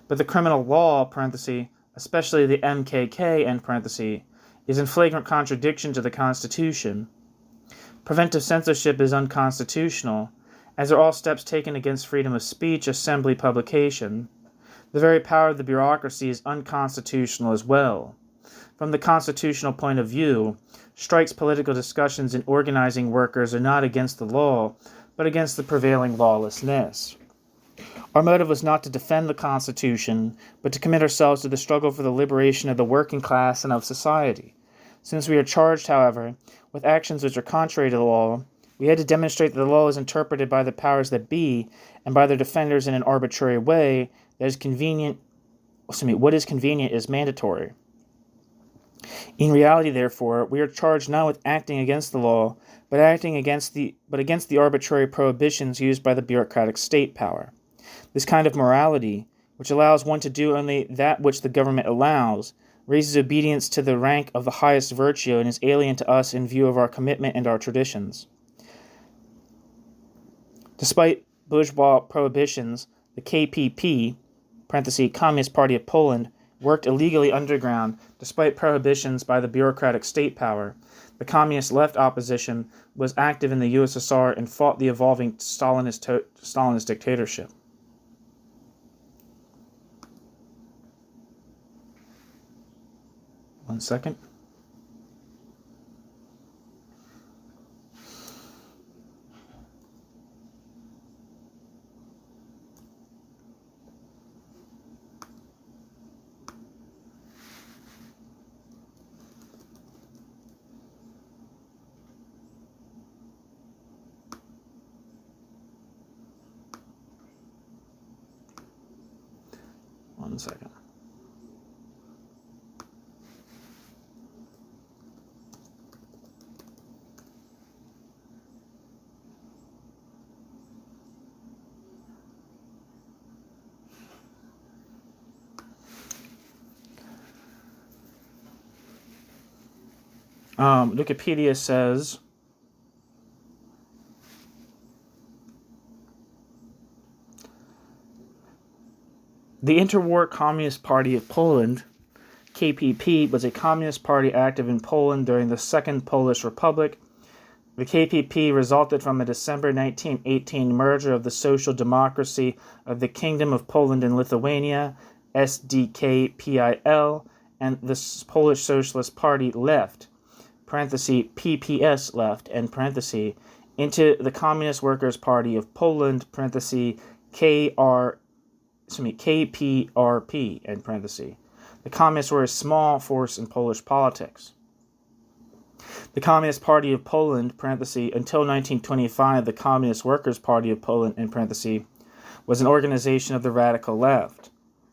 but the criminal law, especially the MKK, is in flagrant contradiction to the Constitution. Preventive censorship is unconstitutional, as are all steps taken against freedom of speech, assembly, publication. The very power of the bureaucracy is unconstitutional as well. From the constitutional point of view, strikes, political discussions, and organizing workers are not against the law, but against the prevailing lawlessness. Our motive was not to defend the Constitution, but to commit ourselves to the struggle for the liberation of the working class and of society. Since we are charged, however, with actions which are contrary to the law, we had to demonstrate that the law is interpreted by the powers that be and by their defenders in an arbitrary way that is convenient. What is convenient is mandatory. In reality, therefore, we are charged not with acting against the law, but against the arbitrary prohibitions used by the bureaucratic state power. This kind of morality, which allows one to do only that which the government allows, raises obedience to the rank of the highest virtue and is alien to us in view of our commitment and our traditions. Despite bourgeois prohibitions, the KPP, Communist Party of Poland, worked illegally underground despite prohibitions by the bureaucratic state power. The communist left opposition was active in the USSR and fought the evolving Stalinist dictatorship. One second. One second. Wikipedia says the Interwar Communist Party of Poland, KPP, was a communist party active in Poland during the Second Polish Republic. The KPP resulted from a December 1918 merger of the Social Democracy of the Kingdom of Poland and Lithuania, SDKPIL, and the Polish Socialist Party Left, PPS Left, into the Communist Workers' Party of Poland, KPRP, The Communists were a small force in Polish politics. The Communist Party of Poland, until 1925, the Communist Workers' Party of Poland, was an organization of the radical left.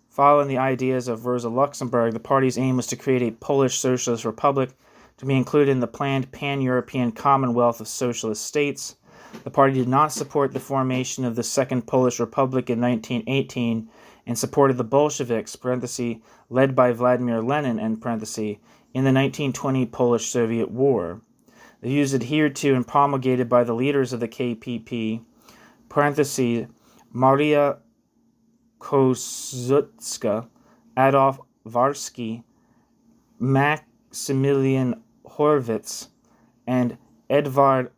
Following the ideas of Rosa Luxemburg, the party's aim was to create a Polish Socialist Republic to be included in the planned pan-European Commonwealth of Socialist States. The party did not support the formation of the Second Polish Republic in 1918 and supported the Bolsheviks, led by Vladimir Lenin, in the 1920 Polish-Soviet War. The views adhered to and promulgated by the leaders of the KPP, Maria Kosciuszka, Adolf Warski, Maximilian Horwitz, and Edvard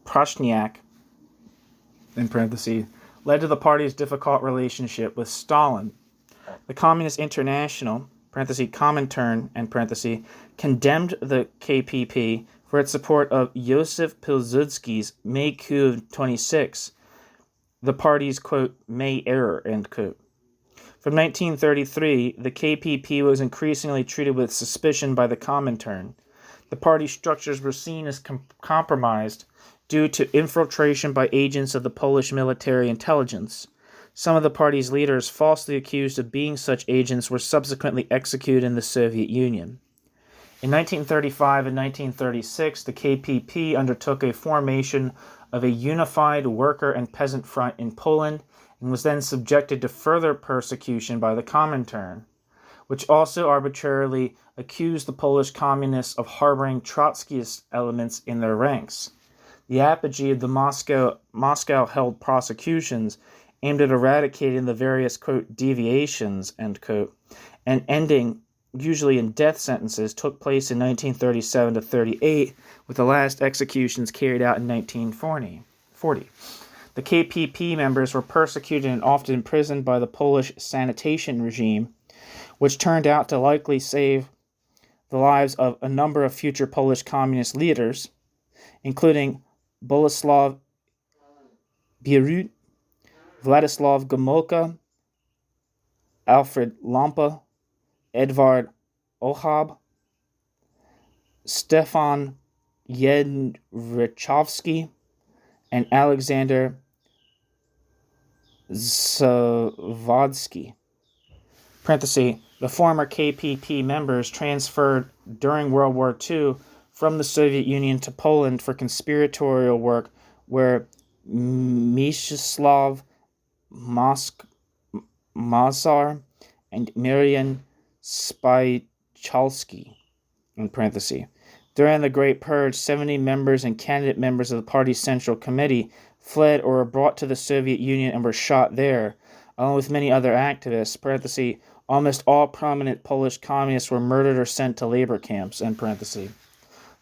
Prashniak, led to the party's difficult relationship with Stalin. The Communist International, Comintern, condemned the KPP for its support of Josef Pilsudski's May coup of 26, the party's, quote, May error, end quote. From 1933, the KPP was increasingly treated with suspicion by the Comintern. The party structures were seen as compromised due to infiltration by agents of the Polish military intelligence. Some of the party's leaders, falsely accused of being such agents, were subsequently executed in the Soviet Union. In 1935 and 1936, the KPP undertook a formation of a unified worker and peasant front in Poland and was then subjected to further persecution by the Comintern, which also arbitrarily accused the Polish communists of harboring Trotskyist elements in their ranks. The apogee of the Moscow-held prosecutions aimed at eradicating the various, quote, deviations, end quote, and ending, usually in death sentences, took place in 1937 to 38, with the last executions carried out in 1940. The KPP members were persecuted and often imprisoned by the Polish sanitation regime, which turned out to likely save the lives of a number of future Polish communist leaders, including Boleslaw Bierut, Władysław Gomulka, Alfred Lampa, Edward Ohab, Stefan Jędrzejowski, and Alexander Zawadzki. Parenthesis, the former KPP members transferred during World War II from the Soviet Union to Poland for conspiratorial work, where Mieczysław Mazar and Marian Spychalski, in parentheses. During the Great Purge, 70 members and candidate members of the party's Central Committee fled or were brought to the Soviet Union and were shot there, along with many other activists, parentheses. Almost all prominent Polish communists were murdered or sent to labor camps, end parentheses.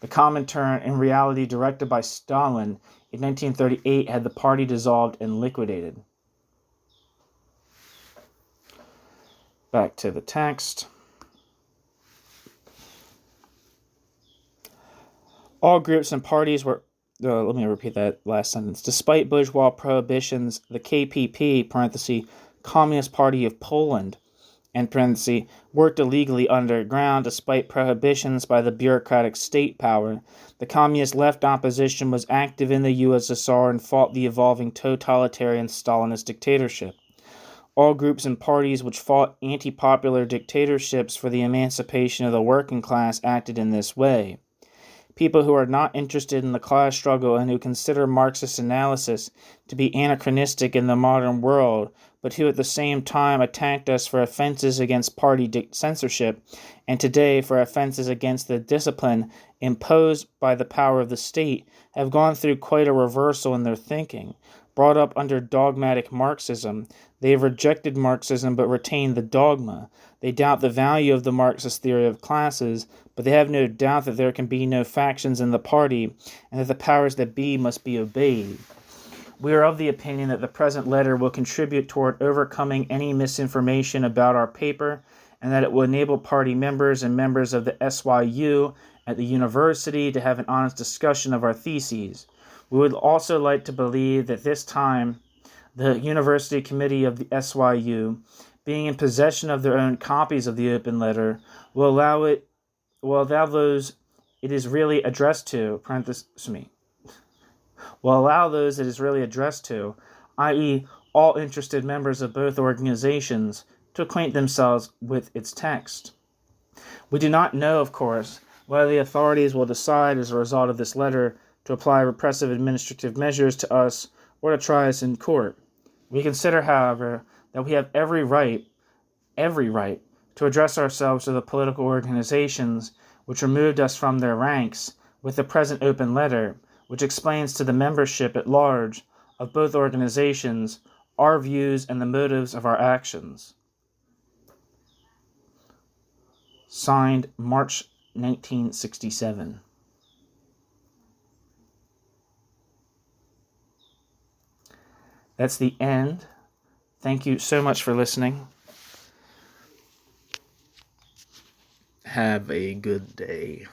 The Comintern, in reality directed by Stalin, in 1938 had the party dissolved and liquidated. Back to the text. All groups and parties were... let me repeat that last sentence. Despite bourgeois prohibitions, the KPP, parenthesis, Communist Party of Poland, end parenthesis, worked illegally underground despite prohibitions by the bureaucratic state power. The communist left opposition was active in the USSR and fought the evolving totalitarian Stalinist dictatorship. All groups and parties which fought anti-popular dictatorships for the emancipation of the working class acted in this way. People who are not interested in the class struggle and who consider Marxist analysis to be anachronistic in the modern world, but who at the same time attacked us for offenses against party censorship, and today for offenses against the discipline imposed by the power of the state, have gone through quite a reversal in their thinking. Brought up under dogmatic Marxism, they have rejected Marxism but retained the dogma. They doubt the value of the Marxist theory of classes, but they have no doubt that there can be no factions in the party, and that the powers that be must be obeyed. We are of the opinion that the present letter will contribute toward overcoming any misinformation about our paper, and that it will enable party members and members of the SYU at the university to have an honest discussion of our theses. We would also like to believe that this time the University Committee of the SYU, being in possession of their own copies of the open letter, will allow those it is really addressed to, i.e., all interested members of both organizations, to acquaint themselves with its text. We do not know, of course, whether the authorities will decide as a result of this letter to apply repressive administrative measures to us or to try us in court. We consider, however, that we have every right to address ourselves to the political organizations which removed us from their ranks with the present open letter, which explains to the membership at large of both organizations our views and the motives of our actions. Signed, March 1967. That's the end. Thank you so much for listening. Have a good day.